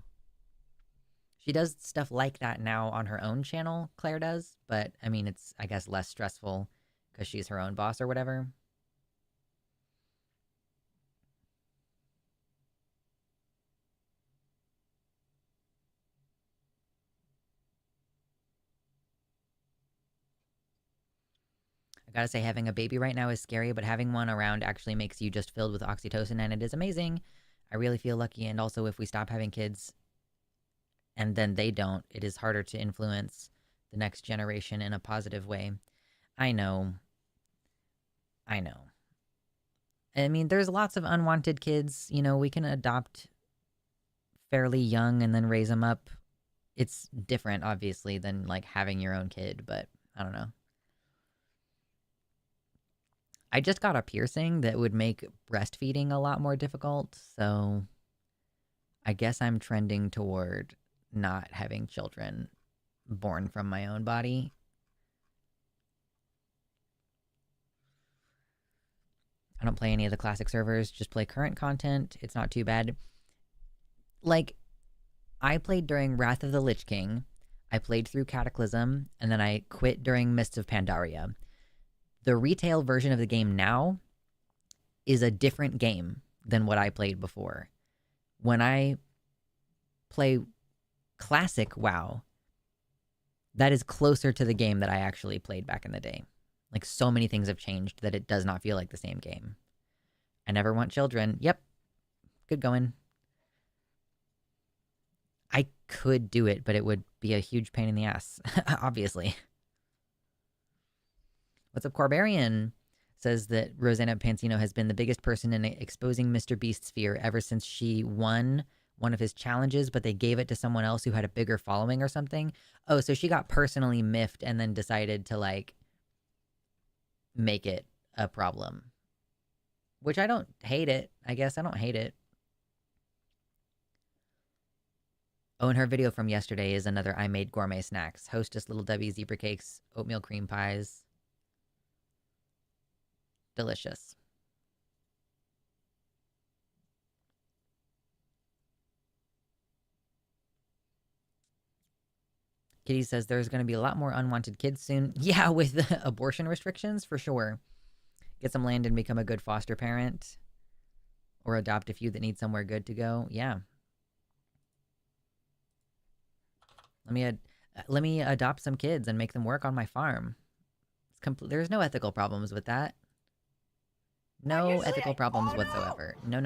She does stuff like that now on her own channel, Claire does. But, I mean, it's, I guess, less stressful because she's her own boss or whatever. I gotta say, having a baby right now is scary, but having one around actually makes you just filled with oxytocin, and it is amazing. I really feel lucky, and also if we stop having kids and then they don't, it is harder to influence the next generation in a positive way. I know. I mean, there's lots of unwanted kids. You know, we can adopt fairly young and then raise them up. It's different, obviously, than, like, having your own kid, but I don't know. I just got a piercing that would make breastfeeding a lot more difficult, so I guess I'm trending toward not having children born from my own body. I don't play any of the classic servers, just play current content. It's not too bad. Like, I played during Wrath of the Lich King, I played through Cataclysm, and then I quit during Mists of Pandaria. The retail version of the game now is a different game than what I played before. When I play classic WoW, that is closer to the game that I actually played back in the day. Like, so many things have changed that it does not feel like the same game. I never want children. Yep. Good going. I could do it, but it would be a huge pain in the ass, obviously. What's up, Corbarian? Says that Rosanna Pansino has been the biggest person in exposing Mr. Beast's fear ever since she won one of his challenges, but they gave it to someone else who had a bigger following or something. Oh, so she got personally miffed and then decided to, like, make it a problem. Which I don't hate it. I guess I don't hate it. Oh, and her video from yesterday is another I made gourmet snacks. Hostess Little Debbie zebra cakes, oatmeal cream pies. Delicious. Kitty says there's going to be a lot more unwanted kids soon. Yeah, with abortion restrictions, for sure. Get some land and become a good foster parent. Or adopt a few that need somewhere good to go. Yeah. Let me adopt some kids and make them work on my farm. There's no ethical problems with that. No ethical problems whatsoever. No.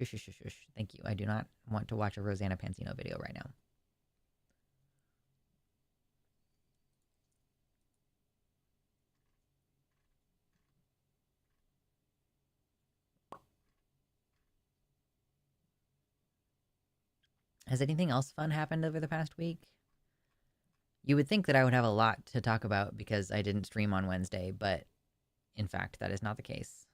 Shush. Thank you. I do not want to watch a Rosanna Pansino video right now. Has anything else fun happened over the past week? You would think that I would have a lot to talk about because I didn't stream on Wednesday, but in fact, that is not the case.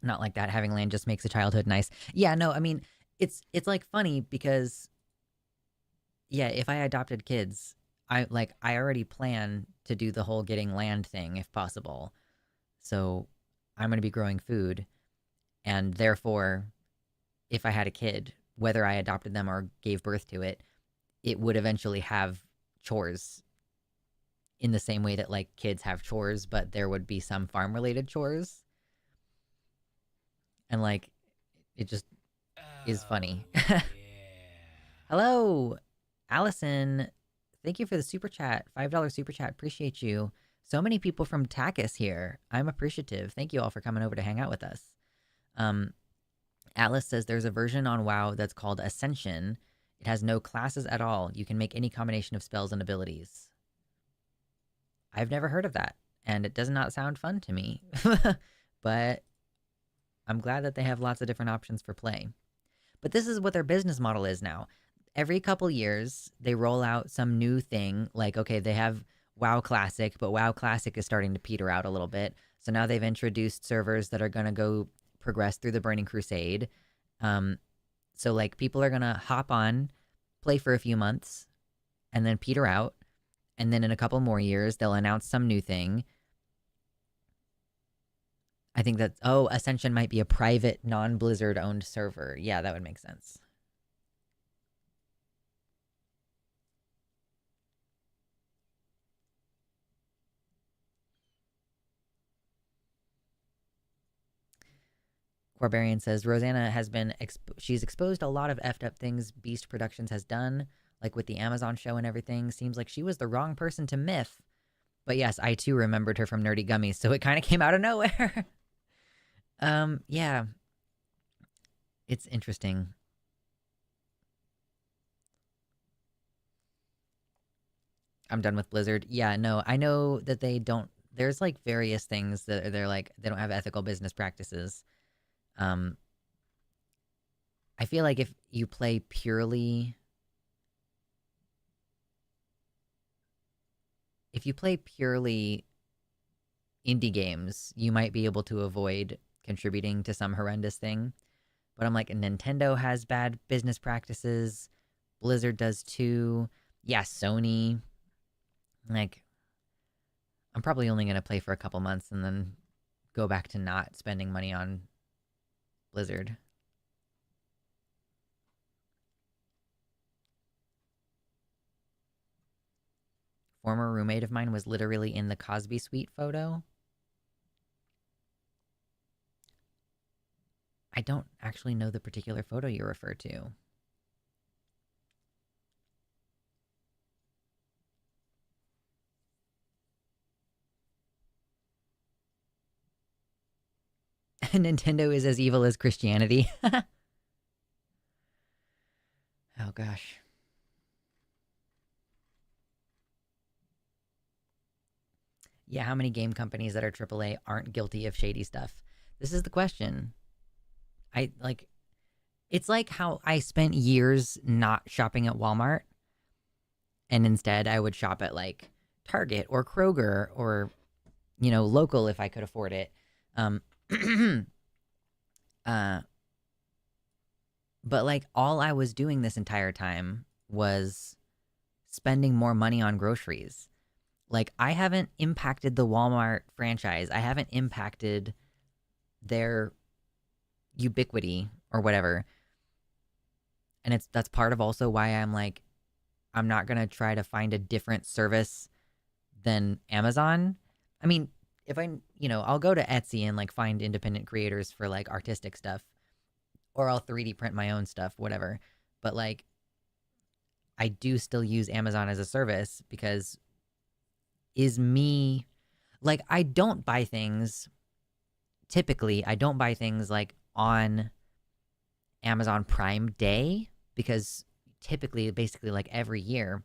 Not like that. Having land just makes a childhood nice. Yeah, no, I mean, it's like funny because, yeah, if I adopted kids, I already plan to do the whole getting land thing if possible. So I'm going to be growing food. And therefore, if I had a kid, whether I adopted them or gave birth to it, it would eventually have chores in the same way that, like, kids have chores, but there would be some farm-related chores. And, like, it just is funny. Yeah. Hello, Allison. Thank you for the super chat. $5 super chat. Appreciate you. So many people from Takis here. I'm appreciative. Thank you all for coming over to hang out with us. Alice says there's a version on WoW that's called Ascension. It has no classes at all. You can make any combination of spells and abilities. I've never heard of that, and it does not sound fun to me. But I'm glad that they have lots of different options for play. But this is what their business model is now. Every couple years, they roll out some new thing. Like, okay, they have WoW Classic, but WoW Classic is starting to peter out a little bit. So now they've introduced servers that are going to go progress through the Burning Crusade. So, like, people are going to hop on, play for a few months, and then peter out. And then in a couple more years, they'll announce some new thing. I think that, Ascension might be a private, non-Blizzard owned server. Yeah, that would make sense. Barbarian says, Rosanna has been, she's exposed a lot of effed up things Beast Productions has done, like with the Amazon show and everything. Seems like she was the wrong person to myth. But yes, I too remembered her from Nerdy Gummies, so it kind of came out of nowhere. Yeah. It's interesting. I'm done with Blizzard. Yeah, no, I know that they don't, there's like various things that they're like, they don't have ethical business practices. I feel like if you play purely indie games, you might be able to avoid contributing to some horrendous thing. But I'm like, Nintendo has bad business practices. Blizzard does too. Yeah, Sony. Like, I'm probably only going to play for a couple months and then go back to not spending money on Blizzard. Former roommate of mine was literally in the Cosby Suite photo. I don't actually know the particular photo you refer to. Nintendo is as evil as Christianity. Oh gosh. Yeah, how many game companies that are AAA aren't guilty of shady stuff? This is the question. I like it's like how I spent years not shopping at Walmart and instead I would shop at like Target or Kroger or local if I could afford it. Um uh but like all I was doing this entire time was spending more money on groceries. Like I haven't impacted the Walmart franchise. I haven't impacted their ubiquity or whatever. And that's part of also why I'm like I'm not going to try to find a different service than Amazon. I mean, if I'll go to Etsy and like find independent creators for like artistic stuff or I'll 3D print my own stuff, whatever. But like I do still use Amazon as a service because is me like I don't buy things typically I don't buy things like on Amazon Prime Day because typically basically like every year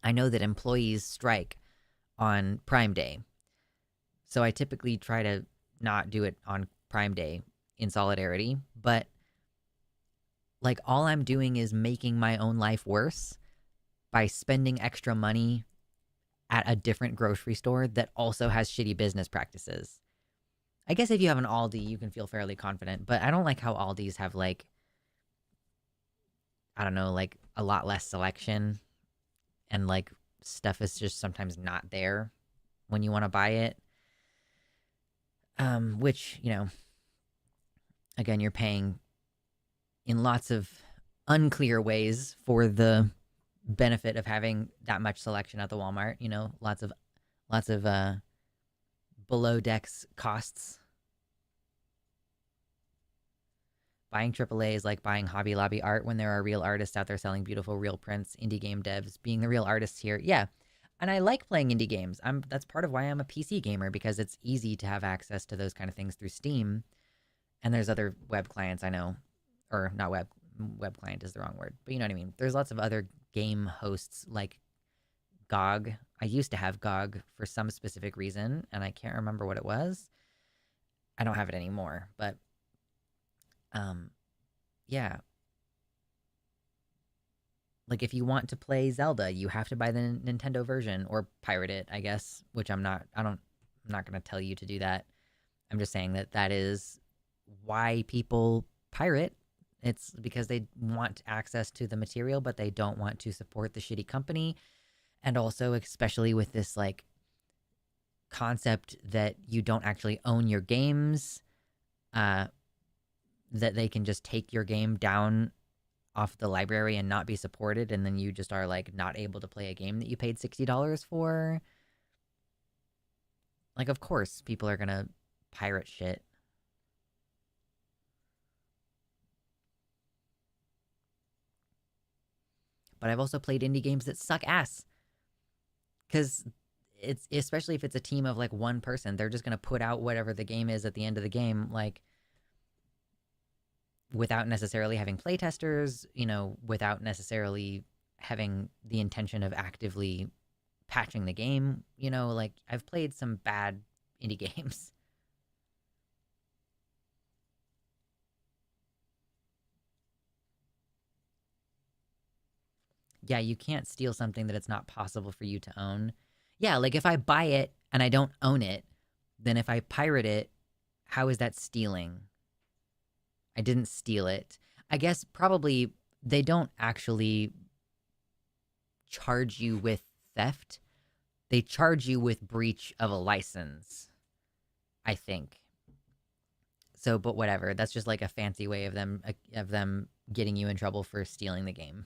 I know that employees strike on Prime Day. So I typically try to not do it on Prime Day in solidarity, but like all I'm doing is making my own life worse by spending extra money at a different grocery store that also has shitty business practices. I guess if you have an Aldi, you can feel fairly confident, but I don't like how Aldis have like, I don't know, like a lot less selection and like stuff is just sometimes not there when you want to buy it. Which, again, you're paying in lots of unclear ways for the benefit of having that much selection at the Walmart, lots of below decks costs. Buying AAA is like buying Hobby Lobby art when there are real artists out there selling beautiful real prints, indie game devs being the real artists here. Yeah. And I like playing indie games. That's part of why I'm a PC gamer because it's easy to have access to those kind of things through Steam. And there's other web clients I know, or not web client is the wrong word, but you know what I mean. There's lots of other game hosts like GOG. I used to have GOG for some specific reason, and I can't remember what it was. I don't have it anymore, but yeah. Like if you want to play Zelda, you have to buy the Nintendo version or pirate it, I guess, which I'm not going to tell you to do that. I'm just saying that is why people pirate. It's because they want access to the material, but they don't want to support the shitty company. And also, especially with this like concept that you don't actually own your games, that they can just take your game down off the library and not be supported, and then you just are like not able to play a game that you paid $60 for. Like, of course, people are gonna pirate shit. But I've also played indie games that suck ass. Because it's, especially if it's a team of like one person, they're just gonna put out whatever the game is at the end of the game, like without necessarily having playtesters, without necessarily having the intention of actively patching the game. Like I've played some bad indie games. Yeah, you can't steal something that it's not possible for you to own. Yeah, like if I buy it and I don't own it, then if I pirate it, how is that stealing? I didn't steal it. I guess probably they don't actually charge you with theft. They charge you with breach of a license, I think. So, but whatever. That's just like a fancy way of them getting you in trouble for stealing the game.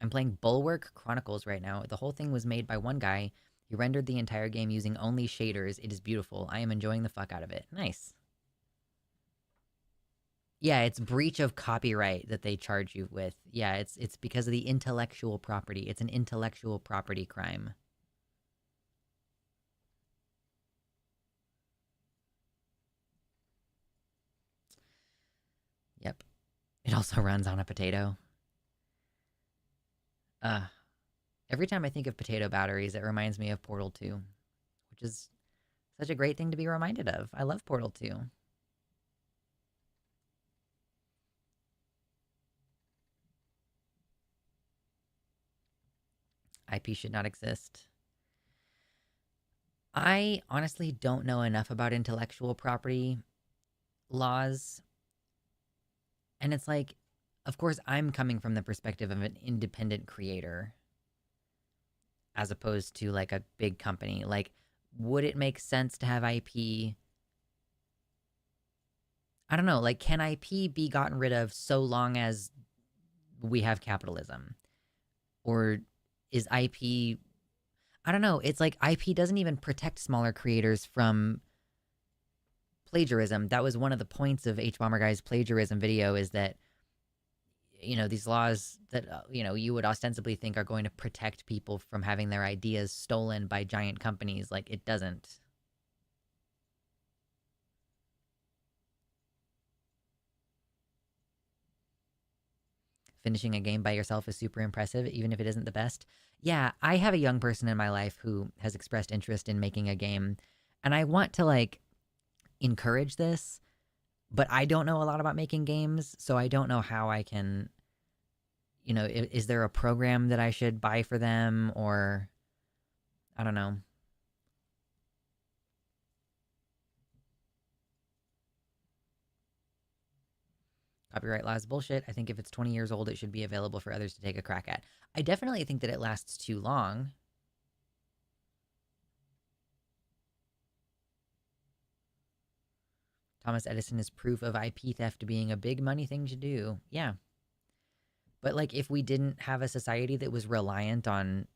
I'm playing Bulwark Chronicles right now. The whole thing was made by one guy. He rendered the entire game using only shaders. It is beautiful. I am enjoying the fuck out of it. Nice. Yeah, it's breach of copyright that they charge you with. Yeah, it's because of the intellectual property. It's an intellectual property crime. Yep. It also runs on a potato. Every time I think of potato batteries, it reminds me of Portal 2, which is such a great thing to be reminded of. I love Portal 2. IP should not exist. I honestly don't know enough about intellectual property laws. And it's like, of course, I'm coming from the perspective of an independent creator as opposed to like a big company. Like, would it make sense to have IP? I don't know. Like, can IP be gotten rid of so long as we have capitalism? Or is IP. I don't know. It's like IP doesn't even protect smaller creators from plagiarism. That was one of the points of H Bomber Guy's plagiarism video, is that, you know, these laws that, you know, you would ostensibly think are going to protect people from having their ideas stolen by giant companies. Like, it doesn't. Finishing a game by yourself is super impressive, even if it isn't the best. Yeah, I have a young person in my life who has expressed interest in making a game, and I want to, like, encourage this, but I don't know a lot about making games, so I don't know how I can, you know, is there a program that I should buy for them, or I don't know. Copyright law is bullshit. I think if it's 20 years old, it should be available for others to take a crack at. I definitely think that it lasts too long. Thomas Edison is proof of IP theft being a big money thing to do. Yeah. But, like, if we didn't have a society that was reliant on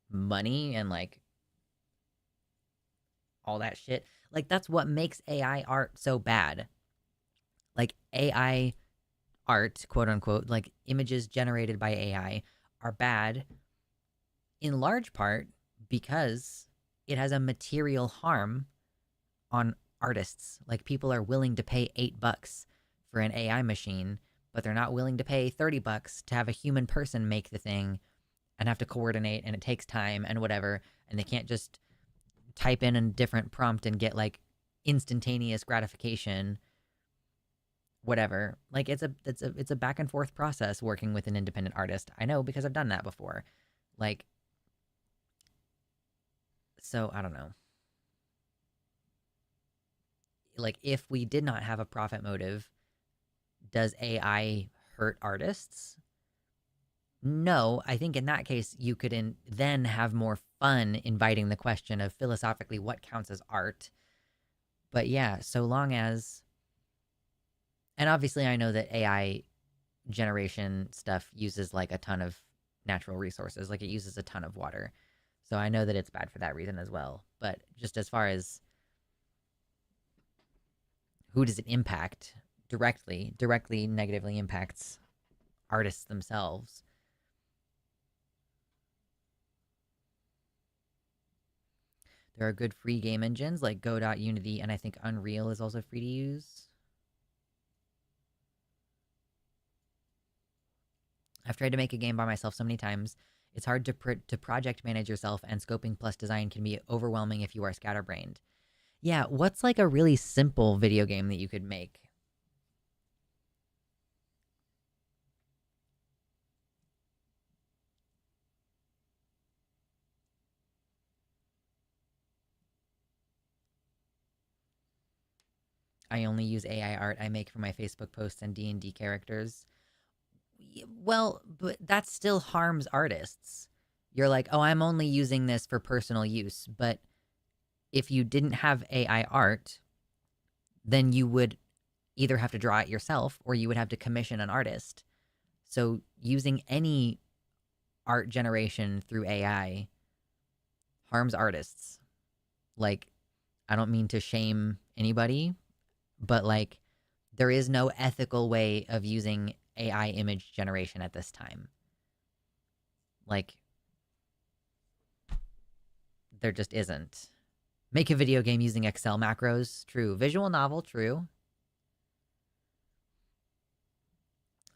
money and, like, all that shit, like, that's what makes AI art so bad. Like, AI art, quote unquote, like images generated by AI, are bad in large part because it has a material harm on artists. Like, people are willing to pay $8 for an AI machine, but they're not willing to pay $30 to have a human person make the thing and have to coordinate, and it takes time and whatever, and they can't just type in a different prompt and get like instantaneous gratification, whatever. Like, it's a back and forth process working with an independent artist. I know, because I've done that before. Like, so I don't know. Like, if we did not have a profit motive, does AI hurt artists? No, I think in that case you could then have more fun inviting the question of philosophically what counts as art. But yeah, so long as, and obviously I know that AI generation stuff uses like a ton of natural resources, like it uses a ton of water. So I know that it's bad for that reason as well. But just as far as who does it impact directly negatively impacts artists themselves. There are good free game engines like Go.Unity, and I think Unreal is also free to use. I've tried to make a game by myself so many times. It's hard to project manage yourself, and scoping plus design can be overwhelming if you are scatterbrained. Yeah, what's like a really simple video game that you could make? I only use AI art I make for my Facebook posts and D&D characters. Well, but that still harms artists. You're like, oh, I'm only using this for personal use. But if you didn't have AI art, then you would either have to draw it yourself or you would have to commission an artist. So using any art generation through AI harms artists. Like, I don't mean to shame anybody, but like, there is no ethical way of using AI image generation at this time. Like, there just isn't. Make a video game using Excel macros, true. Visual novel, true.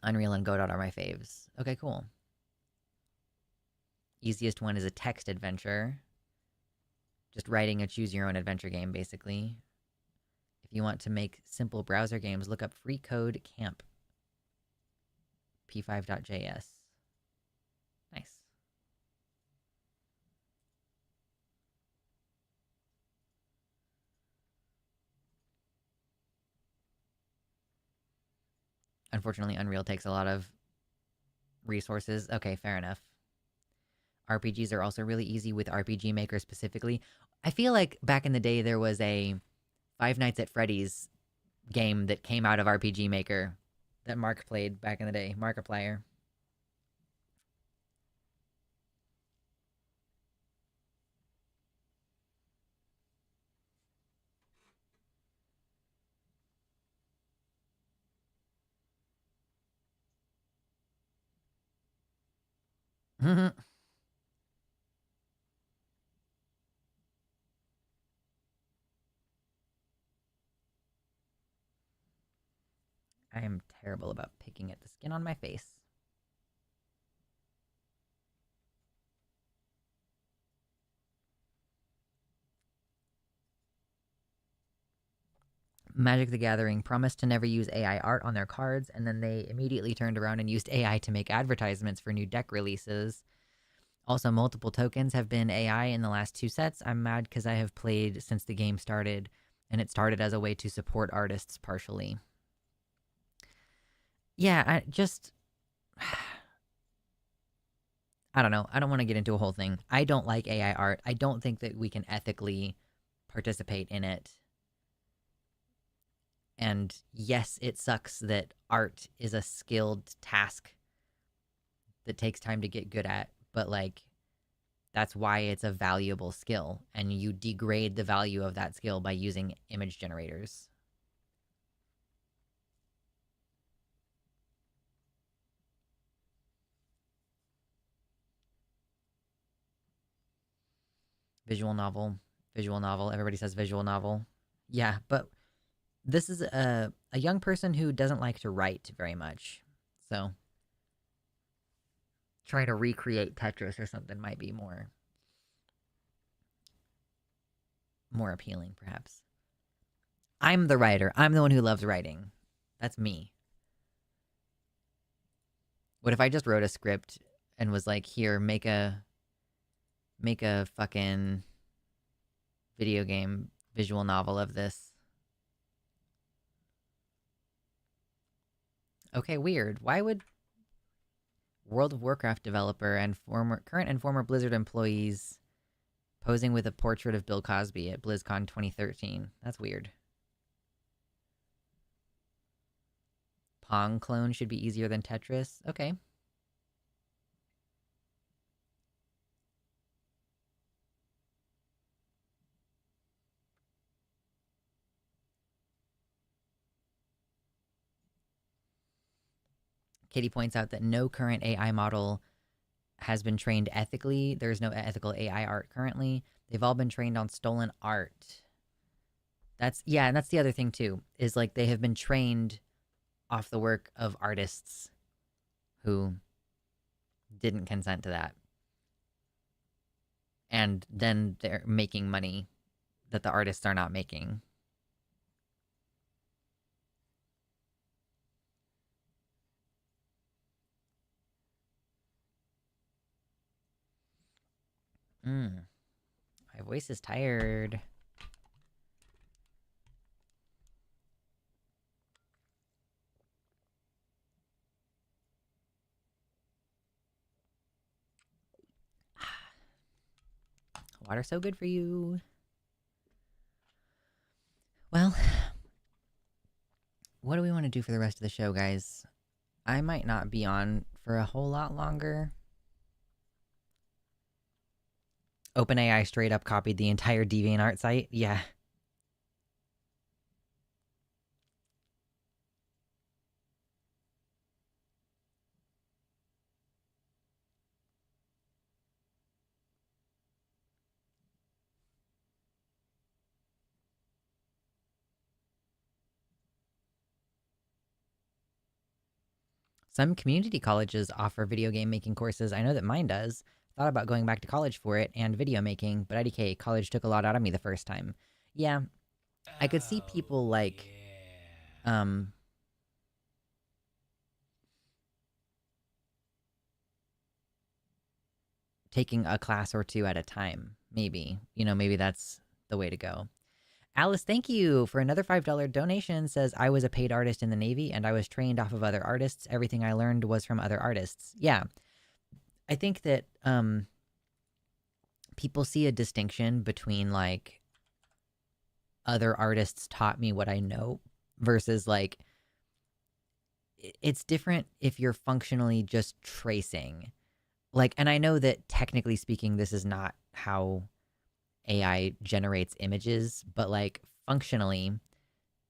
Unreal and Godot are my faves. Okay, cool. Easiest one is a text adventure. Just writing a choose your own adventure game, basically. If you want to make simple browser games, look up Free Code Camp. p5.js. Nice. Unfortunately, Unreal takes a lot of resources. Okay, fair enough. RPGs are also really easy with RPG Maker specifically. I feel like back in the day there was a Five Nights at Freddy's game that came out of RPG Maker that Mark played back in the day. Markiplier. I am terrible about picking at the skin on my face. Magic the Gathering promised to never use AI art on their cards, and then they immediately turned around and used AI to make advertisements for new deck releases. Also, multiple tokens have been AI in the last two sets. I'm mad because I have played since the game started, and it started as a way to support artists partially. Yeah, I just. I don't know. I don't want to get into a whole thing. I don't like AI art. I don't think that we can ethically participate in it. And yes, it sucks that art is a skilled task that takes time to get good at, but like, that's why it's a valuable skill, and you degrade the value of that skill by using image generators. Visual novel, visual novel. Everybody says visual novel. Yeah, but this is a young person who doesn't like to write very much. So trying to recreate Tetris or something might be more appealing, perhaps. I'm the writer. I'm the one who loves writing. That's me. What if I just wrote a script and was like, "Here, make a fucking video game visual novel of this." Okay, weird. Why would World of Warcraft developer and current and former Blizzard employees posing with a portrait of Bill Cosby at BlizzCon 2013? That's weird. Pong clone should be easier than Tetris. Okay. Katie points out that no current AI model has been trained ethically. There's no ethical AI art currently. They've all been trained on stolen art. And that's the other thing too, is like they have been trained off the work of artists who didn't consent to that. And then they're making money that the artists are not making. My voice is tired. Water's so good for you. Well, what do we want to do for the rest of the show, guys? I might not be on for a whole lot longer. OpenAI straight up copied the entire DeviantArt site. Yeah. Some community colleges offer video game making courses. I know that mine does. Thought about going back to college for it and video making, but IDK, college took a lot out of me the first time. Yeah, I could see people like, taking a class or two at a time. Maybe, maybe that's the way to go. Alice, thank you for another $5 donation. Says, I was a paid artist in the Navy and I was trained off of other artists. Everything I learned was from other artists. Yeah. I think that people see a distinction between like other artists taught me what I know versus like it's different if you're functionally just tracing. Like, and I know that technically speaking, this is not how AI generates images, but like functionally,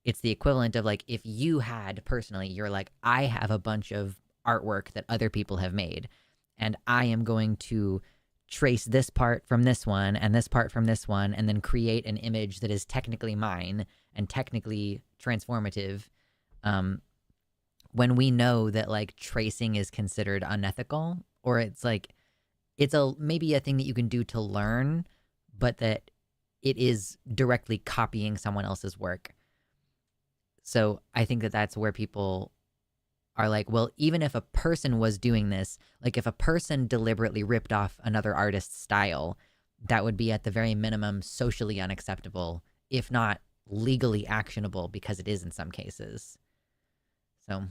it's the equivalent of like if you had personally, you're like, I have a bunch of artwork that other people have made, and I am going to trace this part from this one and this part from this one, and then create an image that is technically mine and technically transformative. When we know that like tracing is considered unethical, or it's like it's maybe a thing that you can do to learn, but that it is directly copying someone else's work. So I think that that's where people are like, well, even if a person was doing this, like if a person deliberately ripped off another artist's style, that would be at the very minimum socially unacceptable, if not legally actionable, because it is in some cases. So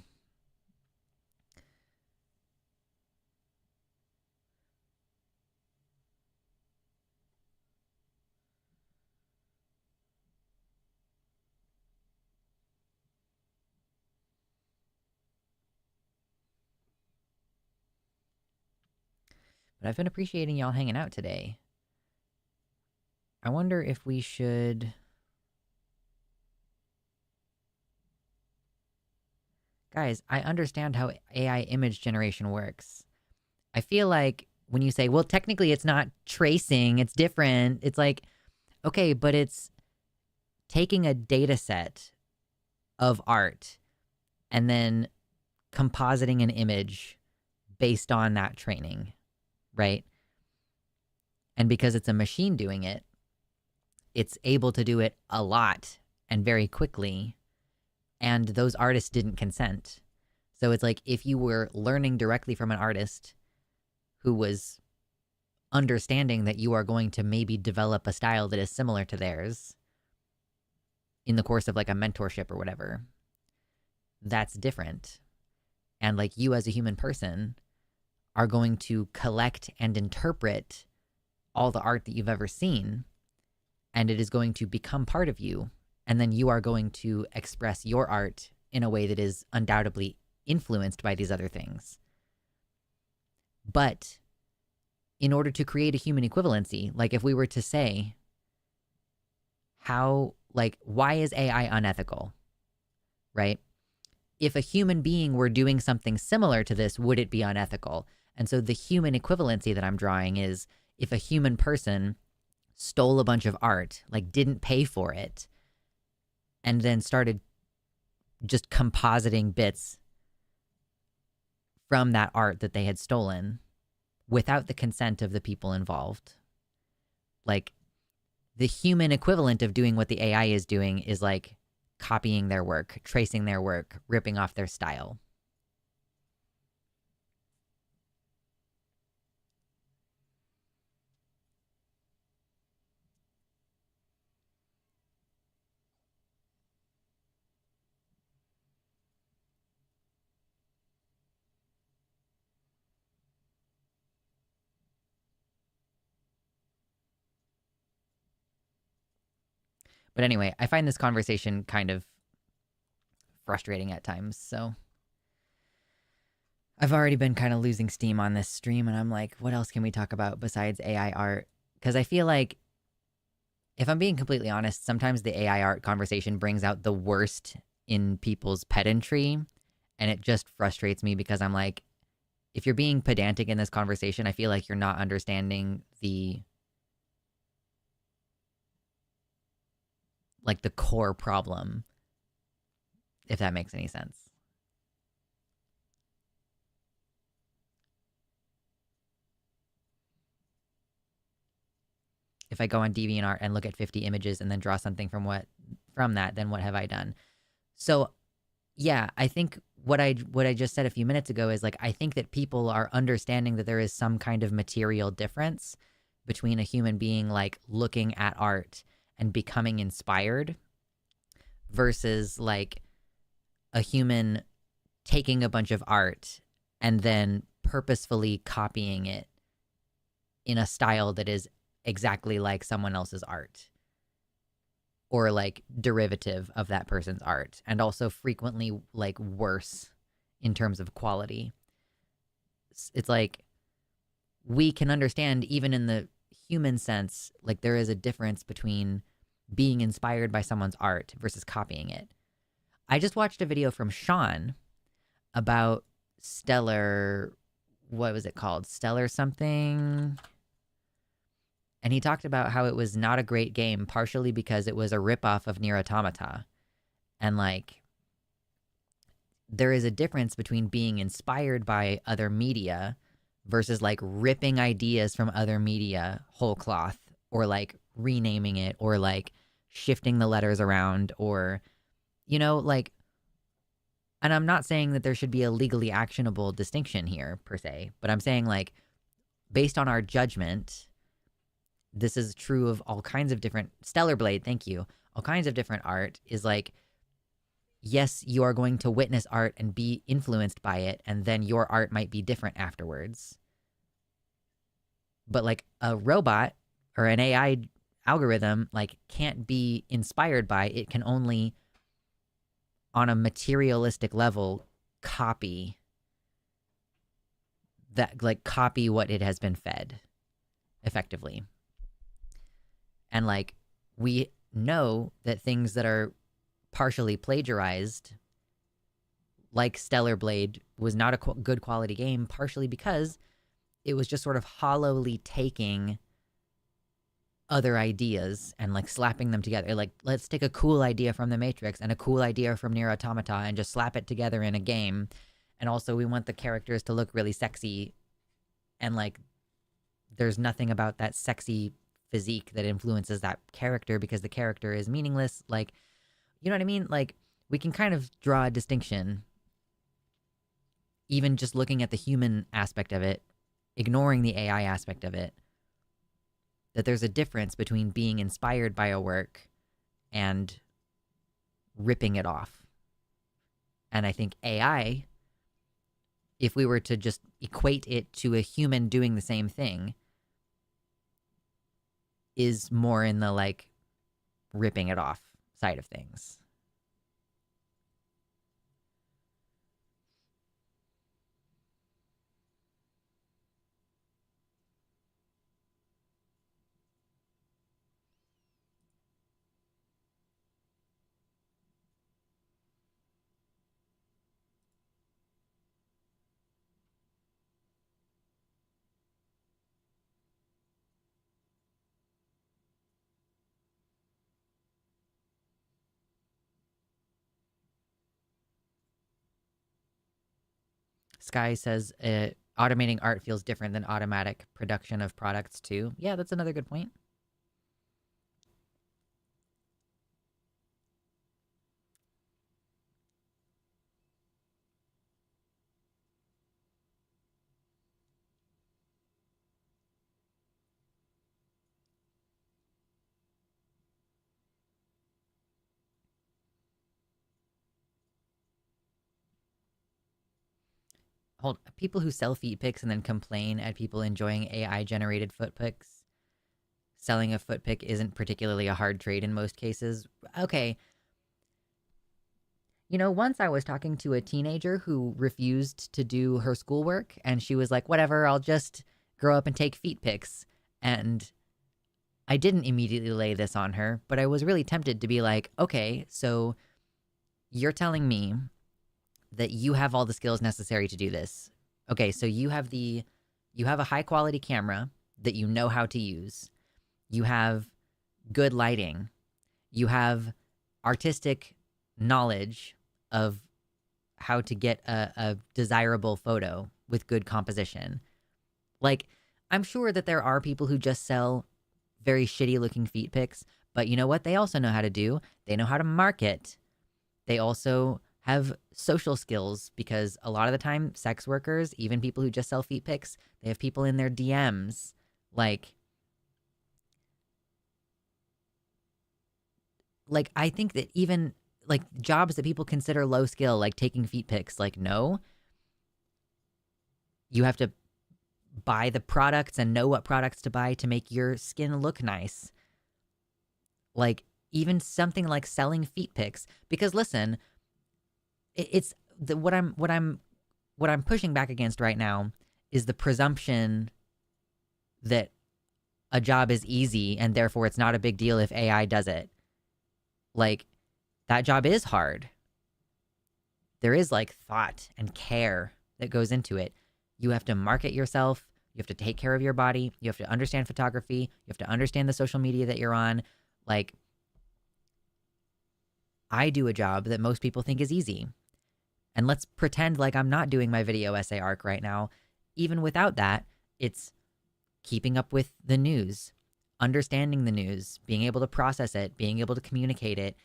but I've been appreciating y'all hanging out today. I wonder if we should... Guys, I understand how AI image generation works. I feel like when you say, well, technically it's not tracing, it's different, it's like, okay, but it's taking a data set of art and then compositing an image based on that training, right? And because it's a machine doing it, it's able to do it a lot and very quickly. And those artists didn't consent. So it's like if you were learning directly from an artist who was understanding that you are going to maybe develop a style that is similar to theirs in the course of like a mentorship or whatever, that's different. And like you as a human person are going to collect and interpret all the art that you've ever seen, and it is going to become part of you. And then you are going to express your art in a way that is undoubtedly influenced by these other things. But in order to create a human equivalency, like if we were to say, how, like, why is AI unethical, right? If a human being were doing something similar to this, would it be unethical? And so the human equivalency that I'm drawing is if a human person stole a bunch of art, like didn't pay for it, and then started just compositing bits from that art that they had stolen without the consent of the people involved. Like, the human equivalent of doing what the AI is doing is like copying their work, tracing their work, ripping off their style. But anyway, I find this conversation kind of frustrating at times. So I've already been kind of losing steam on this stream, and I'm like, what else can we talk about besides AI art? Because I feel like, if I'm being completely honest, sometimes the AI art conversation brings out the worst in people's pedantry, and it just frustrates me because I'm like, if you're being pedantic in this conversation, I feel like you're not understanding the core problem, if that makes any sense. If I go on DeviantArt and look at 50 images and then draw something from that, then what have I done? So, yeah, I think what I just said a few minutes ago is like, I think that people are understanding that there is some kind of material difference between a human being like looking at art and becoming inspired versus like a human taking a bunch of art and then purposefully copying it in a style that is exactly like someone else's art or like derivative of that person's art, and also frequently like worse in terms of quality. It's like we can understand, even in the human sense, like there is a difference between being inspired by someone's art versus copying it. I just watched a video from Sean about Stellar, what was it called? Stellar something. And he talked about how it was not a great game, partially because it was a ripoff of Nier Automata. And like, there is a difference between being inspired by other media versus like ripping ideas from other media whole cloth, or like renaming it, or like shifting the letters around, or, you know, like, and I'm not saying that there should be a legally actionable distinction here per se, but I'm saying like, based on our judgment, this is true of all kinds of different Stellar Blade, thank you. All kinds of different art is like, yes, you are going to witness art and be influenced by it, and then your art might be different afterwards. But like a robot or an AI algorithm like can't be inspired by, it can only on a materialistic level copy that, like copy what it has been fed effectively. And like, we know that things that are partially plagiarized, like Stellar Blade, was not a good quality game, partially because it was just sort of hollowly taking other ideas and like slapping them together. Like, let's take a cool idea from The Matrix and a cool idea from Nier Automata and just slap it together in a game. And also, we want the characters to look really sexy. And like, there's nothing about that sexy physique that influences that character because the character is meaningless. Like, you know what I mean? Like, we can kind of draw a distinction, even just looking at the human aspect of it, ignoring the AI aspect of it, that there's a difference between being inspired by a work and ripping it off. And I think AI, if we were to just equate it to a human doing the same thing, is more in the like ripping it off side of things. Sky says automating art feels different than automatic production of products too. Yeah, that's another good point. People who sell feet pics and then complain at people enjoying AI generated foot pics selling a foot pick isn't particularly a hard trade in most cases. Okay. You know, once I was talking to a teenager who refused to do her schoolwork, and she was like, whatever, I'll just grow up and take feet pics. And I didn't immediately lay this on her, but I was really tempted to be like, okay, so you're telling me that you have all the skills necessary to do this. Okay, so you have a high quality camera that you know how to use. You have good lighting. You have artistic knowledge of how to get a desirable photo with good composition. Like, I'm sure that there are people who just sell very shitty looking feet pics, but you know what they also know how to do? They know how to market. They also have social skills, because a lot of the time, sex workers, even people who just sell feet pics, they have people in their DMs. Like I think that even like jobs that people consider low skill, like taking feet pics, like no, you have to buy the products and know what products to buy to make your skin look nice. Like even something like selling feet pics, because listen, it's the what I'm pushing back against right now is the presumption that a job is easy and therefore it's not a big deal if AI does it. Like that job is hard. There is like thought and care that goes into it. You have to market yourself. You have to take care of your body. You have to understand photography. You have to understand the social media that you're on. Like, I do a job that most people think is easy. And let's pretend like I'm not doing my video essay arc right now. Even without that, it's keeping up with the news, understanding the news, being able to process it, being able to communicate it,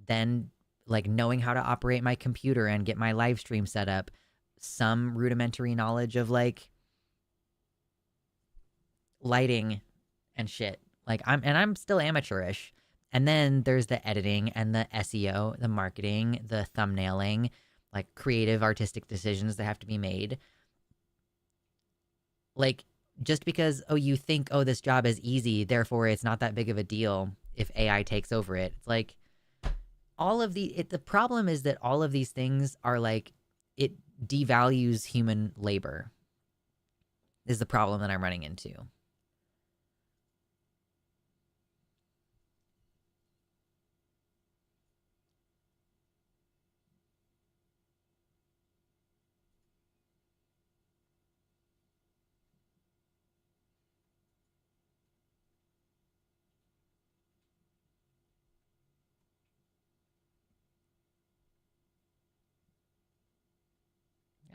then like knowing how to operate my computer and get my live stream set up, some rudimentary knowledge of like lighting and shit. Like I'm still amateurish. And then there's the editing and the SEO, the marketing, the thumbnailing, like creative artistic decisions that have to be made. Like just because you think this job is easy, therefore it's not that big of a deal if AI takes over it. It's like all of the problem is that all of these things are like it devalues human labor is the problem that I'm running into.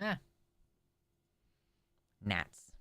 Ah, gnats.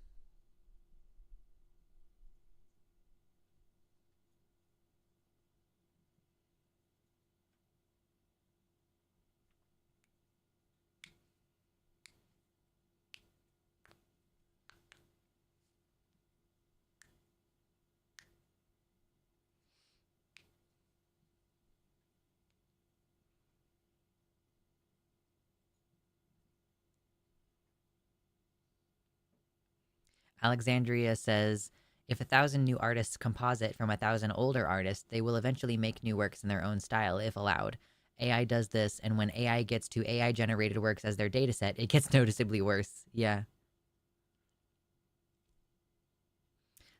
Alexandria says, if 1,000 new artists composite from 1,000 older artists, they will eventually make new works in their own style, if allowed. AI does this, and when AI gets to AI generated works as their dataset, it gets noticeably worse. Yeah.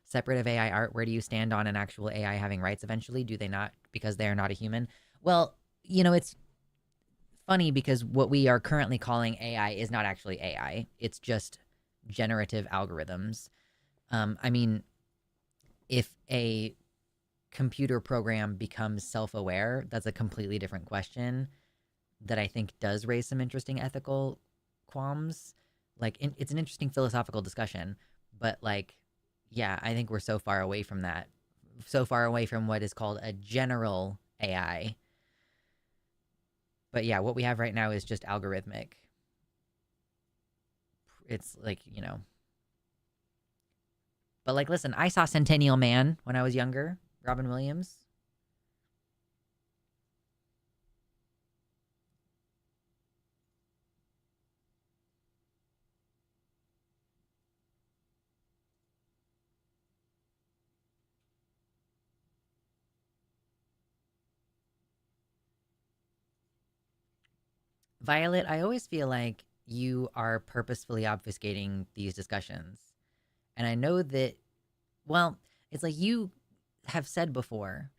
Separate of AI art, where do you stand on an actual AI having rights eventually? Do they not, because they are not a human? Well, it's funny because what we are currently calling AI is not actually AI. It's just generative algorithms. I mean, if a computer program becomes self-aware, that's a completely different question that I think does raise some interesting ethical qualms. Like, it's an interesting philosophical discussion, but like, yeah, I think we're so far away from that, so far away from what is called a general AI. But yeah, what we have right now is just algorithmic. It's like, but like, listen, I saw Centennial Man when I was younger, Robin Williams. Violet, I always feel like you are purposefully obfuscating these discussions. And I know that, well, it's like you have said before,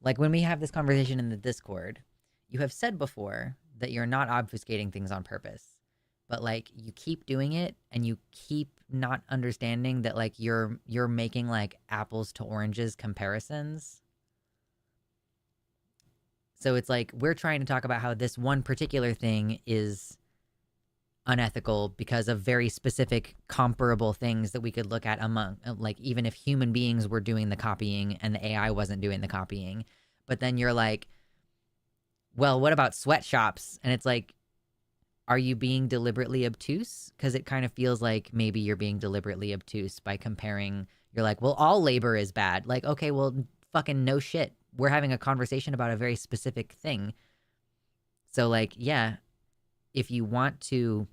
like when we have this conversation in the Discord, you have said before that you're not obfuscating things on purpose. But like you keep doing it and you keep not understanding that like you're making like apples to oranges comparisons. So it's like we're trying to talk about how this one particular thing is unethical because of very specific comparable things that we could look at among, like, even if human beings were doing the copying and the AI wasn't doing the copying. But then you're like, well, what about sweatshops? And it's like, are you being deliberately obtuse? Because it kind of feels like maybe you're being deliberately obtuse by comparing. You're like, well, all labor is bad. Like, okay, well, fucking no shit. We're having a conversation about a very specific thing. So, like, yeah, if you want to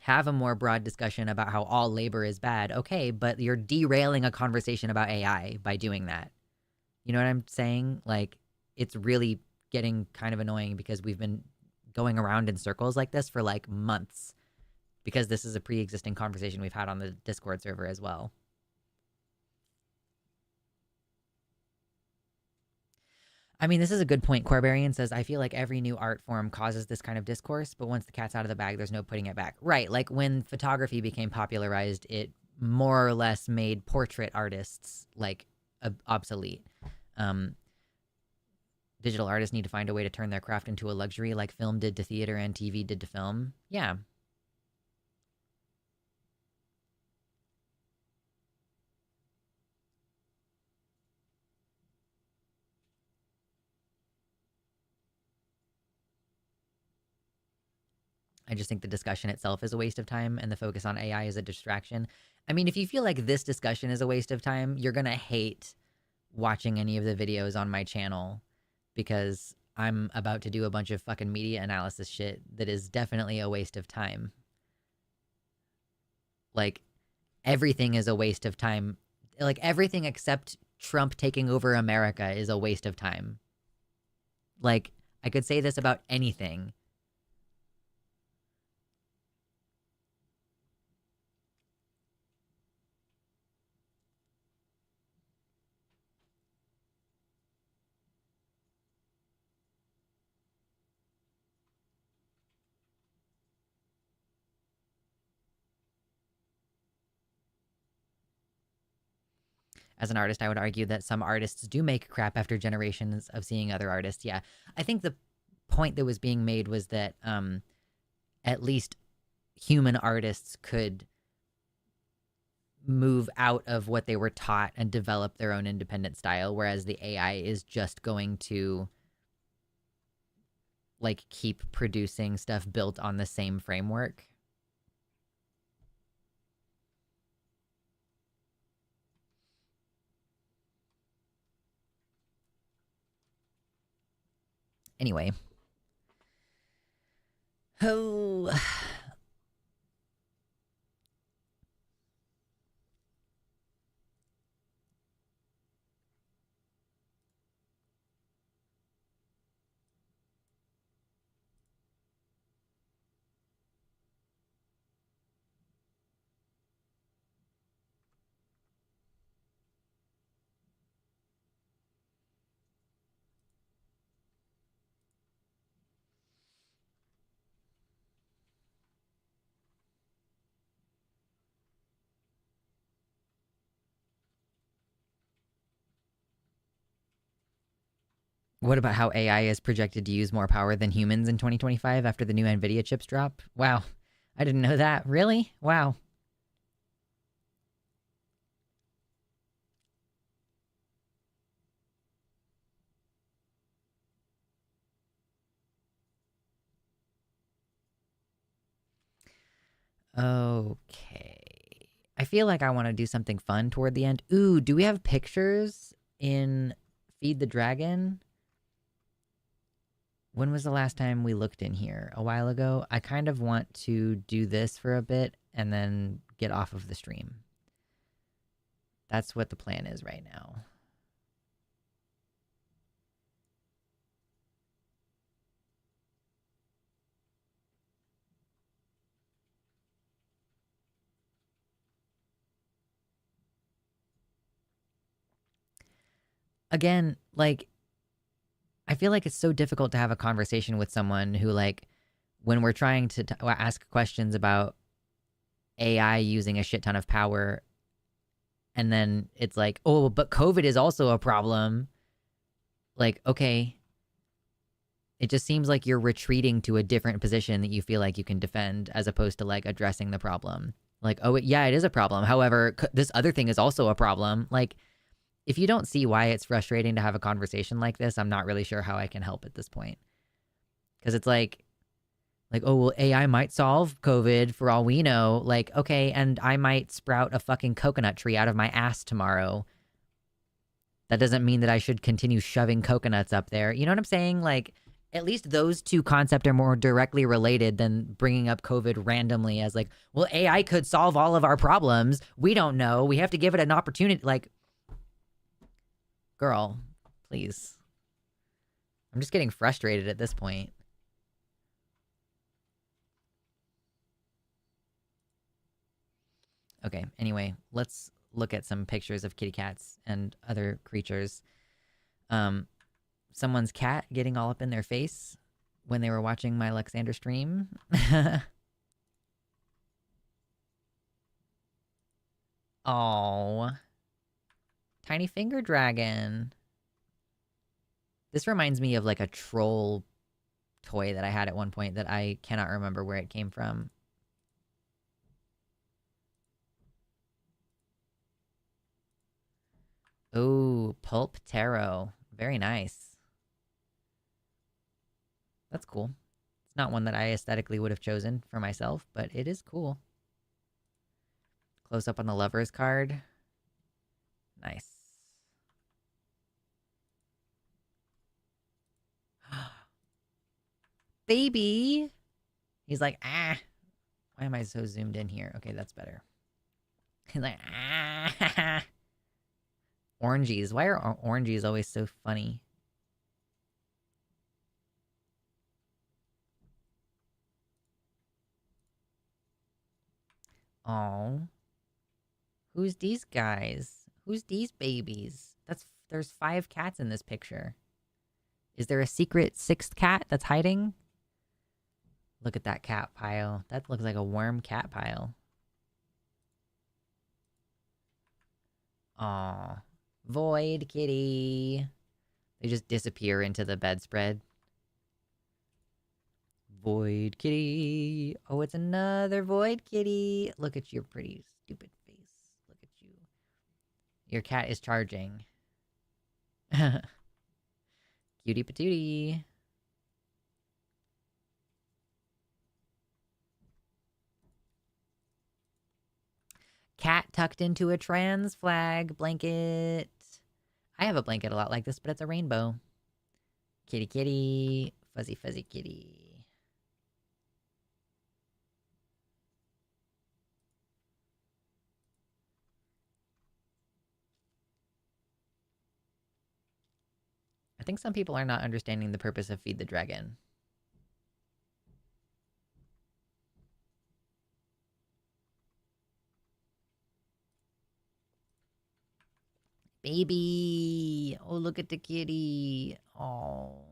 have a more broad discussion about how all labor is bad, okay, but you're derailing a conversation about AI by doing that. You know what I'm saying? Like, it's really getting kind of annoying because we've been going around in circles like this for like months because this is a pre-existing conversation we've had on the Discord server as well. I mean, this is a good point. Corbarian says, I feel like every new art form causes this kind of discourse, but once the cat's out of the bag, there's no putting it back. Right. Like when photography became popularized, it more or less made portrait artists like obsolete. Um, Digital artists need to find a way to turn their craft into a luxury like film did to theater and TV did to film. Yeah. I just think the discussion itself is a waste of time and the focus on AI is a distraction. I mean, if you feel like this discussion is a waste of time, you're going to hate watching any of the videos on my channel because I'm about to do a bunch of fucking media analysis shit that is definitely a waste of time. Like, everything is a waste of time. Like, everything except Trump taking over America is a waste of time. Like, I could say this about anything. As an artist, I would argue that some artists do make crap after generations of seeing other artists. Yeah. I think the point that was being made was that at least human artists could move out of what they were taught and develop their own independent style, whereas the AI is just going to like keep producing stuff built on the same framework. Anyway. Oh. What about how AI is projected to use more power than humans in 2025 after the new NVIDIA chips drop? Wow. I didn't know that. Really? Wow. Okay. I feel like I want to do something fun toward the end. Ooh, do we have pictures in Feed the Dragon? When was the last time we looked in here? A while ago? I kind of want to do this for a bit and then get off of the stream. That's what the plan is right now. again, like, I feel like it's so difficult to have a conversation with someone who, like, when we're trying to ask questions about AI using a shit ton of power, and then it's like, oh, but COVID is also a problem. Like, okay, it just seems like you're retreating to a different position that you feel like you can defend as opposed to like addressing the problem. Like, oh, yeah, it is a problem. However, this other thing is also a problem. Like, if you don't see why it's frustrating to have a conversation like this, I'm not really sure how I can help at this point. Because it's like, oh, well, AI might solve COVID for all we know. Like, okay, and I might sprout a fucking coconut tree out of my ass tomorrow. That doesn't mean that I should continue shoving coconuts up there. You know what I'm saying? Like, at least those two concepts are more directly related than bringing up COVID randomly as like, well, AI could solve all of our problems. We don't know. We have to give it an opportunity. Like, girl, please. I'm just getting frustrated at this point. Okay, anyway, let's look at some pictures of kitty cats and other creatures. Someone's cat getting all up in their face when they were watching my Luxander stream. Oh, tiny finger dragon. This reminds me of like a troll toy that I had at one point that I cannot remember where it came from. Oh, pulp tarot. Very nice. That's cool. It's not one that I aesthetically would have chosen for myself, but it is cool. Close up on the lover's card. Nice. Baby! He's like, ah. Why am I so zoomed in here? Okay, that's better. He's like, ah. Orangies. Why are orangies always so funny? Oh. Who's these guys? Who's these babies? There's 5 cats in this picture. Is there a secret 6th cat that's hiding? Look at that cat pile. That looks like a worm cat pile. Aw. Void kitty. They just disappear into the bedspread. Void kitty. Oh, it's another void kitty. Look at your pretty stupid face. Look at you. Your cat is charging. Cutie patootie. Cat tucked into a trans flag blanket. I have a blanket a lot like this, but it's a rainbow. Kitty kitty. Fuzzy fuzzy kitty. I think some people are not understanding the purpose of Feed the Dragon. Baby! Oh, look at the kitty. Oh.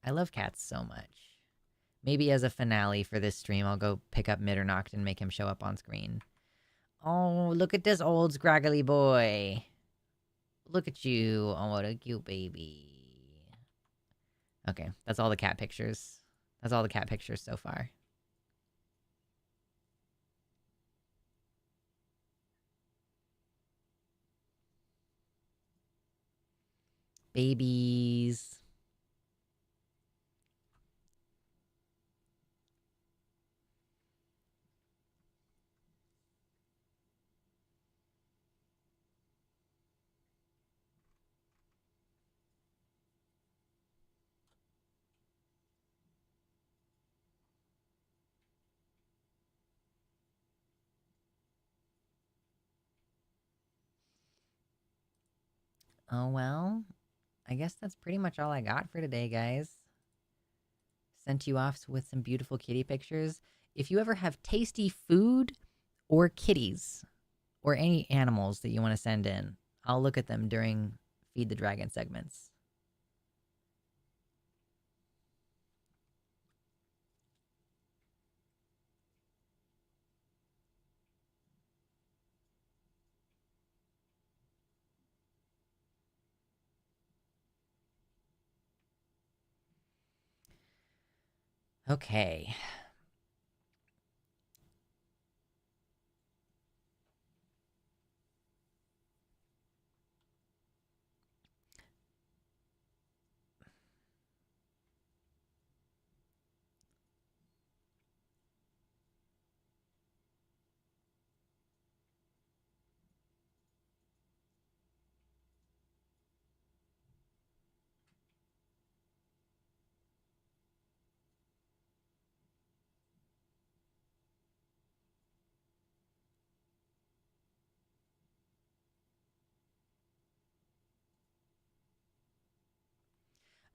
I love cats so much. Maybe as a finale for this stream, I'll go pick up Mitternacht and make him show up on screen. Oh, look at this old scraggly boy. Look at you. Oh, what a cute baby. Okay, that's all the cat pictures. That's all the cat pictures so far. Babies. Oh, well, I guess that's pretty much all I got for today, guys. Sent you off with some beautiful kitty pictures. If you ever have tasty food or kitties or any animals that you want to send in, I'll look at them during Feed the Dragon segments. Okay.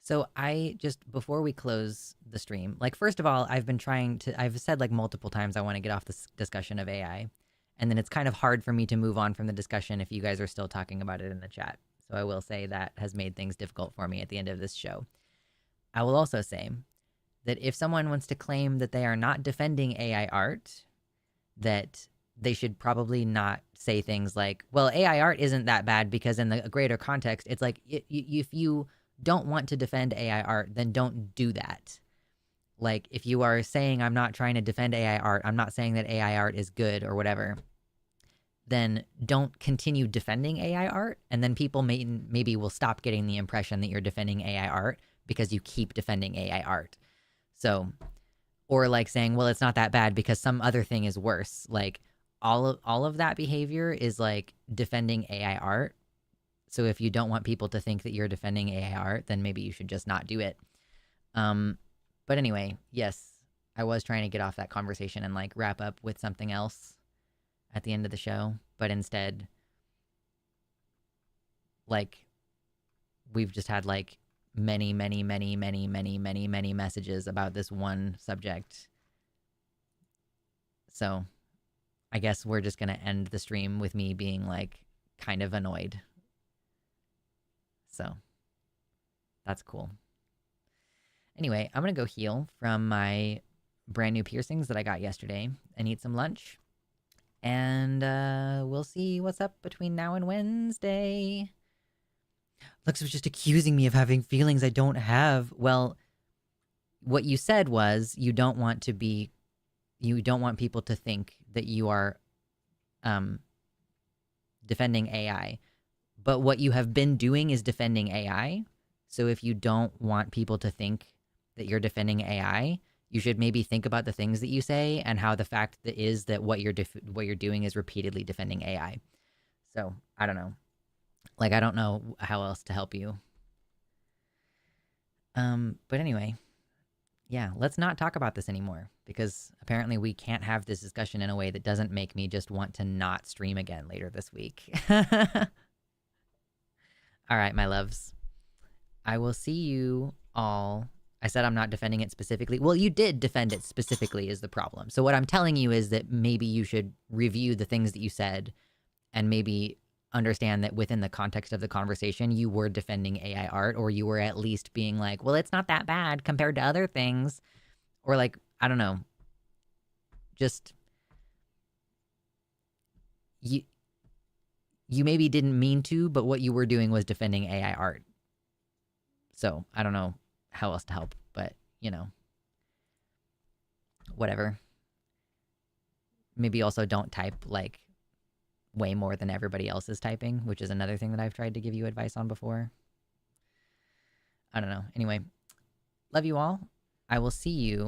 So I just, before we close the stream, like, first of all, I've said like multiple times I want to get off this discussion of AI. And then it's kind of hard for me to move on from the discussion if you guys are still talking about it in the chat. So I will say that has made things difficult for me at the end of this show. I will also say that if someone wants to claim that they are not defending AI art, that they should probably not say things like, well, AI art isn't that bad, because in the greater context, it's like, if you don't want to defend AI art, then don't do that. Like, if you are saying, I'm not trying to defend AI art, I'm not saying that AI art is good or whatever, then don't continue defending AI art. And then people maybe will stop getting the impression that you're defending AI art because you keep defending AI art. So, or like saying, well, it's not that bad because some other thing is worse. Like, all of that behavior is like defending AI art. So if you don't want people to think that you're defending AI art, then maybe you should just not do it. But anyway, yes, I was trying to get off that conversation and like wrap up with something else at the end of the show, but instead, like, we've just had like many messages about this one subject. So I guess we're just gonna end the stream with me being like kind of annoyed. So that's cool. Anyway, I'm gonna go heal from my brand new piercings that I got yesterday and eat some lunch. And we'll see what's up between now and Wednesday. Lux was just accusing me of having feelings I don't have. Well, what you said was you don't want people to think that you are defending AI. But what you have been doing is defending AI. So if you don't want people to think that you're defending AI, you should maybe think about the things that you say and how the fact that is that what you're doing is repeatedly defending AI. So I don't know. Like, I don't know how else to help you. But anyway, yeah, let's not talk about this anymore, because apparently we can't have this discussion in a way that doesn't make me just want to not stream again later this week. All right, my loves. I will see you all. I said I'm not defending it specifically. Well, you did defend it specifically is the problem. So what I'm telling you is that maybe you should review the things that you said and maybe understand that within the context of the conversation, you were defending AI art, or you were at least being like, well, it's not that bad compared to other things. Or like, I don't know. Just, you maybe didn't mean to, but what you were doing was defending AI art. So I don't know how else to help, but, you know, whatever. Maybe also don't type like way more than everybody else is typing, which is another thing that I've tried to give you advice on before. I don't know. Anyway, love you all. I will see you